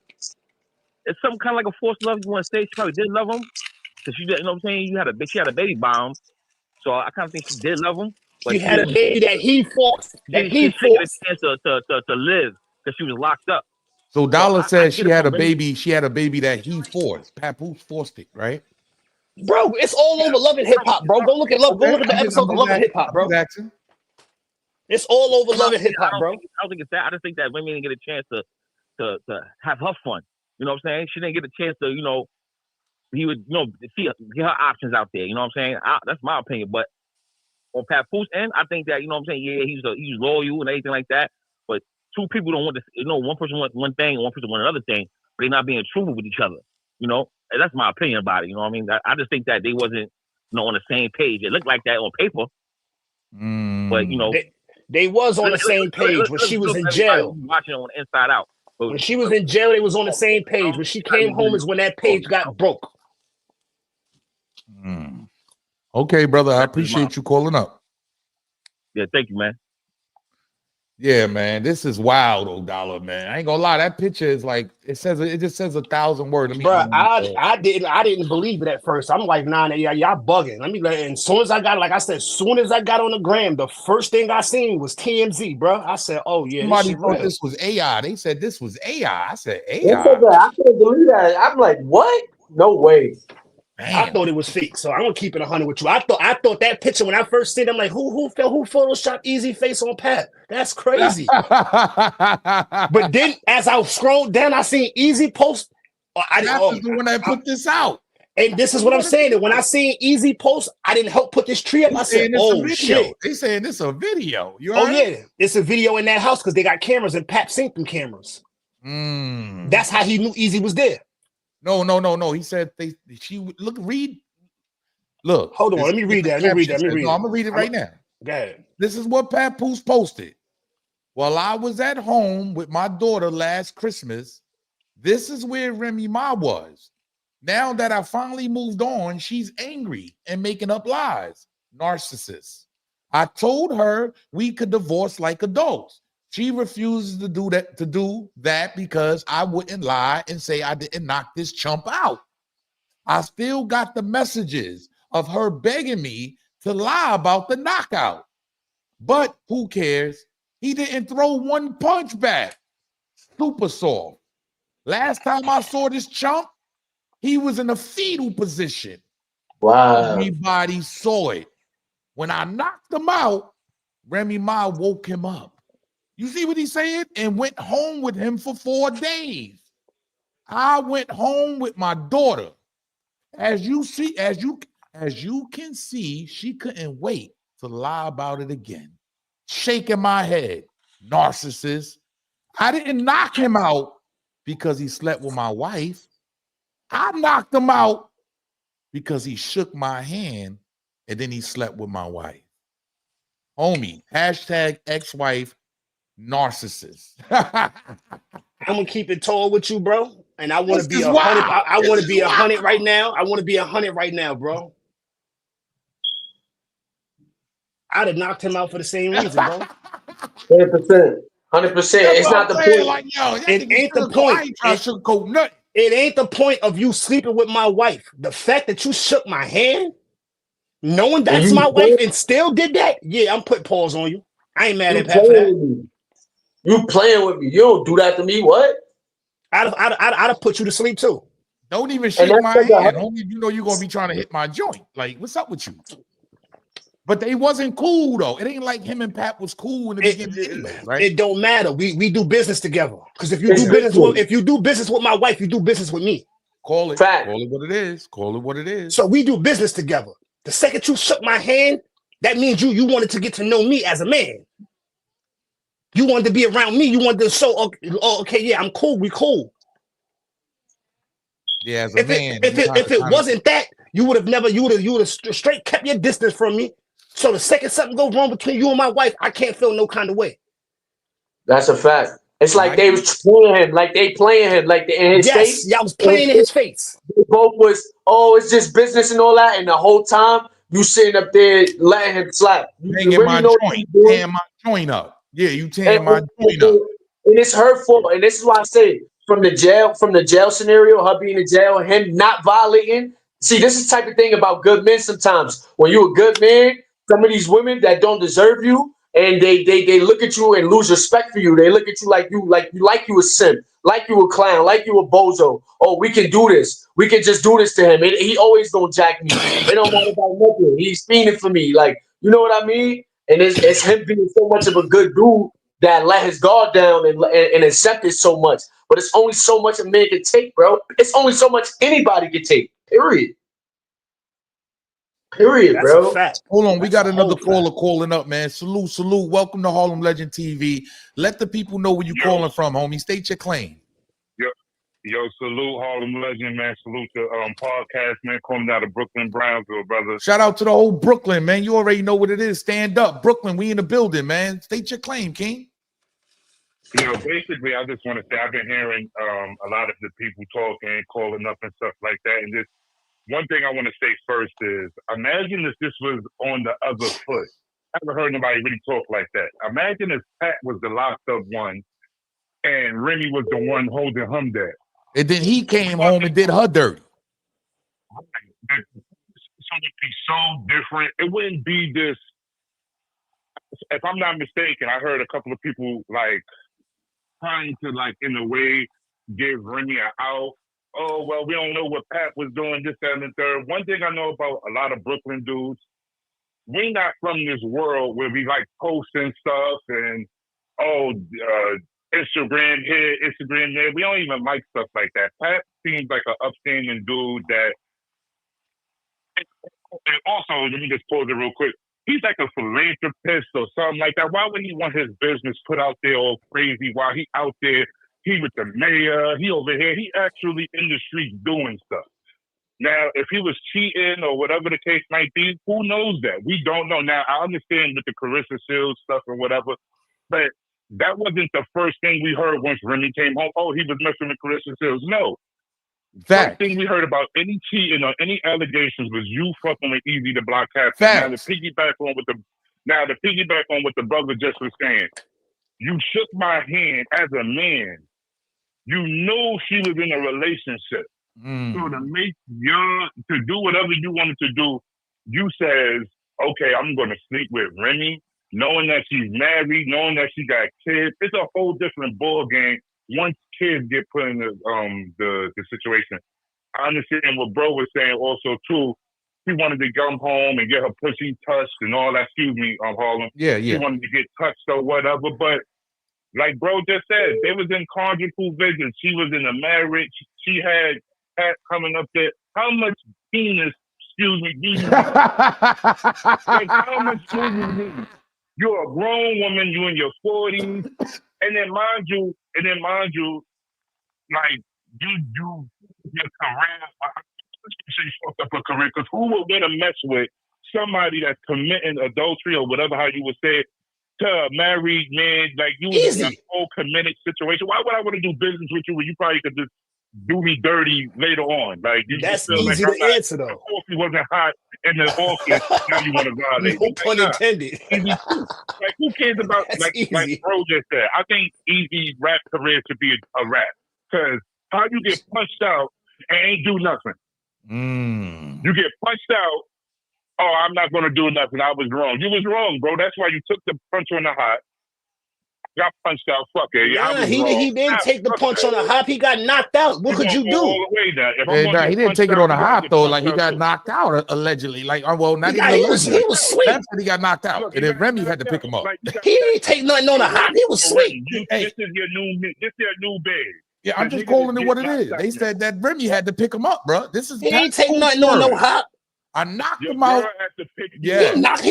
it's some kind of like a forced love. You want to say she probably did love him because she did, you know what I'm saying? She had a baby by him. So I kind of think she did love him. But She had a baby that he forced. She didn't get a chance to live because she was locked up. So Dollar says she had a baby. She had a baby that he forced. Papoose forced it, right? Bro, it's all over Love and Hip Hop, bro. Go look at Go look at the episode of Love and Hip Hop, bro. It's all over Love and Hip Hop, bro. I don't think it's that. I just think that Remy didn't get a chance to have her fun. You know what I'm saying? She didn't get a chance to, he would, get her options out there. You know what I'm saying? That's my opinion. But on Papoose end, I think that, you know what I'm saying? Yeah, he's loyal and everything like that. But two people don't want to, one person wants one thing and one person wants another thing, but they're not being truthful with each other. And that's my opinion about it. You know what I mean? I just think that they wasn't, on the same page. It looked like that on paper. But, they was on the same page when she was in jail. Watching on the inside out. When she was in jail, they was on the same page. When she came home is when that page got broke. Okay, brother. I appreciate you calling up. Yeah, thank you, man. Yeah, man. This is wild, Dollar, man. I ain't gonna lie. That picture is like it just says 1,000 words. Bro, I didn't believe it at first. I'm like, nah, y'all bugging. And as soon as I got, like I said, as soon as I got on the gram, the first thing I seen was TMZ, bro. I said, oh yeah, somebody thought this was AI. They said this was AI. I said AI. I couldn't believe that. I'm like, what? No way. I thought it was fake, so I'm gonna keep it 100 with you. I thought that picture when I first seen it, I'm like, who photoshopped Easy face on Pat? That's crazy. But then as I scrolled down, I seen Easy post. That was the one that put this out. And this is what I'm saying. That when I seen Easy post, I didn't help put this tree up. I said, oh shit. They saying this a video. Yeah, it's a video in that house because they got cameras and Pat synced them cameras. That's how he knew Easy was there. No. He said read. Look. Hold on. Let me read that. No, I'm gonna read it right now. Go ahead. This is what Papoose posted. While I was at home with my daughter last Christmas, this is where Remy Ma was. Now that I finally moved on, she's angry and making up lies. Narcissist. I told her we could divorce like adults. She refuses to do that because I wouldn't lie and say I didn't knock this chump out. I still got the messages of her begging me to lie about the knockout. But who cares? He didn't throw one punch back. Super soft. Last time I saw this chump, he was in a fetal position. Wow. Everybody saw it. When I knocked him out, Remy Ma woke him up. You see what he's saying? And went home with him for 4 days. I went home with my daughter. As you can see, she couldn't wait to lie about it again. Shaking my head. Narcissist. I didn't knock him out because he slept with my wife. I knocked him out because he shook my hand and then he slept with my wife. Homie, hashtag ex-wife narcissist. I'm gonna keep it tall with you, bro. And I want to This be is 100. wild. I want to This be is 100 right wild. now. I want to be 100 right now, bro. I'd have knocked him out for the same reason, bro. 100%. 100%. That's It's what I'm not the saying. point. Like, yo, that It nigga ain't the sugarcoat. I point. ain't trying to sugarcoat nothing. It ain't the point of you sleeping with my wife. The fact that you shook my hand, knowing that's my wife, and still did that, yeah, I'm putting pause on you. I ain't mad You at Pat for playing that. with me. You playing with me. You don't do that to me. What? I'd have put you to sleep too. Don't even And shake that's my like hand. Homie, you know you're gonna be trying to hit my joint. Like, what's up with you? But they wasn't cool though. It ain't like him and Pat was cool in the beginning anyway, right? It don't matter. We do business together. Because if you It's do business business. with my wife, you do business with me. Call it. Fact. Call it what it is. Call it what it is. So we do business together. The second you shook my hand, that means you wanted to get to know me as a man. You wanted to be around me. You wanted to show, okay, yeah, I'm cool. We cool. Yeah, as a man, you If it wasn't that, you would have straight kept your distance from me. So the second something goes wrong between you and my wife, I can't feel no kind of way. That's a fact. It's like they was playing him, like they playing him, like in his face. Yes, y'all was playing in his face. They both was, oh, it's just business and all that, and the whole time you sitting up there letting him slap. You hanging really my know what joint, he's doing. tearing my joint up. Yeah, you And, tearing my and, joint up. and it's her fault. And this is why I say from the jail scenario, her being in jail, him not violating. See, this is the type of thing about good men sometimes. When you a good man, some of these women that don't deserve you, and they look at you and lose respect for you. They look at you like you a simp, like you a clown, like you a bozo. Oh, we can do this. We can just do this to him. He always gonna jack me. It don't matter about nothing. He's fiending for me. Like, you know what I mean? And it's him being so much of a good dude that let his guard down and accept it so much. But it's only so much a man can take, bro. It's only so much anybody can take. Period. Period, That's a bro. fact. Hold on, we That's got a another whole caller fact. calling up, man. Salute. Welcome to Harlem Legend TV. Let the people know where you calling from, homie. State your claim. Yo, salute Harlem Legend, man. Salute the podcast, man. Coming out of Brooklyn, Brownsville, brother. Shout out to the whole Brooklyn, man. You already know what it is. Stand up. Brooklyn, we in the building, man. State your claim, King. Basically, I just want to say I've been hearing a lot of the people talking, calling up and stuff like that. And just one thing I want to say first is, imagine if this was on the other foot. I haven't heard nobody really talk like that. Imagine if Pat was the locked up one and Remy was the one holding him there. And then he came home and did her dirty. So it'd be so different. It wouldn't be this. If I'm not mistaken, I heard a couple of people like trying to in a way give Remy an out. Oh, well, we don't know what Pat was doing, this, that, and the third. One thing I know about a lot of Brooklyn dudes, we not from this world where we like posting stuff and Instagram here, Instagram there. We don't even like stuff like that. Pat seems like an upstanding dude that. And also, let me just pause it real quick. He's like a philanthropist or something like that. Why would he want his business put out there all crazy while he out there? He with the mayor, he over here. He actually in the streets doing stuff. Now, if he was cheating or whatever the case might be, who knows that? We don't know. Now, I understand with the Claressa Shields stuff or whatever, but that wasn't the first thing we heard once Remy came home. Oh, he was messing with Claressa Shields. No. First thing we heard about any cheating or any allegations was you fucking with Easy the Block Captain. Now to piggyback on what the brother just was saying, you shook my hand as a man. You knew she was in a relationship. So to do whatever you wanted to do, you says, okay, I'm gonna sleep with Remy, knowing that she's married, knowing that she got kids. It's a whole different ball game once kids get put in the situation. I understand what bro was saying also too. She wanted to come home and get her pussy touched and all that. Excuse me, Harlem. Yeah. She wanted to get touched or whatever. But like bro just said, they was in conjugal vision. She was in a marriage. She had Pat coming up there. How much penis, excuse me, do you need? Like how much do you need? You're a grown woman, you in your 40s, and then mind you, like your career. You fucked up for career. Because who would want to mess with somebody that's committing adultery or whatever, how you would say it, to a married man? Like, you was in a whole committed situation. Why would I want to do business with you when you probably could just do me dirty later on? Like, you That's feel easy like to answer, though. the coffee wasn't hot in the office. Now you want to violate me. No pun intended. Easy too. Like, who cares about, like bro just said, I think Easy rap career should be a rap. Because how you get punched out and ain't do nothing? You get punched out, oh, I'm not going to do nothing. I was wrong. You was wrong, bro. That's why you took the punch on the hop. Got punched out. Fuck it. Nah, he didn't take the punch on the hop. He got knocked out. What could you do? All the way now. If I'm gonna Nah, get he didn't punched take it out, on the you gotta hop get though. punched Like he out got too. knocked out allegedly. Like, well, not He even was allegedly. sweet. That's when he got knocked out. And then Remy had to pick him up. He didn't take nothing on the hop. He was sweet. This is your new bag. Yeah, I'm just calling it what it is. They said that Remy had to pick him up, bro. This is He ain't take nothing on no hop. I knocked him out. Yeah. He knocked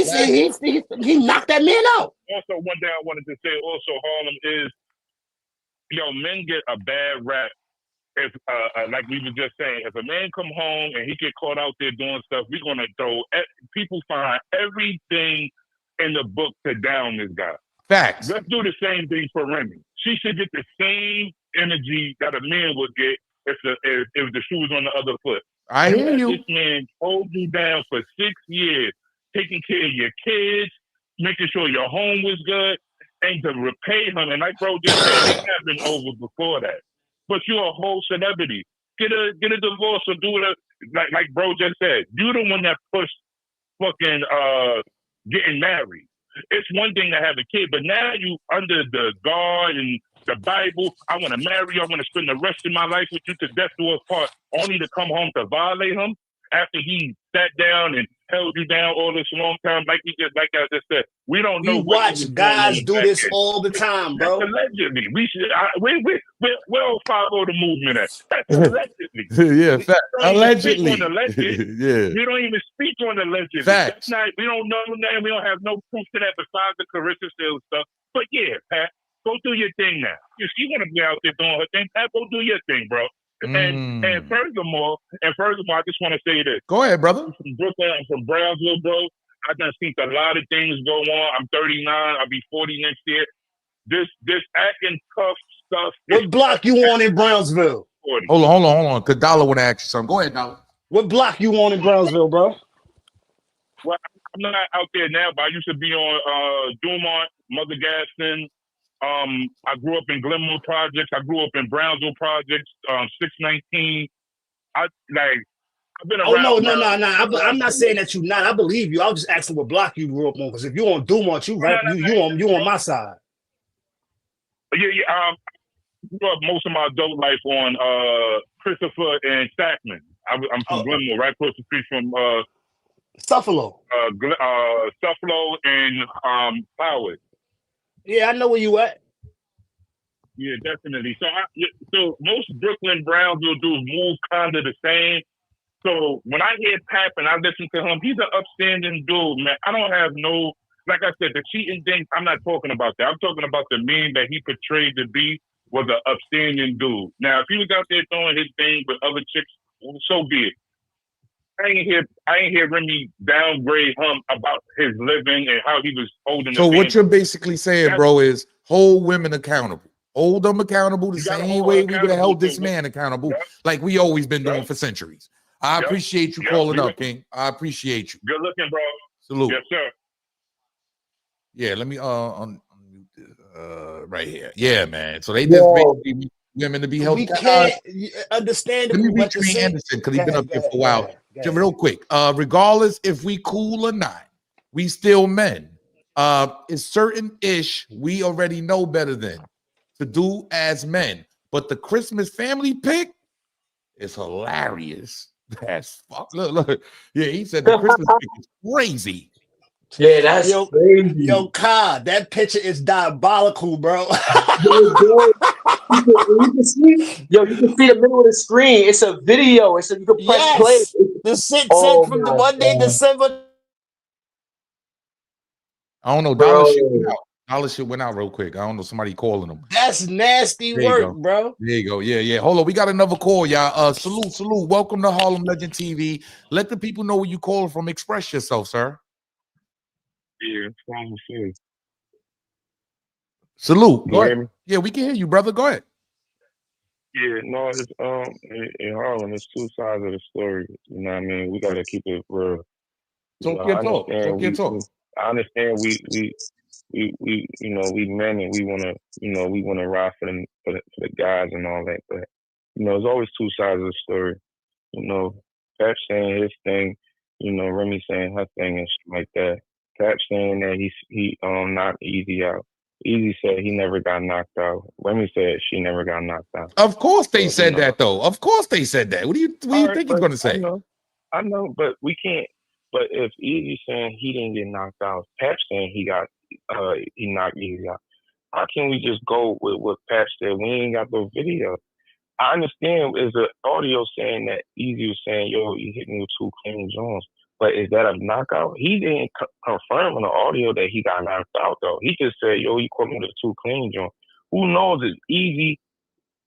that man out. Also, one thing I wanted to say also, Harlem, is, men get a bad rap if, like we were just saying, if a man come home and he get caught out there doing stuff, we're going to throw, people find everything in the book to down this guy. Facts. Let's do the same thing for Remy. She should get the same energy that a man would get if the shoe was on the other foot. I hear you. This man hold you down for 6 years, taking care of your kids, making sure your home was good, and to repay him. And like bro just said, it happened over before that. But you're a whole celebrity. Get a divorce or do it like bro just said. You're the one that pushed fucking getting married. It's one thing to have a kid, but now you under the guard and the Bible. I want to marry you. I want to spend the rest of my life with you to death do us part, only to come home to violate him after he sat down and held you down all this long time. Like I just said, we don't know. We watch guys do this all the time, bro. That's allegedly. We should. We're all follow the movement. That's allegedly. Yeah, fact. Allegedly. Yeah. We don't even speak on allegedly. Facts. That's not. We don't know that. We don't have no proof to that besides the Claressa sales stuff. But yeah, Pat, go do your thing now. If you want to be out there doing her thing, Pat, go do your thing, bro. And furthermore, I just want to say this. Go ahead, brother. I'm from Brooklyn. I'm from Brownsville, bro. I done seen a lot of things go on. I'm 39. I'll be 40 next year. This acting tough stuff. What block you on in Brownsville? Hold on. Cause Dollar want to ask you something. Go ahead, Dollar. What block you on in Brownsville, bro? Well, I'm not out there now, but I used to be on Dumont, Mother Gaston. I grew up in Glenmore Projects. I grew up in Brownsville Projects, 619. I've been around. Oh no! I'm not saying that you not. I believe you. I was just asking what block you grew up on. Because if you on Dumont, you on my side. Yeah. I grew up most of my adult life on Christopher and Stackman. I'm from Glenmore, right across the street from Suffalo. Suffalo and Howard. Yeah, I know where you at. Yeah, definitely. So most Brooklyn Brownsville dudes move kind of the same. So when I hear Pap and I listen to him, he's an upstanding dude, man. I don't have no, like I said, the cheating thing, I'm not talking about that. I'm talking about the man that he portrayed to be was an upstanding dude. Now, if he was out there doing his thing with other chicks, so be it. I ain't hear Remy downgrade him about his living and how he was holding. So what you're basically saying, bro, is hold women accountable. Hold them accountable the same way we would have held this man accountable, like we always been doing for centuries. I appreciate you calling up, King. I appreciate you. Good looking, bro. Salute. Yes, sir. Yeah, let me unmute right here. Yeah, man. So they just basically women to be held. We can't understand. Let me reach Trey Anderson because he's been up there for a while. Just real quick. Regardless if we cool or not, we still men. It's certain-ish we already know better than to do as men. But the Christmas family pick is hilarious. That's fuck. Look. Yeah, he said the Christmas pick is crazy. Yeah, that's crazy. Yo, Ka, that picture is diabolical, bro. You can see the middle of the screen. It's a video. You can press play. The sent from the Monday, December. I don't know. Dollar shit out. Dollar shit went out real quick. I don't know, somebody calling them. That's nasty There you work, go. bro. There you go. Yeah, yeah. Hold on. We got another call, y'all. Salute. Welcome to Harlem Legend TV. Let the people know where you calling from. Express yourself, sir. Yeah, it's fine to see. Salute. You Go hear ahead. me? Yeah, we can hear you, brother. Go ahead. Yeah, no, it's in Harlem, it's two sides of the story. You know what I mean? We gotta keep it real. You know, Talk your I talk. understand Talk your talk. I understand we you know, we men and we wanna ride for the guys and all that, but you know, there's always two sides of the story. You know, Pep saying his thing, you know, Remy saying her thing and shit like that. Pep saying that he knocked Easy out. Easy said he never got knocked out. Remy said she never got knocked out. Of course they So, said that, though. Of course they said that. What do you think he's but going to say? I know, but we can't. But if Easy saying he didn't get knocked out, Pep saying he knocked Easy out. How can we just go with what Pep said? We ain't got no video. I understand is the audio saying that Easy was saying, yo, he hit me with 2 clean joints. But is that a knockout? He didn't confirm on the audio that he got knocked out, though. He just said, yo, he caught me with 2 clean joints. Who knows if Easy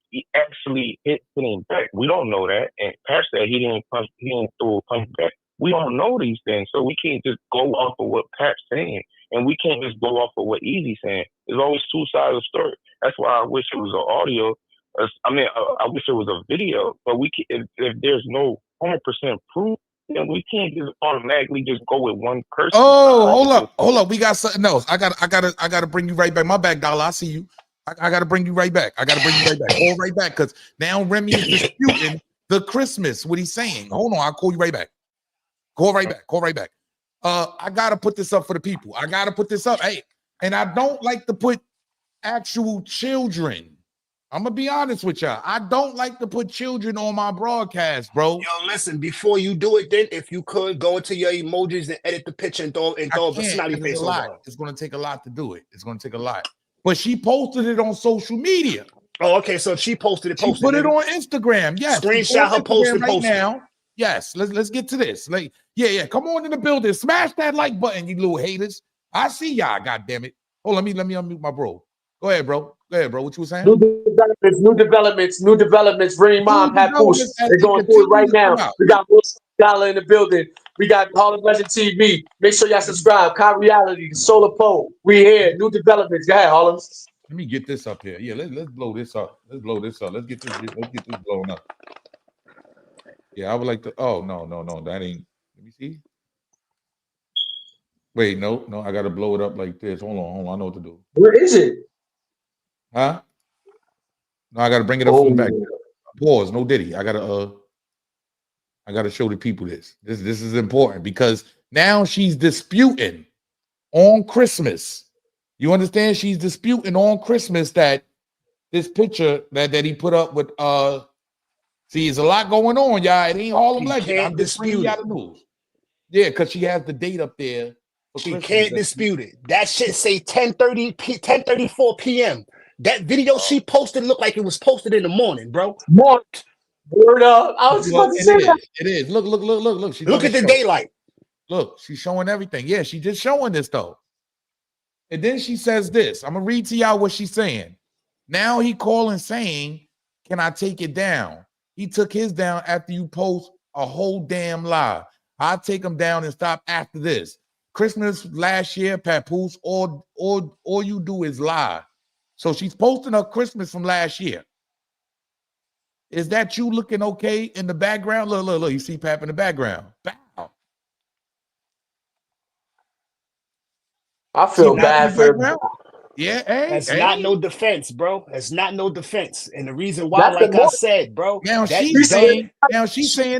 he actually hit him back? We don't know that. And Pat said he didn't throw a punch back. We don't know these things. So we can't just go off of what Pat's saying. And we can't just go off of what Easy's saying. There's always two sides of the story. That's why I wish it was an audio. I wish it was a video. But we can, if there's no 100% proof, then we can't just automatically just go with one person. Oh, hold up. We got something else. I gotta bring you right back. My bad, Dollar. I see you. I gotta bring you right back. Call right back, because now Remy is disputing the Christmas. What he's saying. Hold on, I'll call you right back. Call right back. I gotta put this up for the people. I gotta put this up. Hey, and I don't like to put actual children. I'm gonna be honest with y'all. I don't like to put children on my broadcast, bro. Yo, listen, before you do it, then if you could go into your emojis and edit the picture and throw a smiley face over her. It's gonna take a lot to do it. It's gonna take a lot. But she posted it on social media. Oh, okay. So she posted it. She put it on Instagram. Yes. Screenshot her post and right post now. Yes. Let's get to this. Like, yeah. Come on in the building. Smash that like button, you little haters. I see y'all. God damn it. Oh, let me unmute my bro. Go ahead, bro. What you were saying? New developments. Remy Mom, Papoose. They're going through it right now. We got Dollar in the building. We got Harlem Legend TV. Make sure y'all subscribe. Car Reality, the Solar Pole. We here. New developments. Go ahead, Harlem. Let me get this up here. Yeah, let's blow this up. Let's get this blown up. Yeah, I would like to. Oh, no. That ain't. Let me see. Wait, no. I gotta blow it up like this. Hold on. I know what to do. Where is it? Huh? No, I gotta bring it up from the back. Pause. No Diddy. I gotta show the people this. This is important because now she's disputing on Christmas. You understand? She's disputing on Christmas that this picture that he put up with see, there's a lot going on, y'all. It ain't Harlem Legend. I'm just bringing y'all the news. Yeah, because she has the date up there. She can't dispute it. That shit say 10:34 p.m. That video she posted looked like it was posted in the morning, bro. Word up. I was about to say that. It is. Look. Look at the daylight. Look, she's showing everything. Yeah, she's just showing this though. And then she says this. I'm gonna read to y'all what she's saying. Now he calling saying, "Can I take it down?" He took his down after you post a whole damn lie. I'll take him down and stop after this. Christmas last year, Papoose, all you do is lie. So she's posting her Christmas from last year. Is that you looking okay in the background? Look. You see Pap in the background. Bow. I feel bad for him. Yeah, hey. That's not no defense, bro. That's not no defense. And the reason why, like I said, bro, now she's saying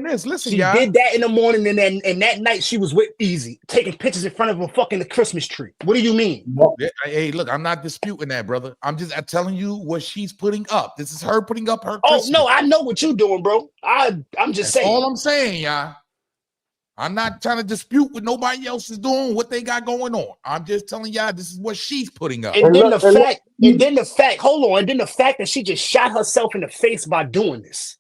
this. Listen, y'all. She did that in the morning, and that night she was with Easy, taking pictures in front of a fucking Christmas tree. What do you mean? Hey, look, I'm not disputing that, brother. I'm telling you what she's putting up. This is her putting up her Christmas. Oh no, I know what you're doing, bro. I'm just saying. All I'm saying, y'all. I'm not trying to dispute what nobody else is doing, what they got going on. I'm just telling y'all this is what she's putting up. And then the fact that she just shot herself in the face by doing this.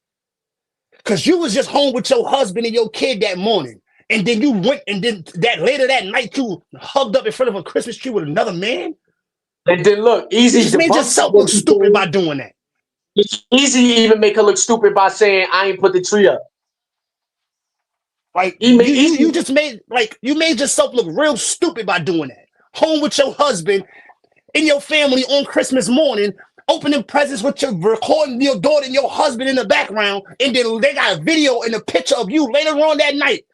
Because you was just home with your husband and your kid that morning. And then you went and then later that night you hugged up in front of a Christmas tree with another man. And then look, You Easy just made debunks yourself what look she stupid by said. doing that. Easy even make her look stupid by saying I ain't put the tree up. Like He made you Easy. just made you made yourself look real stupid by doing that. Home with your husband and your family on Christmas morning, opening presents with your recording your daughter and your husband in the background, and then they got a video and a picture of you later on that night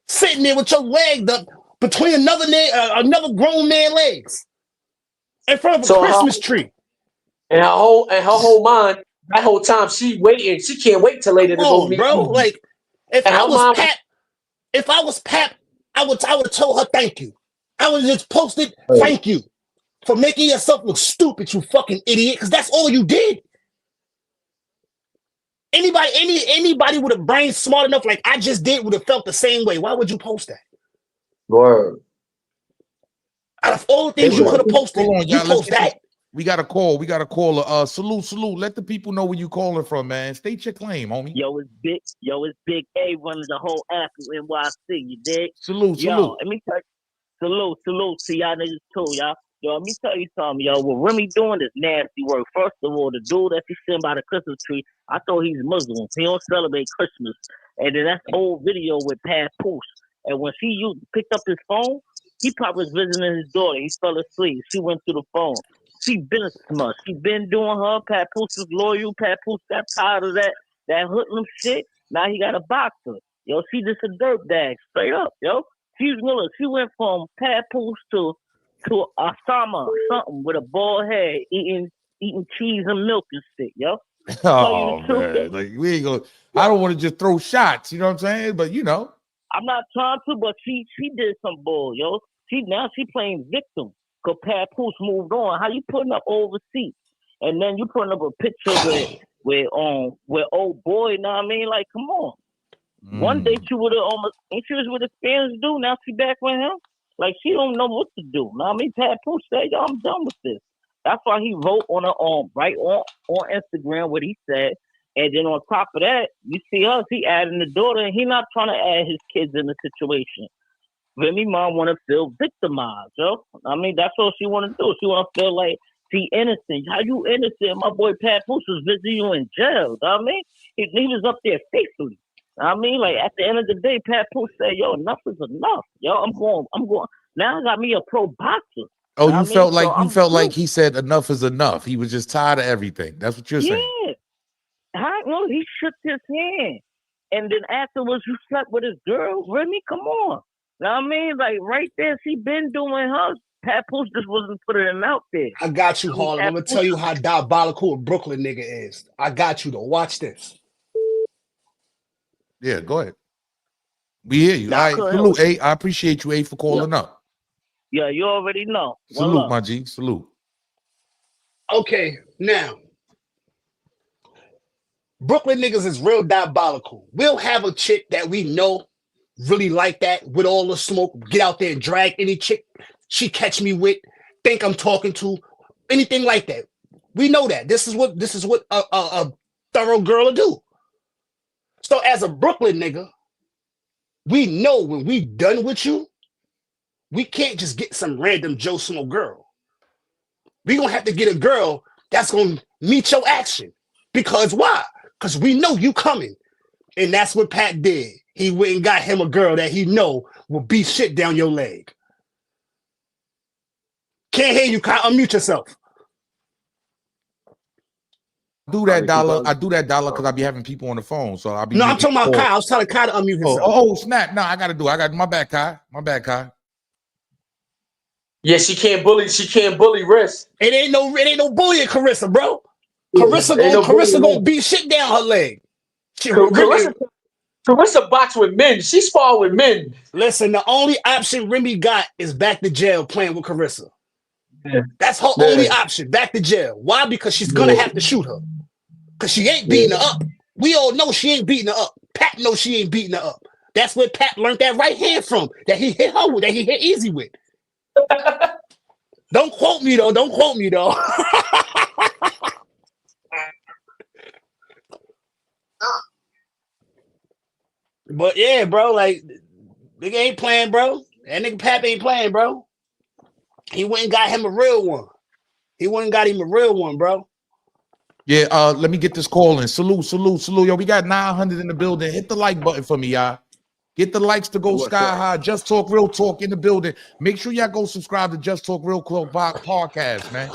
sitting there with your leg up between another grown man legs in front of a So Christmas tree. her whole mind that whole time she waiting. She can't wait till later Come to go on, meet bro. Easy. Like if And I her was mom. Pap, I would have told her thank you. I would have just posted thank you for making yourself look stupid, you fucking idiot, because that's all you did. Anybody with a brain smart enough like I just did would have felt the same way. Why would you post that? Word. Out of all the things you could have posted, Hold on, you y'all. Let's post get this. that? We got a caller. Salute. Let the people know where you calling from, man. State your claim, homie. Yo, it's Big A running the whole Apple NYC. You dig? Salute. Let me tell you, salute to y'all niggas too, y'all. Yo, let me tell you something, yo. What Remy doing is nasty work. First of all, the dude that he sitting by the Christmas tree, I thought he's Muslim. He don't celebrate Christmas. And then that's old video with Papoose. And when picked up his phone, he probably was visiting his daughter. He fell asleep. She went through the phone. She been smart. She been doing her. Papoose was loyal. Papoose got tired of that hoodlum shit. Now he got a boxer. Yo, she just a dirt bag. Straight up, yo. She went from Papoose to Osama something with a bald head, eating cheese and milk and shit, yo. Oh man, like we ain't gonna. I don't want to just throw shots. You know what I'm saying? But you know, I'm not trying to, but she did some bull, yo. She playing victim. Cause Papoose moved on. How you putting up overseas, and then you putting up a picture with old boy? Know what I mean? Like, come on. One day she would have almost, and she was with the Spanish dude. Now she back with him. Like she don't know what to do. Now I mean, Papoose said, "Yo, I'm done with this." That's why he wrote on her right on Instagram what he said. And then on top of that, you see us. He adding the daughter, and he not trying to add his kids in the situation. Remy mom want to feel victimized, yo. I mean, that's all she want to do. She want to feel like she innocent. How you innocent? My boy Papoose was visiting you in jail. I mean, he was up there faithfully. I mean, like at the end of the day, Papoose said, "Yo, enough is enough. Yo, I'm going. Now I got me a pro boxer." oh, I you mean, felt so like he said enough is enough. He was just tired of everything. That's what you're saying. Yeah. No, he shook his hand. And then afterwards, you slept with his girl. Remy, come on. Know what I mean? Like right there, she been doing her. Papoose just wasn't putting him out there. I got you, Harlem. I'm gonna tell you how diabolical a Brooklyn nigga is. I got you though. Watch this. Yeah, go ahead. We hear you. All right, salute, A. I appreciate you, A, for calling up. Yeah, you already know. Salute, my G. Salute. Okay, now Brooklyn niggas is real diabolical. We'll have a chick that we know really like that with all the smoke, get out there and drag any chick she catch me with, think I'm talking to, anything like that. We know that. This is what a thorough girl will do. So as a Brooklyn nigga, we know when we done with you, we can't just get some random Joe Smo girl. We gonna have to get a girl that's gonna meet your action. Because why? Because we know you coming. And that's what Pat did. He went and got him a girl that he know will beat shit down your leg. Can't hear you, Kyle. Unmute yourself. I do that dollar because I be having people on the phone. So I'll be. No, I'm talking about Kyle. I was telling Kyle to unmute himself. Oh, snap. No, I got my bad, Kai. Yeah, she can't bully Riss. It ain't no bullying Claressa, bro. Claressa gonna beat shit down her leg. Claressa box with men. She spar with men. Listen, the only option Remy got is back to jail playing with Claressa. Yeah. That's her only option, back to jail. Why? Because she's gonna have to shoot her. Because she ain't beating her up. We all know she ain't beating her up. Pat knows she ain't beating her up. That's where Pat learned that right hand from, that he hit her with, that he hit Easy with. Don't quote me though. But yeah, bro, like nigga ain't playing, bro. That nigga Pap ain't playing, bro. He went and got him a real one. He went and got him a real one, bro. Yeah, let me get this call in. Salute. Yo, we got 900 in the building. Hit the like button for me, y'all. Get the likes to go What's sky up? high. Just Talk Real Talk in the building. Make sure y'all go subscribe to Just Talk Real Talk podcast, man.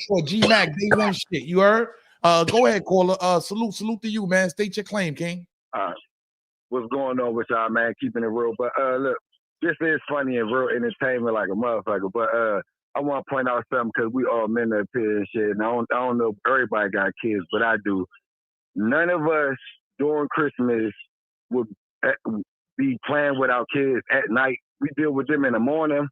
For G-Mac, day one shit. You heard? Go ahead, caller. Salute to you, man. State your claim, King. What's going on with y'all, man? Keeping it real. But look, this is funny and real entertainment like a motherfucker. But I want to point out something because we all men up here and shit. And I don't know if everybody got kids, but I do. None of us during Christmas would be playing with our kids at night. We deal with them in the morning,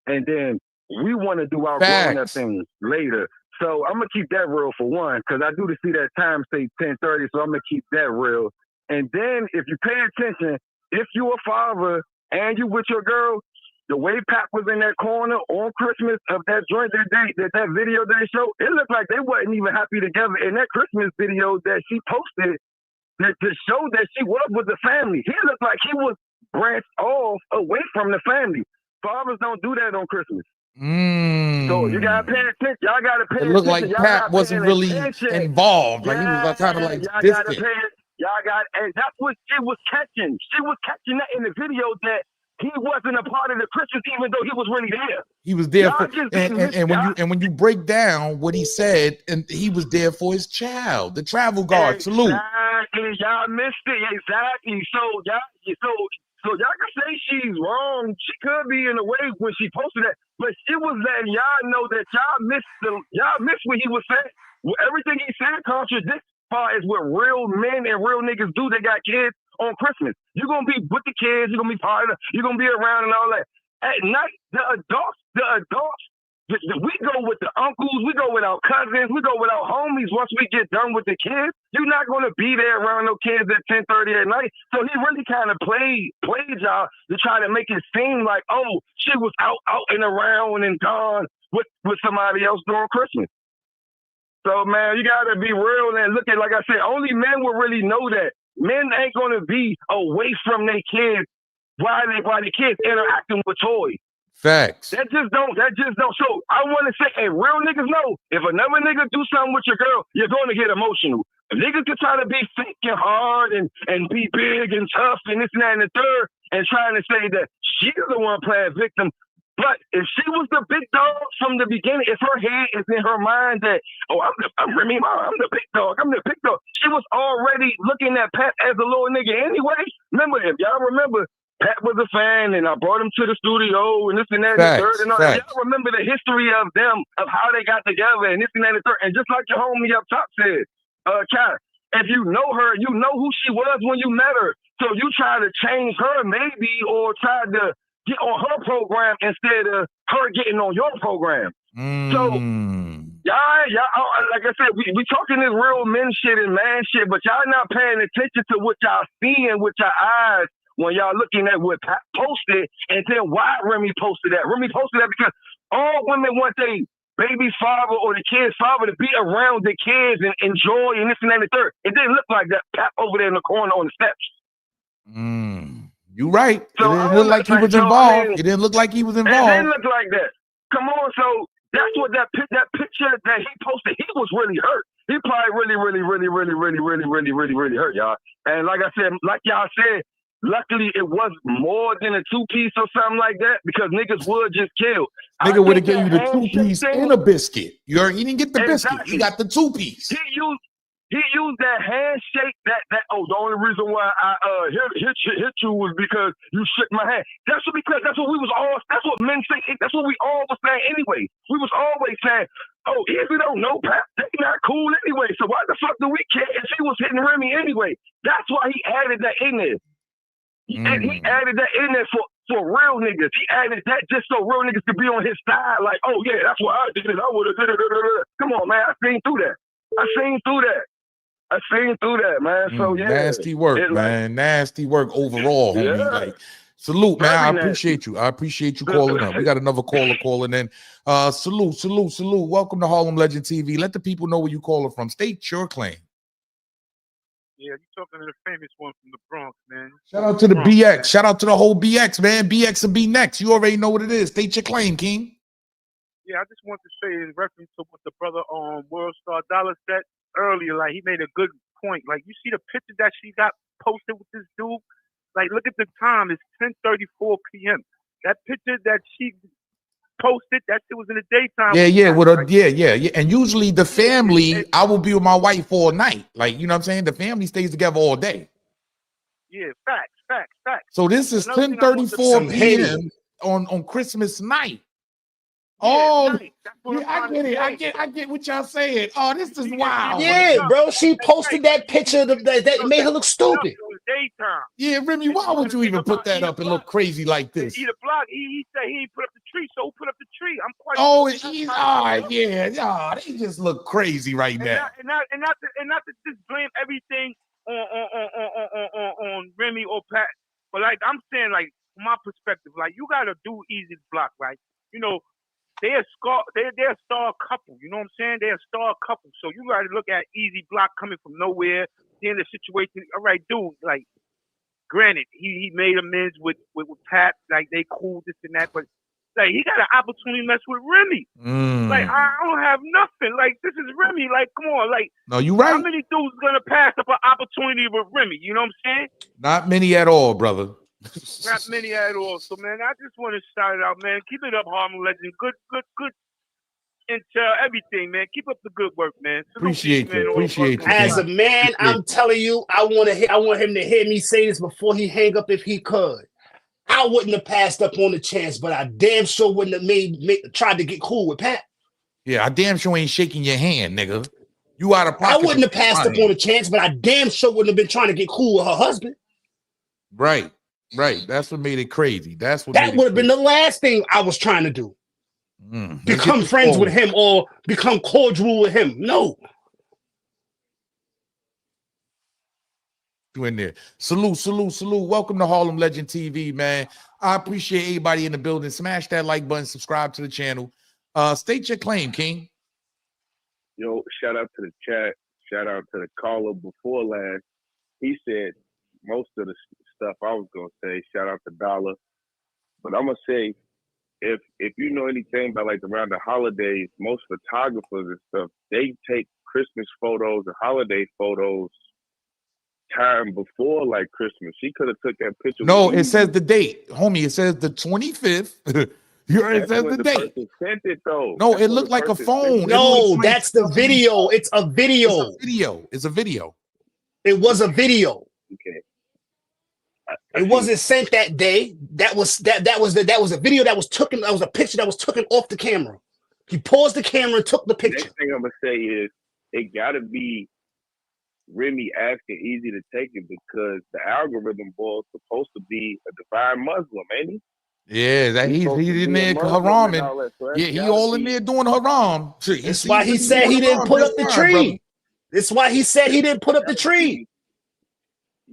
and then we want to do our grown up things later. So I'm gonna keep that real for one, because I do to see that time say 10:30. So I'm gonna keep that real. And then if you pay attention, if you're a father and you with your girl, the way Pat was in that corner on Christmas of that joint that video they showed, it looked like they wasn't even happy together. In that Christmas video that she posted, that just showed that she was with the family. He looked like he was branched off away from the family. Fathers don't do that on Christmas. So you gotta pay attention. Y'all gotta pay attention. It looked like Y'all Pat wasn't really involved. Like he was kind of like distant. And that's what she was catching. She was catching that in the video that he wasn't a part of the Christmas, even though he was really there. He was there for, and when you break down what he said, and he was there for his child, the travel guard. Salute. Exactly, y'all missed it. Exactly. So y'all can say she's wrong. She could be in a way when she posted that, but she was letting y'all know that y'all missed what he was saying. Everything he said contradicts as far as what real men and real niggas do. They got kids on Christmas. You're gonna be with the kids. You're gonna be part of. You're gonna be around and all that. At night, the adults. We go with the uncles. We go with our cousins. We go with our homies. Once we get done with the kids, you're not gonna be there around no kids at 10:30 at night. So he really kind of played y'all to try to make it seem like, oh, she was out and around and gone with somebody else during Christmas. So, man, you got to be real and look at, like I said, only men will really know that. Men ain't going to be away from their kids while the kids interacting with toys. Facts. That just don't. So I want to say, hey, real niggas know, if another nigga do something with your girl, you're going to get emotional. Niggas can try to be fake and hard and be big and tough and this and that and the third and trying to say that she's the one playing victim. But if she was the big dog from the beginning, if her head is in her mind that, oh, I'm Remy, I'm the big dog, she was already looking at Pat as a little nigga anyway. Remember, if y'all remember, Pat was a fan and I brought him to the studio and this and that and the third and all that. Y'all remember the history of them, of how they got together and this and that and the third. And just like your homie up top said, Kat, if you know her, you know who she was when you met her. So you try to change her maybe or try to get on her program instead of her getting on your program. So, y'all, like I said, we talking this real men shit and man shit, but y'all not paying attention to what y'all seeing with your eyes when y'all looking at what Pat posted, and then why Remy posted that. Remy posted that because all women want their baby's father or the kid's father to be around the kids and enjoy and this and that and the third. It didn't look like that Pat over there in the corner on the steps. You right. So it didn't look like he was involved. It didn't look like he was involved. It didn't look like that. Come on, so that's what that picture that he posted. He was really hurt. He probably really hurt, y'all. And like I said, like y'all said, luckily it was more than a 2-piece or something like that because niggas would just kill. Nigga would have gave you the 2-piece and a biscuit. He didn't get the biscuit. He got the 2-piece. He used that handshake. The only reason why I hit you was because you shook my hand. That's what we was all. That's what men say. That's what we all was saying anyway. We was always saying, oh, if we don't know Pat, they not cool anyway. So why the fuck do we care if she was hitting Remy anyway? That's why he added that in there. And he added that in there for real niggas. He added that just so real niggas could be on his side. Like, oh yeah, that's why I did it. I would have did it. Come on, man. I seen through that, man. So yeah, nasty work, man. Nasty work overall, homie. Yeah. Like, salute, man. I Very appreciate you. I appreciate you calling up. We got another caller calling in. Salute. Welcome to Harlem Legend TV. Let the people know where you calling from. State your claim. Yeah, you're talking to the famous one from the Bronx, man. Shout out to the BX. Shout out to the whole BX, man. BX will be next. You already know what it is. State your claim, King. Yeah, I just want to say in reference to what the brother World Star Dollar said earlier, like he made a good point. Like you see the picture that she got posted with this dude. Like look at the time, it's 10:34 p.m. That picture that she posted, that shit was in the daytime. Yeah, with a yeah. And usually the family, I will be with my wife all night. Like, you know what I'm saying? The family stays together all day. Yeah, facts. So this is Another thing I want to say- 10:34 p.m. on Christmas night. Oh, yeah, I get it. I get what y'all saying. Oh, this is wild. Yeah, bro. She posted that picture that made her look stupid. Daytime. Yeah, Remy, why would you even put that up and look crazy like this? He the block. He said he ain't put up the tree, so who put up the tree? I'm quite. Oh, sure he's they just look crazy right now. And not to just blame everything on Remy or Pat, but like I'm saying, like from my perspective, like you gotta do Easy Block, right? You know, they're a star couple. You know what I'm saying? They're a star couple. So you gotta look at Easy Block coming from nowhere, in the situation. All right, dude, like. Granted, he made amends with Pat, like they cool, this and that, but like he got an opportunity to mess with Remy. Like I don't have nothing. Like this is Remy. Like come on, like no, you right. How many dudes gonna pass up an opportunity with Remy? You know what I'm saying? Not many at all, brother. Not many at all. So man, I just want to shout it out, man. Keep it up, Harlem Legend. Good intel, everything, man. Keep up the good work, man. Appreciate you. As a man, I'm telling you, I want him to hear me say this before he hang up if he could. I wouldn't have passed up on the chance, but I damn sure wouldn't have tried to get cool with Pat. Yeah, I damn sure ain't shaking your hand, nigga. You out of pocket. I wouldn't have passed up on the chance, but I damn sure wouldn't have been trying to get cool with her husband. Right. That's what made it crazy. That would have been the last thing I was trying to do. Become friends with him or become cordial with him. No. You in there. Salute. Welcome to Harlem Legend TV, man. I appreciate everybody in the building. Smash that like button, subscribe to the channel. State your claim, King. Yo, shout out to the chat. Shout out to the caller before last. He said most of the stuff I was going to say. Shout out to Dollar. But I'm going to say, if you know anything about like around the holidays, most photographers and stuff, they take Christmas photos and holiday photos time before like Christmas. She could have took that picture. No, it says the date, homie. It says the 25th. It says the date. Sent it, though. No, it looked like a phone. No, that's the video. It's a video. It's a video. It was a video. Okay. It wasn't sent that day. That was a video that was taken. That was a picture that was taken off the camera. He paused the camera and took the picture. Next thing I'm gonna say is it gotta be Remy asking Easy to take it because the algorithm boy's supposed to be a divine Muslim, ain't he? Yeah, that he's in there haraming. Yeah, he all in there doing haram. That's why he said he didn't put up the tree. That's why he said he didn't put up the tree.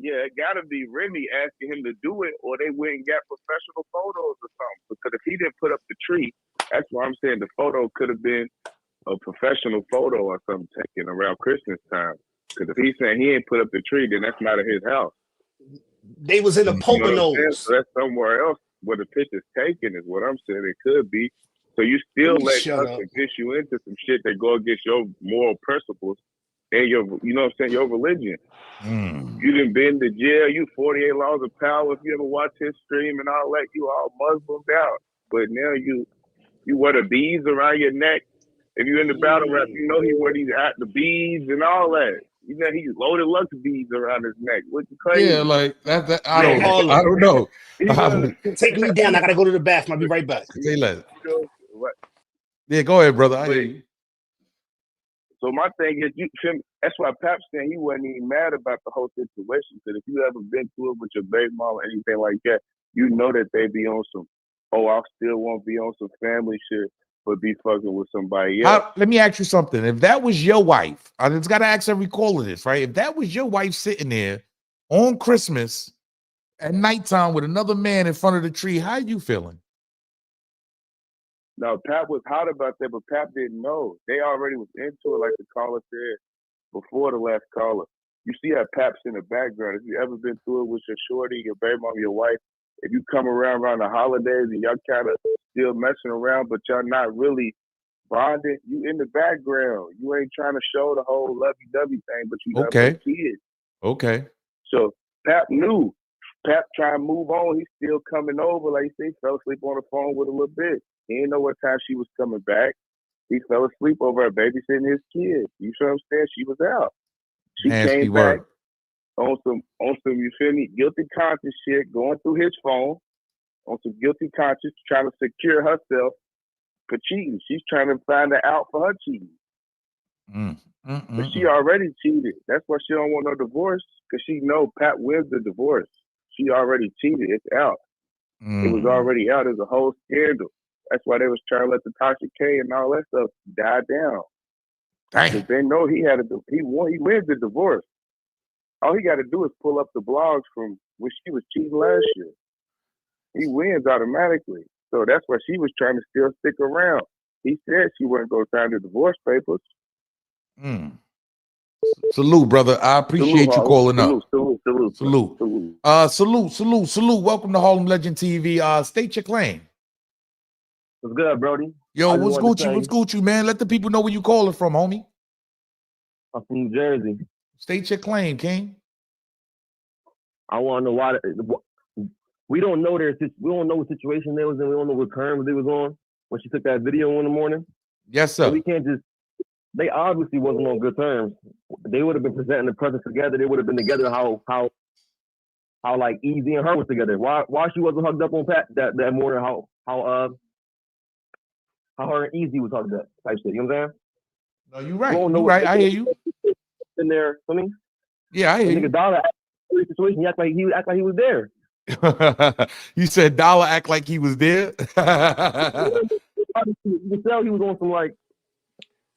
Yeah, it gotta be Remy asking him to do it, or they went and got professional photos or something. Because if he didn't put up the tree, that's why I'm saying the photo could have been a professional photo or something taken around Christmas time. Because if he's saying he ain't put up the tree, then that's not at his house. They was in the Poconos. So that's somewhere else where the picture's taken, is what I'm saying. It could be. So you still let us convince you into some shit that go against your moral principles and your, you know what I'm saying, your religion. You done been to jail, you 48 laws of power. If you ever watch his stream and all that, you all Muslimed out. But now you wear the beads around your neck. If you're in the battle rap, you know he wear the beads and all that. You know he loaded Lux beads around his neck. What's crazy? Yeah, like that. I don't know. Take me down. I gotta go to the bathroom. I'll be right back. Say less. Yeah, go ahead, brother. I hear you. So my thing is, that's why Pap saying he wasn't even mad about the whole situation. Because if you ever been through it with your baby mom or anything like that, you know that they be on some, I still won't be on some family shit, but be fucking with somebody else. Let me ask you something. If that was your wife, I just got to ask every caller this, right? If that was your wife sitting there on Christmas at nighttime with another man in front of the tree, how you feeling? No, Pap was hot about that, but Pap didn't know. They already was into it, like the caller said before the last caller. You see how Pap's in the background. If you ever been through it with your shorty, your baby mom, your wife, if you come around the holidays and y'all kind of still messing around, but y'all not really bonding. You in the background. You ain't trying to show the whole lovey-dovey thing, but you love Okay. them kids. Okay. So Pap knew. Pap trying to move on. He's still coming over. Like he fell asleep on the phone with a little bit. He didn't know what time she was coming back. He fell asleep over her babysitting his kids. You feel what I'm saying? She was out. She Nasty came back word. on some, you feel me, guilty conscience shit, going through his phone, on some guilty conscience, trying to secure herself for cheating. She's trying to find an out for her cheating. But she already cheated. That's why she don't want no divorce, because she know Pat wins the divorce. She already cheated. It's out. It was already out. It's a whole scandal. That's why they was trying to let the Toxic K and all that stuff die down. Because they know he wins the divorce. All he got to do is pull up the blogs from when she was cheating last year. He wins automatically. So that's why she was trying to still stick around. He said she wasn't going to sign the divorce papers. Salute, brother. I appreciate you calling up. Salute. Welcome to Harlem Legend TV. State your claim. What's good, Brody? Yo, what's Gucci, man? Let the people know where you calling from, homie. I'm from New Jersey. State your claim, King. I want to know why we don't know we don't know what situation they was in. We don't know what terms they was on when she took that video in the morning. Yes, sir. So we can't just. They obviously wasn't on good terms. They would have been presenting the present together. They would have been together how like Easy and her was together. Why she wasn't hugged up on Pat that morning? How her and Easy was hugged up type shit. You know what I'm saying? No, you're right. You're right. I hear you. In there, I mean. Yeah, I hear you. Nigga Dollar situation. He act like he was there. You said Dollar act like he was there. You can tell he was on some like.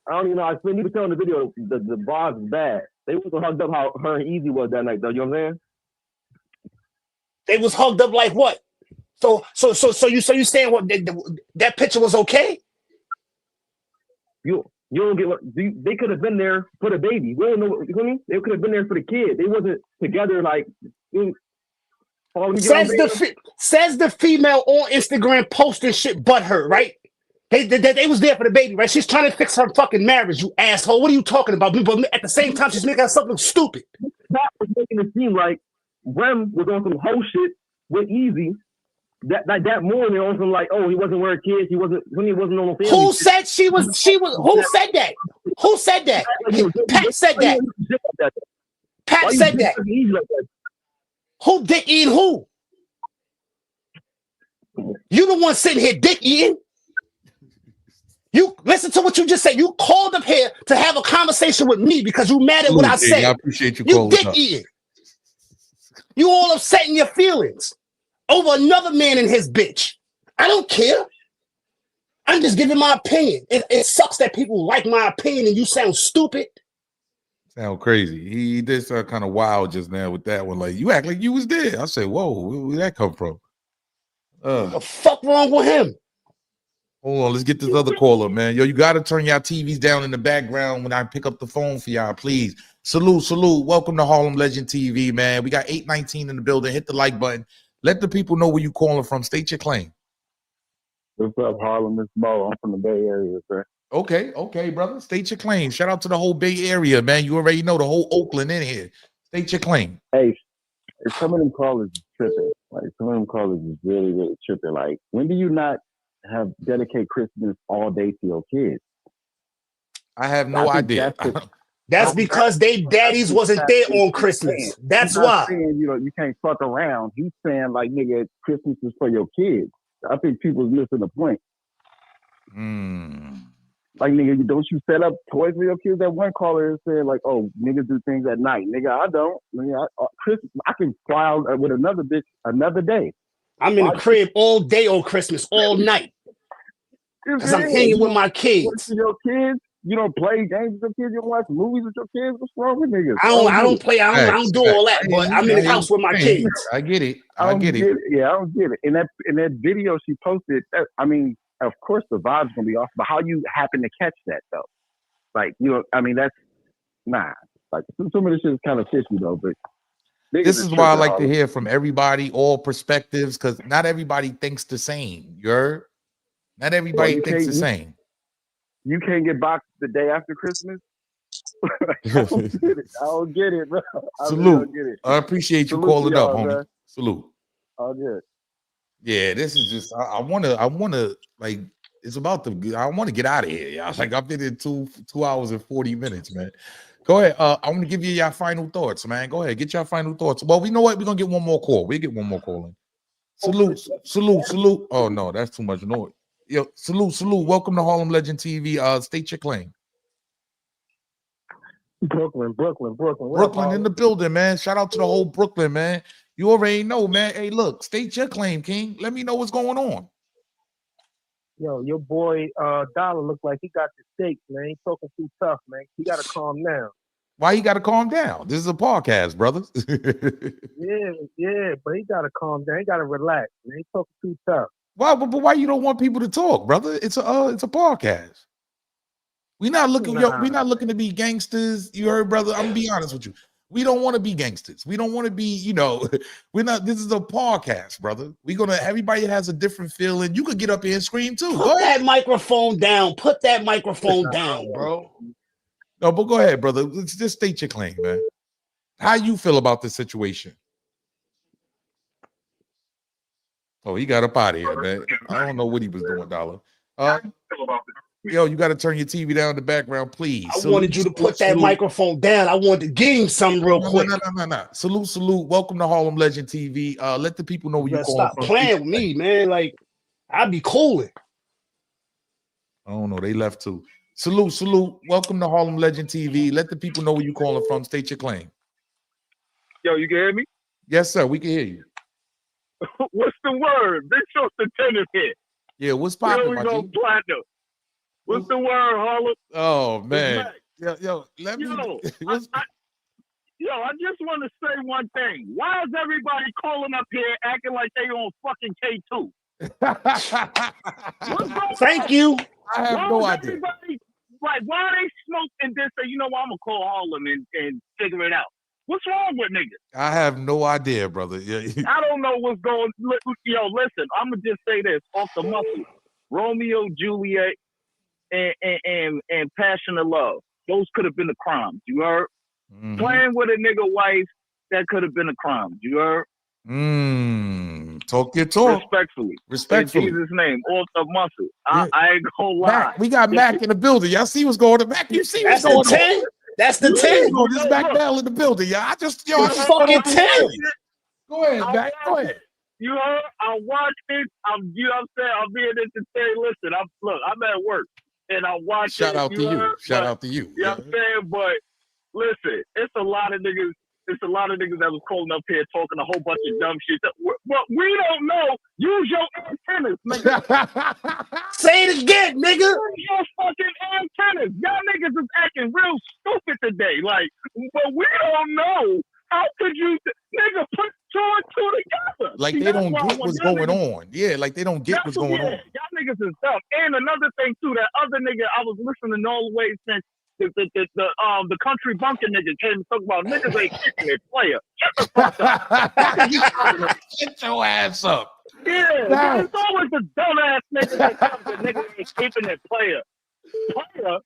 I don't even know. You could tell in the video the vibes is bad. They wasn't hugged up how her and Easy was that night, though. You know what I'm saying? They was hugged up like what? So you saying what that picture was okay? You don't get what they could have been there for the baby. We don't know what you know. They could have been there for the kid. They wasn't together like. Says the female on Instagram posting shit but her, right? They was there for the baby, right? She's trying to fix her fucking marriage, you asshole. What are you talking about? But at the same time, she's making something stupid. That was making it seem like Rem was on some whole shit with Easy. That morning on some like, oh, he wasn't wearing kids. He wasn't on the family. Who said she was? Who said that? Who said that? Pat said that. Pat said that. Who dick eating who? You the one sitting here dick eating. You listen to what you just said. You called up here to have a conversation with me because you mad at what I said. I appreciate you You calling dick up. eating. You all upset in your feelings over another man and his bitch. I don't care. I'm just giving my opinion. It sucks that people like my opinion and you sound stupid. Sound crazy. He did sound kind of wild just now with that one. Like, you act like you was there. I said, whoa, where that come from? What the fuck wrong with him? Hold on, let's get this other caller, man. Yo, you got to turn y'all TVs down in the background when I pick up the phone for y'all, please. Salute. Welcome to Harlem Legend TV, man. We got 819 in the building. Hit the like button. Let the people know where you calling from. State your claim. What's up, Harlem? It's Mo. I'm from the Bay Area, sir. Okay, brother. State your claim. Shout out to the whole Bay Area, man. You already know the whole Oakland in here. State your claim. Hey, some of them callers is tripping. Like, some of them callers is really, really tripping. Like, when do you not have dedicate Christmas all day to your kids? I have no idea. That's because they daddies wasn't there on Christmas. That's why. Saying, you can't fuck around. He's saying, like, nigga, Christmas is for your kids. I think people's missing the point. Like, nigga, don't you set up toys for your kids? That one caller is saying, like, oh, niggas do things at night. Nigga, I don't. Nigga, Christmas, I can fly out with another bitch another day. I'm in the crib all day on Christmas, all night. Because I'm hanging with my kids. Your kids, you don't play games with your kids. You don't watch movies with your kids. What's wrong with niggas? I don't do all that, but I'm in the house with my kids. I get it. I get it. Yeah, I don't get it. In that video she posted, I mean, of course the vibe's gonna be off, but how you happen to catch that though? Like, that's nah. Like, some of this shit is kind of fishy though, but this is why I like to hear from everybody, all perspectives, because not everybody thinks the same. Not everybody thinks the same. you can't get boxed the day after Christmas. I don't get it, bro. I really Salute. don't get it. I appreciate you Salute calling to up, y'all, homie. man. Salute. All good. Yeah, this is just I wanna like it's about to I want to get out of here, y'all. Like I've been in 2 hours and 40 minutes, man. Go ahead. I want to give you your final thoughts, man. Go ahead, get your final thoughts. Well, we know what we're gonna get one more call. We'll get one more call in. Salute. Oh no, that's too much noise. Yo, salute. Welcome to Harlem Legend TV. State your claim. Brooklyn. Brooklyn in the building, man. Shout out to the whole Brooklyn, man. You already know, man. Hey, look, state your claim, King. Let me know what's going on. Yo, your boy Dollar looks like he got the stakes, man. He talking too tough, man. He got to calm down. Why you got to calm down? This is a podcast, brothers. Yeah, but he got to calm down. He got to relax, man. He talking too tough. Why? But why you don't want people to talk, brother? It's a podcast. We're not looking. We're not looking to be gangsters. You heard, brother? I'm gonna be honest with you. We don't want to be gangsters. We don't want to be, we're not. This is a podcast, brother. We're gonna. Everybody has a different feeling. You could get up here and scream too. Put that microphone down. Put that microphone down, bro. No, but go ahead, brother. Let's just state your claim, man. How you feel about this situation? Oh, he got up out of here, man. I don't know what he was doing, Dollar. Yo, you got to turn your TV down in the background, please. I wanted you to put that microphone down. I wanted to give him something real quick. No. Salute. Welcome to Harlem Legend TV. Let the people know where you stop playing with me, man. Like, I'd be cooling. I don't know. They left too. Salute. Welcome to Harlem Legend TV. Let the people know where you calling from. State your claim. Yo, you can hear me? Yes, sir. We can hear you. What's the word? Big Show the tennis hit. Yeah, what's popping, my G? Platinum. What's the word, Harlem? Oh man. Yo, let me. I just want to say one thing. Why is everybody calling up here acting like they on fucking K2? Thank you. I have no idea. Like, why are they smoke and then say, you know what, I'm gonna call Harlem and figure it out? What's wrong with niggas? I have no idea, brother. I don't know what's going. Yo, listen, I'm gonna just say this off the muscle. Romeo, Juliet, and Passion of Love. Those could have been the crimes. You heard? Mm-hmm. Playing with a nigga wife, that could have been a crime. You heard? Talk your talk. Respectfully. In Jesus' name, off the muscle. I ain't gonna lie. Mac, we got Mac in the building. Y'all see what's going on? Mac, you see what's going on? That's the 10. This Mac Bell in the building, y'all. Fucking 10. Go ahead, Mac. Go ahead. You heard? I watched it. You know what I'm saying? I'm being entertained. Listen, I'm at work and I watch Shout out to you. Shout out to you. You know what I'm saying? But listen, it's a lot of niggas. It's a lot of niggas that was calling up here talking a whole bunch of dumb shit. Well, we don't know. Use your antennas, nigga. Say it again, nigga. Use your fucking antennas. Y'all niggas is acting real stupid today. Like, but we don't know. How could you, nigga, put two and two together? Like they don't get what's going on. Yeah, like they don't get what's going on. Y'all niggas is dumb. And another thing too, that other nigga, I was listening all the way since the country bunker nigga came to talk about niggas ain't kicking their player. Shut the fuck up. Get your ass up. Yeah, it's always the dumbass nigga that comes to niggas ain't keeping their player.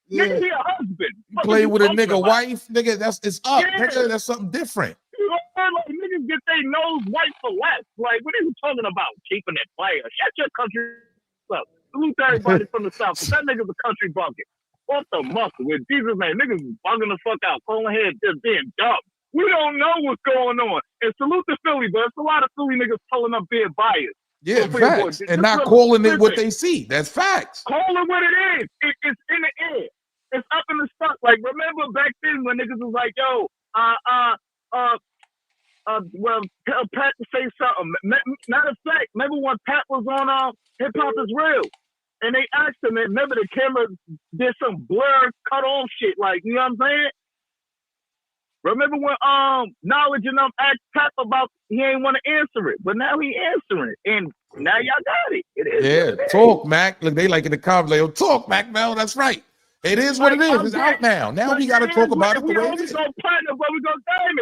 Nigga be a husband. You play with a nigga wife, nigga, it's up. Nigga, that's something different. You know what I'm saying? Like, niggas get their nose white for less. Like, what are you talking about? Keeping that player. Shut your country up. Salute to everybody from the South. But that nigga's a country bucket. Off the muscle. With Jesus, man, niggas is bugging the fuck out. Calling head just being dumb. We don't know what's going on. And salute to Philly, but it's a lot of Philly niggas pulling up being biased. Yeah, facts. And not calling it what they see. That's facts. Call it what it is. It's in the air. It's up in the stock. Like, remember back then when niggas was like, yo, well, tell Pat to say something. Matter of fact, remember when Pat was on Hip Hop Is Real? And they asked him, and remember the camera did some blur, cut off shit, like, you know what I'm saying? Remember when Knowledge and them asked Pat about he ain't want to answer it, but now he answering it, and now y'all got it. It is. Talk, Mac. Look, they like in the comments, like, talk, Mac Mel. That's right. It is what it is. It's out now. Now we got to talk about it the way it is.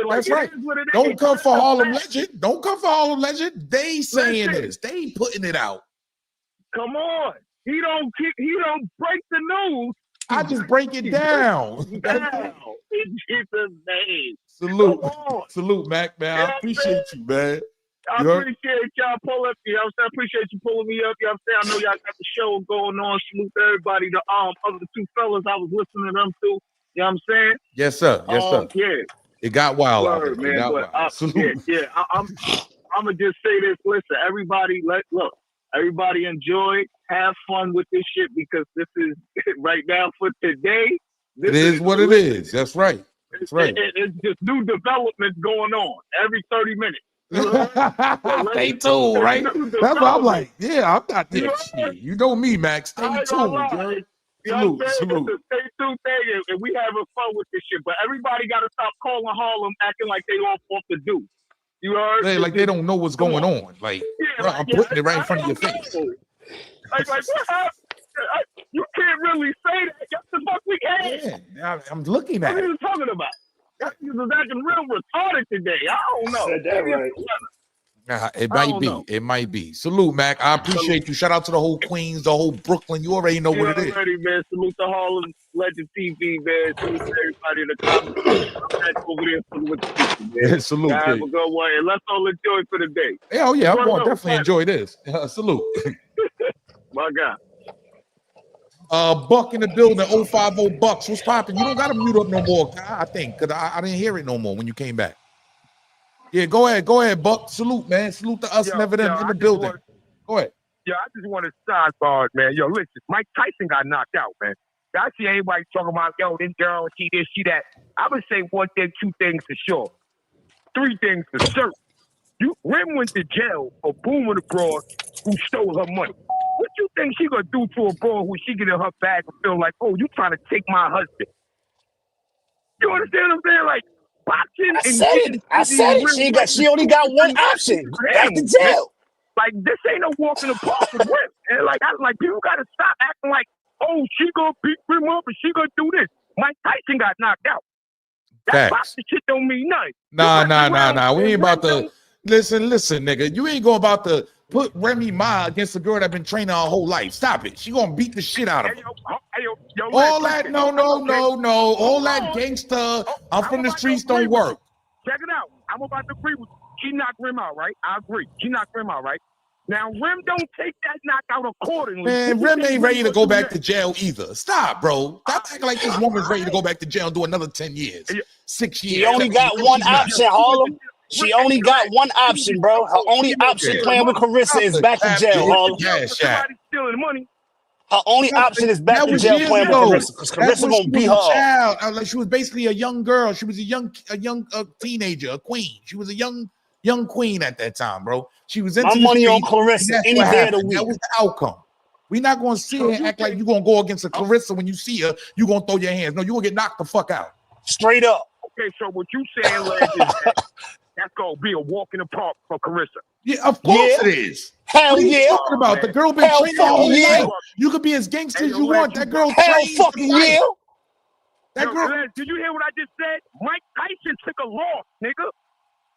That's right. Don't come for Harlem Legend. Don't come for Harlem Legend. They saying this. They putting it out. Come on. He don't break the news I just break it down. In Jesus' name. Salute. Come on. Salute, Mac, man. I appreciate you, man. I appreciate y'all pull up. You know what I'm saying? I appreciate you pulling me up. You know what I'm saying? I know y'all got the show going on. Salute to everybody. The other two fellas I was listening to them too. You know what I'm saying? Yes, sir. Yes, sir. Yeah. It got wild out Word, there. It man. got But wild. Salute. I'm gonna just say this. Listen, everybody, everybody enjoy, have fun with this shit because this is right now for today. It is what it is. That's right. That's right. It's just new developments going on every 30 minutes. You know? Stay tuned, right? That's what I'm like. Yeah, I'm not there. Shit. You know me, Max. Stay tuned, girl. Salute, salute. It's a stay tuned thing, and we having fun with this shit. But everybody got to stop calling Harlem acting like they off the do. You heard? They, like they don't know what's going on. Like, bro, I'm putting it right in front of your face. Like what happened? You can't really say that. That's the fuck we had. Yeah, I'm looking at What are it. you talking about? You was acting real retarded today. I don't know. Said that right. It might be. It might be. Salute, Mac. I appreciate you. Shout out to the whole Queens, the whole Brooklyn. You already know what it is. Already, man. Salute to Harlem Legend TV, man. Salute to everybody in the comments. I'm over there with the people, man. Yeah, salute. Have a good one, and let's all enjoy for the day. Yeah, oh yeah, I'm going to definitely enjoy this. Salute. My God. Buck in the building, 050 Bucks. What's popping? You don't got to mute up no more, I think, because I didn't hear it no more when you came back. Yeah, go ahead, Buck. Salute, man. Salute to us and everything in the building. Go ahead. Yo, I just want to sidebar, man. Yo, listen, Mike Tyson got knocked out, man. I see everybody talking about, yo, this girl, she this, she that. I would say one thing, two things for sure. Three things for certain. Rem went to jail for booming a broad who stole her money. What you think she gonna do to a broad who she get in her bag and feel like, oh, you trying to take my husband? You understand what I'm saying? Like, boxing I said it. She only got one option. Back to jail. Like, this ain't no walk in the park with Rem. And like people gotta stop acting like, oh, she gonna beat Rem up and she gonna do this. Mike Tyson got knocked out. That boxing shit don't mean nothing. Nah. We ain't about to listen, nigga. You ain't going about to put Remy Ma against a girl that been training her whole life. Stop it. She gonna beat the shit out of her. All that, no. All that gangster, I'm from the streets don't work. Check it out. I'm about to agree with you. She knocked Rem out, right? I agree. She knocked Rem out, right? Now, Rem don't take that knockout accordingly. Man, Rem ain't ready to go back to jail either. Stop, bro. Stop acting like this woman's ready to go back to jail and do another 10 years. 6 years. She only got one option, Harlem. She only got one option, bro. Her only option playing with Claressa is back to jail, Harlem. Somebody stealing money. Her only option is back to jail playing with Claressa, because Claressa gonna beat her up. Like she was basically a young girl. She was a young teenager, a queen. She was a young queen at that time, bro. She was into my money on Claressa any day of the week. That was the outcome. We're not gonna sit here and act like you're gonna go against a Claressa when you see her. You're gonna throw your hands. No, you're gonna get knocked the fuck out. Straight up. Okay, so what you saying, Leg, is that's gonna be a walk in the park for Claressa. Yeah, of course it is. Hell what are you yeah. talking about? The girl been training her whole life. You could be as gangster as you want. That girl trained. Fucking yeah. That girl. Did you hear what I just said? Mike Tyson took a loss, nigga.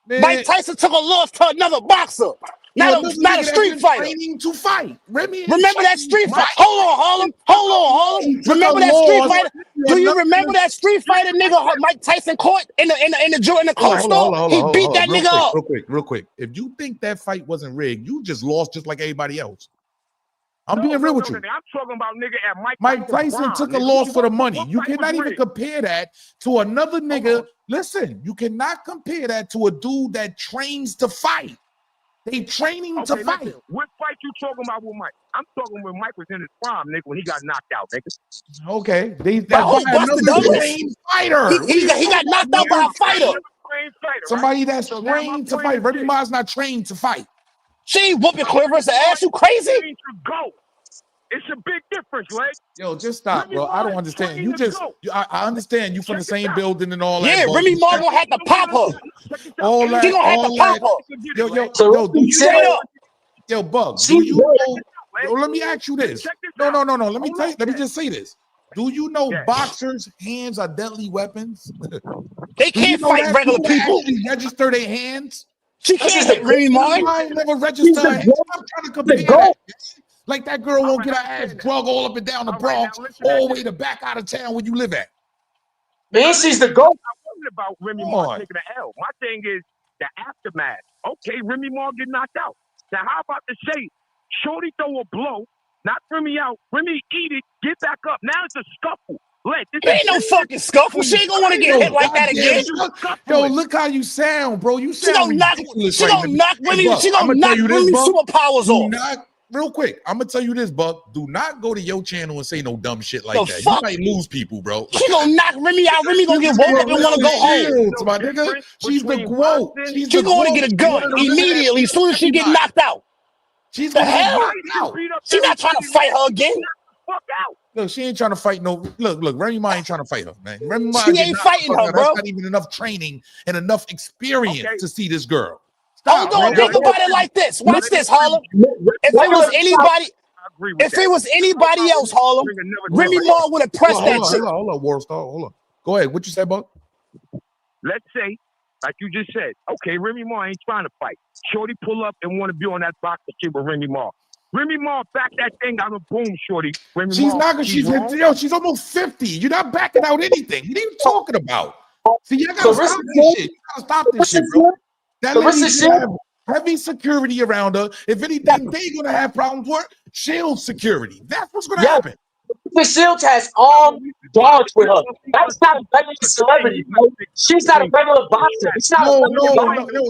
Man. Mike Tyson took a loss to another boxer. Not a street fighter. Training to fight. Remember that street fight? Hold on, Harlem. Remember that street fighter? Do you remember that street fighter nigga Mike Tyson caught in the cold store? He beat that nigga up. Real quick. If you think that fight wasn't rigged, you just lost just like everybody else. I'm being real with you. I'm talking about nigga at Mike Tyson took a loss for the money. You cannot even compare that to another nigga. Listen, you cannot compare that to a dude that trains to fight. They training to fight. Listen, what fight you talking about with Mike? I'm talking when Mike was in his prime, nigga, when he got knocked out, nigga. Okay. Another trained fighter. He got knocked out by a fighter. Somebody that's trained to fight. Remy Ma's not trained to fight. She ain't whooping Claressa ass. You crazy? It's a big difference, right? Yo, just stop, bro. I don't understand. I understand you from the same building and all that. Yeah, Remy Ma gonna have to pop her. All that. He gonna have to pop her. Yo, Bug. Do you know? Yo, let me ask you this. No. Let me just say this. Do you know boxers' hands are deadly weapons? They can't fight regular people. Register their hands. She can't hit Remy Ma. I never register. Stop trying to compare that. Like that girl All won't right, get her I ass understand that. drug all up and down the All right, now Bronx, listen to all the this. way to back out of town where you live at. Man, she's the GOAT. I wasn't about Remy Come Ma on. taking an L. My thing is the aftermath. Okay, Remy Ma get knocked out. Now, how about the say, Shorty throw a blow, knock Remy out, Remy eat it, get back up. Now it's a scuffle. It ain't no fucking scuffle. She ain't gonna want to get hit like that again. Yo, look how you sound, bro. You She sound gonna knock. ridiculous She right gonna now. knock Hey, Remy. Buck, She I'm gonna gonna tell knock you this, Remy's Buck. superpowers Do off. not, real quick. I'm gonna tell you this, Buck. Do not go to your channel and say no dumb shit like The that. fuck? You might lose people, bro. She gonna knock Remy out. Remy gonna get woke up and want to go home. Shields, my nigga. She's the GOAT. She's She the going to GOAT. get a gun immediately as soon as she get knocked out. She's The gonna get hell? knocked out. She not trying to fight her again. Look, she ain't trying to fight no. Look, Remy Ma ain't trying to fight her, man. Remy Ma She get ain't knocked the fighting fuck her, out. bro. That's not even enough training and enough experience to see this girl. Hold on, think about it like this. Watch this, Harlem. If it was anybody else, Harlem, Remy Ma would have pressed that shit. Hold on, Warstar. Hold on. Go ahead. What you said, Buck? Let's say, like you just said, okay, Remy Ma ain't trying to fight. Shorty pull up and want to be on that boxing shit with Remy Ma. Remy Ma back that thing out of boom, Shorty. Remy She's Ma, not gonna. She's almost 50. You're not backing out anything. What are you talking about? See, you gotta stop this shit. You gotta stop this shit, bro. That lady's gonna have heavy security around her. If anything, they're gonna have problems with Shield security. That's what's gonna happen. The Shield has armed guards with her. That's not a regular celebrity, bro. She's not a regular boxer. It's not a regular boxer.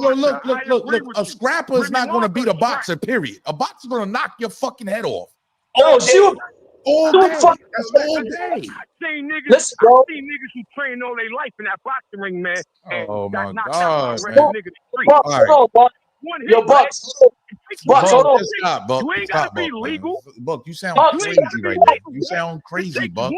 Look. A scrapper is not gonna beat a boxer. Period. A boxer's gonna knock your fucking head off. No, she was all day. That's all day. I seen niggas who train all their life in that boxing ring, man. And Oh got my knocked God, out by man. random niggas street. Buck, hold on, Buck. Yo, Buck. Buck, hold on. Stop, Buck. You ain't Stop, gotta be Buck, legal. man. Buck, you sound Buck, crazy right now. You sound crazy, Buck.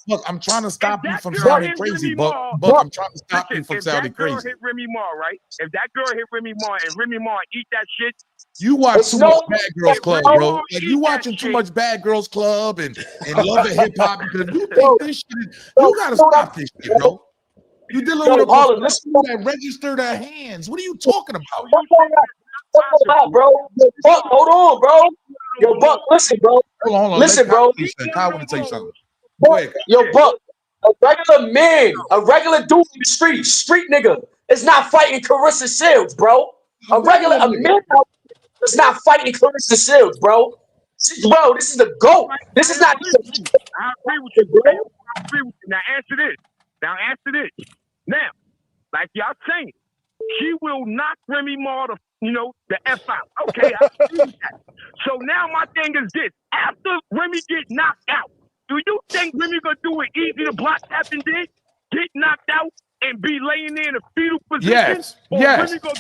Buck, I'm trying to stop you from sounding crazy, Buck. Buck, I'm trying to stop you from sounding crazy. If that girl hit Remy Ma, right? If that girl hit Remy Ma and Remy Ma eat that shit, you watch too much Bad Girls Club, bro. Like you watching too much Bad Girls Club and Love and Hip Hop because you think this shit is, you gotta stop this shit, bro. You dealing with a person that registered their hands. What are you talking about? Bro. Buck, hold on, bro. Yo, Buck, listen, bro. Hold on. Listen, bro. Kyle want to tell you something. Yo, Buck, a regular man, a regular dude in the street nigga, is not fighting Claressa Shields, bro. A man is not fighting Claressa Shields, bro. Bro, this is the GOAT. This is not. I agree with you, bro. I agree with you. Now answer this. Now, like y'all saying, she will knock Remy Ma the F out. Okay, I agree with that. So now my thing is this. After Remy get knocked out, do you think Remy gonna do it easy to block Captain did? Get knocked out and be laying there in a fetal position? Yes. Back up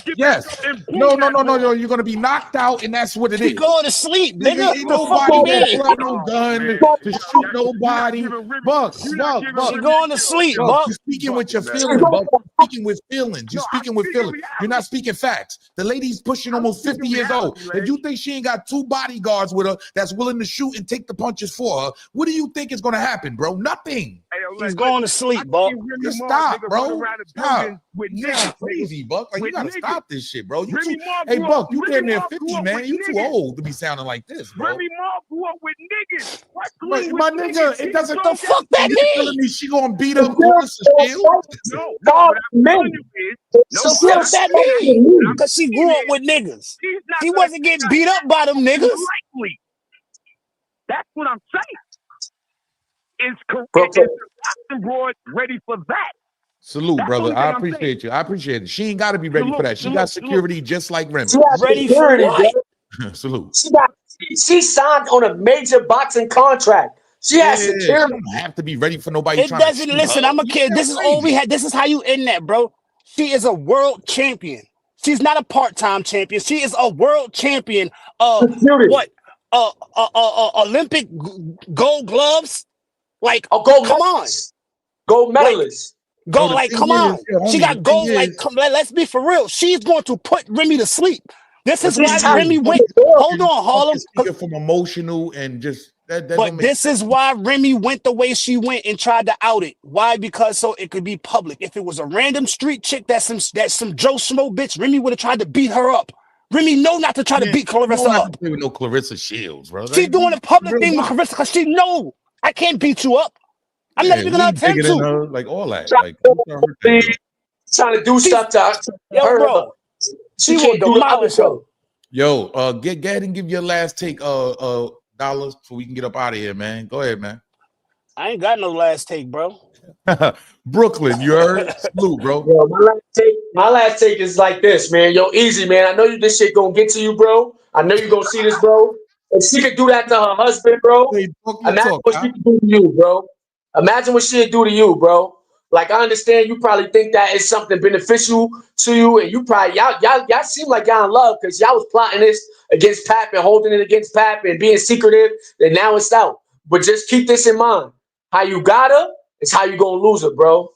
and boom No. You're gonna be knocked out, and that's what it is. You going to sleep, nigga. Ain't The fuck nobody you that mean? got no gun to shoot nobody. Buck. She going to sleep, Buck. You're speaking with your feelings, Buck. You're speaking with feelings. You're speaking with feelings. You're not speaking facts. The lady's pushing almost 50 years old. If you think she ain't got 2 bodyguards with her that's willing to shoot and take the punches for her, what do you think is gonna happen, bro? Nothing. He's going to sleep, Buck. Just stop, bro. Stop. You sound crazy, Buck. Like you gotta stop this shit, bro. Hey, Buck, you damn near 50, man. You too old to be sounding like this, bro. Remy Ma grew up with niggas. My nigga, it doesn't. The fuck that you mean? telling me she gonna beat up Claressa Shields? No, what I'm telling you is, So what that mean? Because she grew up with niggas. She wasn't getting beat up by them niggas. Likely. That's what I'm saying. Is the boxing broad ready for that? Salute, That's brother. the only I thing I'm appreciate you. I appreciate it. She ain't got to be ready for that. She got security just like Remy. Ready for what? Salute. She signed on a major boxing contract. She has security. She don't have to be ready for nobody. It doesn't. Listen, I'm a kid. This is all we had. This is how you end that, bro. She is a world champion. She's not a part-time champion. She is a world champion. What? Olympic gold gloves. Like, come on. Gold medalist. Come on. She got gold. Let's be for real. She's going to put Remy to sleep. This is why Remy went. Hold on, Harlem. Speaking from emotional and just that. But this is why Remy went the way she went and tried to out it. Why? Because so it could be public. If it was a random street chick that's some Joe Schmo bitch, Remy would have tried to beat her up. Remy know not to try to Man, beat you don't Claressa have up. to play with no Claressa Shields, bro. She Like, doing a public real thing with life. Claressa because she know I can't beat you up. I'm not Yeah, even gonna league bigger attempt than to. her, like all that. Like, don't hurt that girl. Trying to do stuff to Yo, her, bro, but she she will can't do the other demolish her. stuff. Yo, get ahead and give your last take, dollars, so we can get up out of here, man. Go ahead, man. I ain't got no last take, bro. Brooklyn, you heard? Salute, bro. Yo, my last take is like this, man. Yo, easy, man. I know you this shit gonna get to you, bro. I know you gonna see this, bro. If she could do that to her husband, bro, Hey, talk your imagine talk, what huh? she could do to you, bro. Imagine what she'd do to you, bro. Like I understand you probably think that is something beneficial to you, and you probably y'all seem like y'all in love because y'all was plotting this against Pap and holding it against Pap and being secretive, and now it's out. But just keep this in mind: how you got her is how you gonna lose her, bro.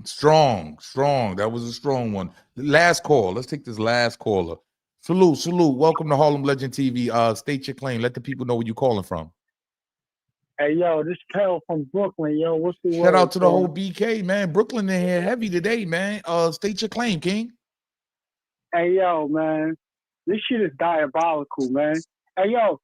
Strong. That was a strong one. Last call. Let's take this last caller. Salute. Welcome to Harlem Legend TV. State your claim. Let the people know where you calling from. Hey, yo, this Kel from Brooklyn. Yo, what's the word? Shout out to the man? whole BK, man. Brooklyn in here heavy today, man. State your claim, King. Hey, yo, man, this shit is diabolical, man. Hey, yo,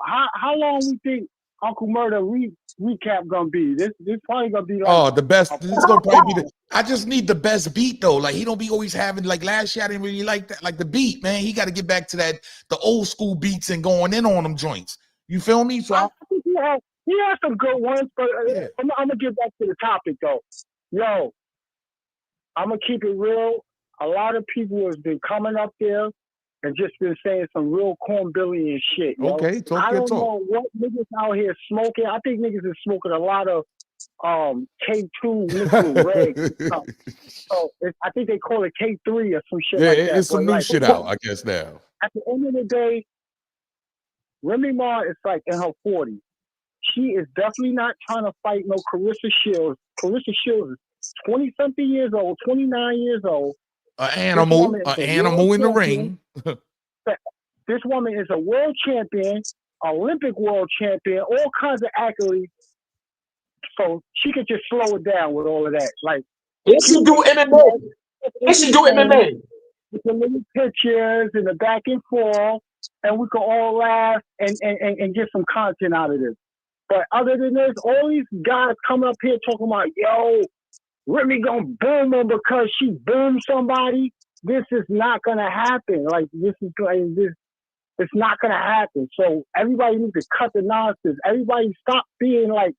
how long we think Uncle Murder recap gonna be? This probably gonna be like The best. This is gonna probably be the. I just need the best beat though. Like he don't be always having like last year. I didn't really like that. Like the beat, man. He got to get back to the old school beats and going in on them joints. You feel me? So I think he has some good ones, but I'm gonna get back to the topic though. Yo, I'm gonna keep it real. A lot of people has been coming up there and just been saying some real cornbilly and shit. Yo. Okay, talk I your don't talk. know what niggas out here smoking. I think niggas is smoking a lot of K2 mixed with reg. I think they call it K3 or some shit like that. It's some But new like, shit out, I guess now. At the end of the day, Remy Ma is like in her 40s. She is definitely not trying to fight no Claressa Shields. Claressa Shields is 20-something years old, 29 years old. An animal in the ring. This woman is a world champion, Olympic world champion, all kinds of accolades. So she could just slow it down with all of that. Like, If she do MMA, if she do MMA, with the little pictures and the back and forth, and we can all laugh and get some content out of this. But other than this, all these guys coming up here talking about, yo, Remy gonna boom her because she boomed somebody. This is not gonna happen. Like it's not gonna happen. So everybody needs to cut the nonsense. Everybody stop being like,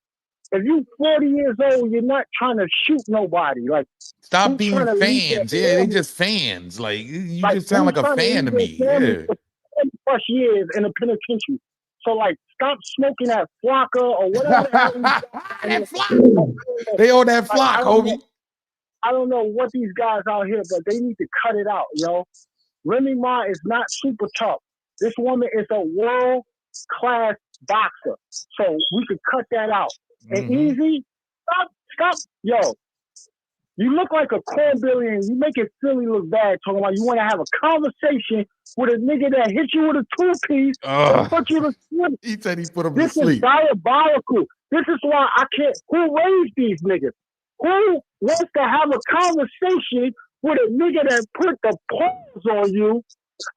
if you 40 years old, you're not trying to shoot nobody. Like Stop being fans. Yeah, they just fans. Like you just sound like a fan to me. Yeah. 10+ years in the penitentiary. So like, stop smoking that Flocka or whatever the hell. They on that flock, homie. I don't know what these guys out here, but they need to cut it out, yo. Remy Ma is not super tough. This woman is a world-class boxer. So we could cut that out. And Easy, stop, yo. You look like a cornbilly and you make it Philly look bad talking about you want to have a conversation with a nigga that hit you with a two-piece and put you to sleep. He said he put him This to sleep. is diabolical. This is why I can't. Who raised these niggas? Who wants to have a conversation with a nigga that put the pause on you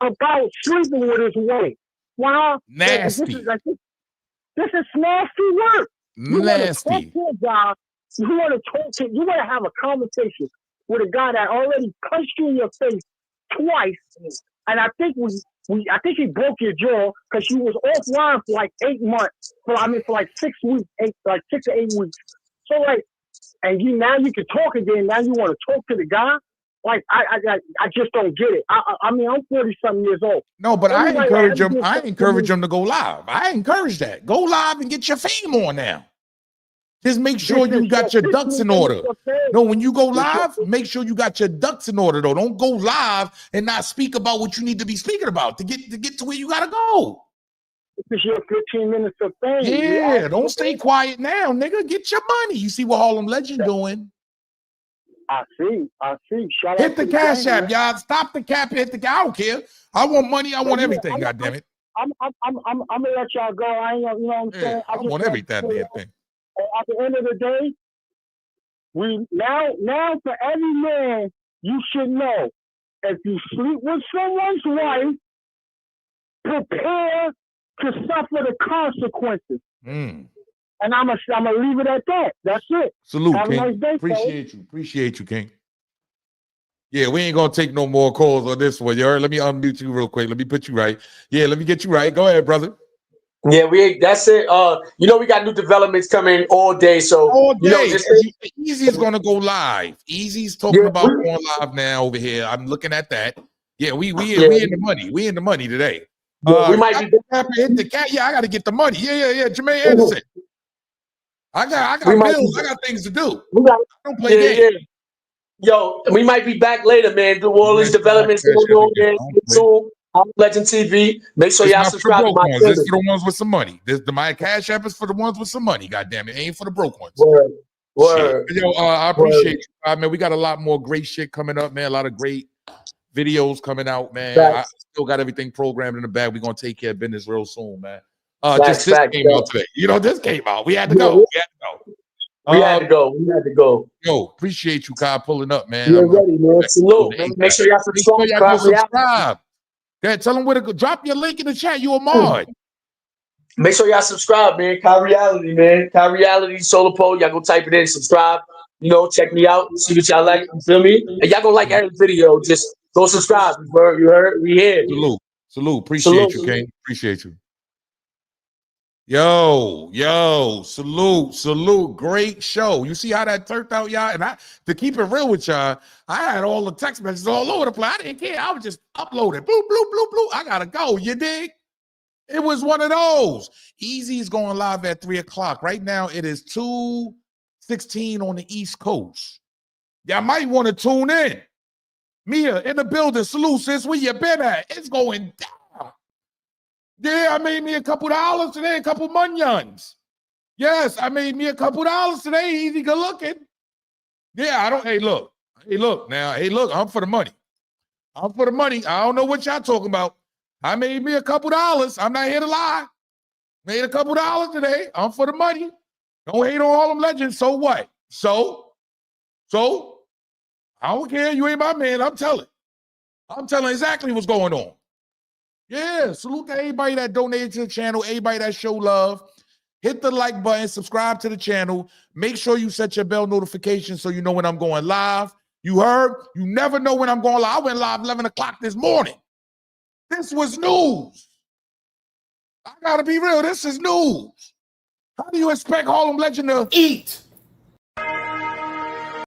about sleeping with his wife? Wow. Nasty. This is nasty work. Nasty. You want to have a conversation with a guy that already punched you in your face twice, and I think I think he broke your jaw because you was offline for like 8 months. For like 6 weeks, 6 to 8 weeks. So like, and now you can talk again. Now you want to talk to the guy. Like I just don't get it. I mean, I'm 40-something years old. No, but I encourage him. I encourage him him to go live. I encourage that. Go live and get your fame on now. Just make sure you got your ducks in order. No, when you go live, make sure you got your ducks in order, though. Don't go live and not speak about what you need to be speaking about to get to where you gotta go. This is your 15 minutes of fame. Yeah, don't stay quiet now, nigga. Get your money. You see what Harlem Legend doing? I see. Shout hit out the to cash gang, app, man. y'all. Stop the cap. Hit the. I don't care. I want money. I want everything. God damn it. I'm gonna let y'all go. I ain't gonna, you know what I'm saying? I want every damn thing. At the end of the day, we now for every man, you should know if you sleep with someone's wife, prepare to suffer the consequences. And I'm gonna leave it at that. That's it. Salute, Have King. a nice day, Appreciate you. Appreciate you, King. Yeah, we ain't gonna take no more calls on this one. You heard? Let me unmute you real quick. Let me put you right. Yeah, let me get you right. Go ahead, brother. Yeah, that's it. You know, we got new developments coming all day. So all day. You know, just Easy's gonna go live. Easy's talking about going live now over here. I'm looking at that. Yeah, we in the money. We in the money today. we might be hit the cat. Yeah, I gotta get the money. Yeah. Jermaine Anderson. I got bills. I got things to do. I don't play games. Yeah. Yo, we might be back later, man. Do all these developments going on there. So, Legend TV. Make sure y'all subscribe to my channel. This is for the ones with some money. My cash app is for the ones with some money. Goddamn it, ain't for the broke ones. Word. Yo, I appreciate you, man. We got a lot more great shit coming up, man. A lot of great videos coming out, man. I still got everything programmed in the bag. We're gonna take care of business real soon, man. This came out today. You know, this came out. We had to go. We had to go. Yo, appreciate you, Kyle, pulling up, man. You're ready, man. Salute, man. Make sure y'all subscribe. Okay, tell them where to go. Drop your link in the chat. You a mod. Make sure y'all subscribe, man. Kai Reality, man. Kai Reality, Solar Pole. Y'all go type it in, subscribe. You know, check me out. See what y'all like. You feel me? And y'all gonna like every video. Just go subscribe. You heard? We here. Salute. Appreciate you, King. Appreciate you. Yo, salute. Great show. You see how that turned out, y'all? And to keep it real with y'all, I had all the text messages all over the place. I didn't care. I was just uploading. Bloop, bloop, bloop, bloop. I gotta go. You dig? It was one of those. Easy's going live at 3 o'clock. Right now, it is 2:16 on the East Coast. Y'all might want to tune in. Mia in the building. Salute, sis. Where you been at? It's going down. Yeah, I made me a couple dollars today, a couple munions. Yes, I made me a couple dollars today. Easy, good looking. Yeah, hey, look, I'm for the money. I don't know what y'all talking about. I made me a couple dollars. I'm not here to lie. Made a couple dollars today. I'm for the money. Don't hate on Harlem Legends. So what? So I don't care. You ain't my man. I'm telling exactly what's going on. Yeah, salute to everybody that donated to the channel, everybody that show love. Hit the like button, subscribe to the channel. Make sure you set your bell notification so you know when I'm going live. You heard? You never know when I'm going live. I went live 11 o'clock this morning. This was news. I gotta be real. This is news. How do you expect Harlem Legend to eat? How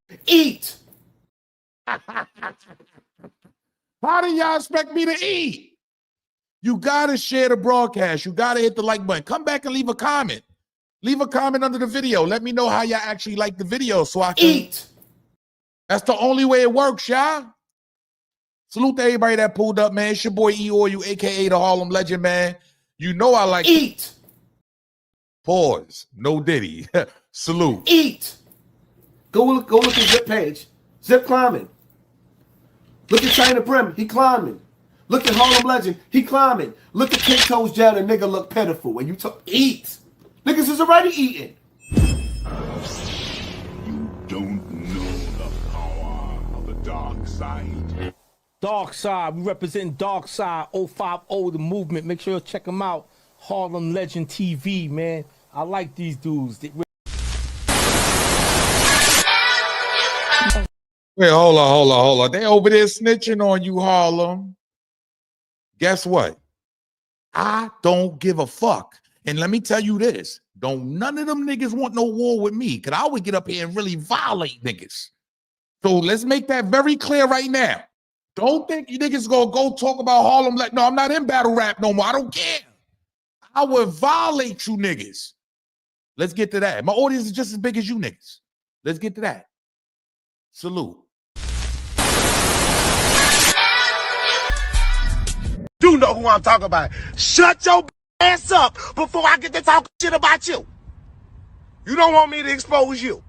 do y'all expect me to eat? You gotta share the broadcast. You gotta hit the like button. Come back and leave a comment. Leave a comment under the video. Let me know how y'all actually like the video so I can eat. That's the only way it works, y'all. Salute to everybody that pulled up, man. It's your boy E-Oil, aka the Harlem Legend, man. You know I like eat. Pause. No Diddy. Salute. Eat. Go look at Zip page. Zip climbing. Look at China Brim. He climbing. Look at Harlem Legend. He climbing. Look at King Toes Jail. The nigga look pitiful. When you talk, eat. Niggas is already eating. You don't know the power of the dark side. Dark Side, we represent Dark Side 050 the movement. Make sure you check them out. Harlem Legend TV, man. I like these dudes. Wait, hold on. They over there snitching on you, Harlem. Guess what? I don't give a fuck. And let me tell you this. None of them niggas want no war with me, because I would get up here and really violate niggas. So let's make that very clear right now. Don't think you niggas gonna go talk about Harlem. No, I'm not in battle rap no more. I don't care. I would violate you niggas. Let's get to that. My audience is just as big as you niggas. Let's get to that. Salute. You know who I'm talking about. Shut your ass up before I get to talking shit about you. You don't want me to expose you.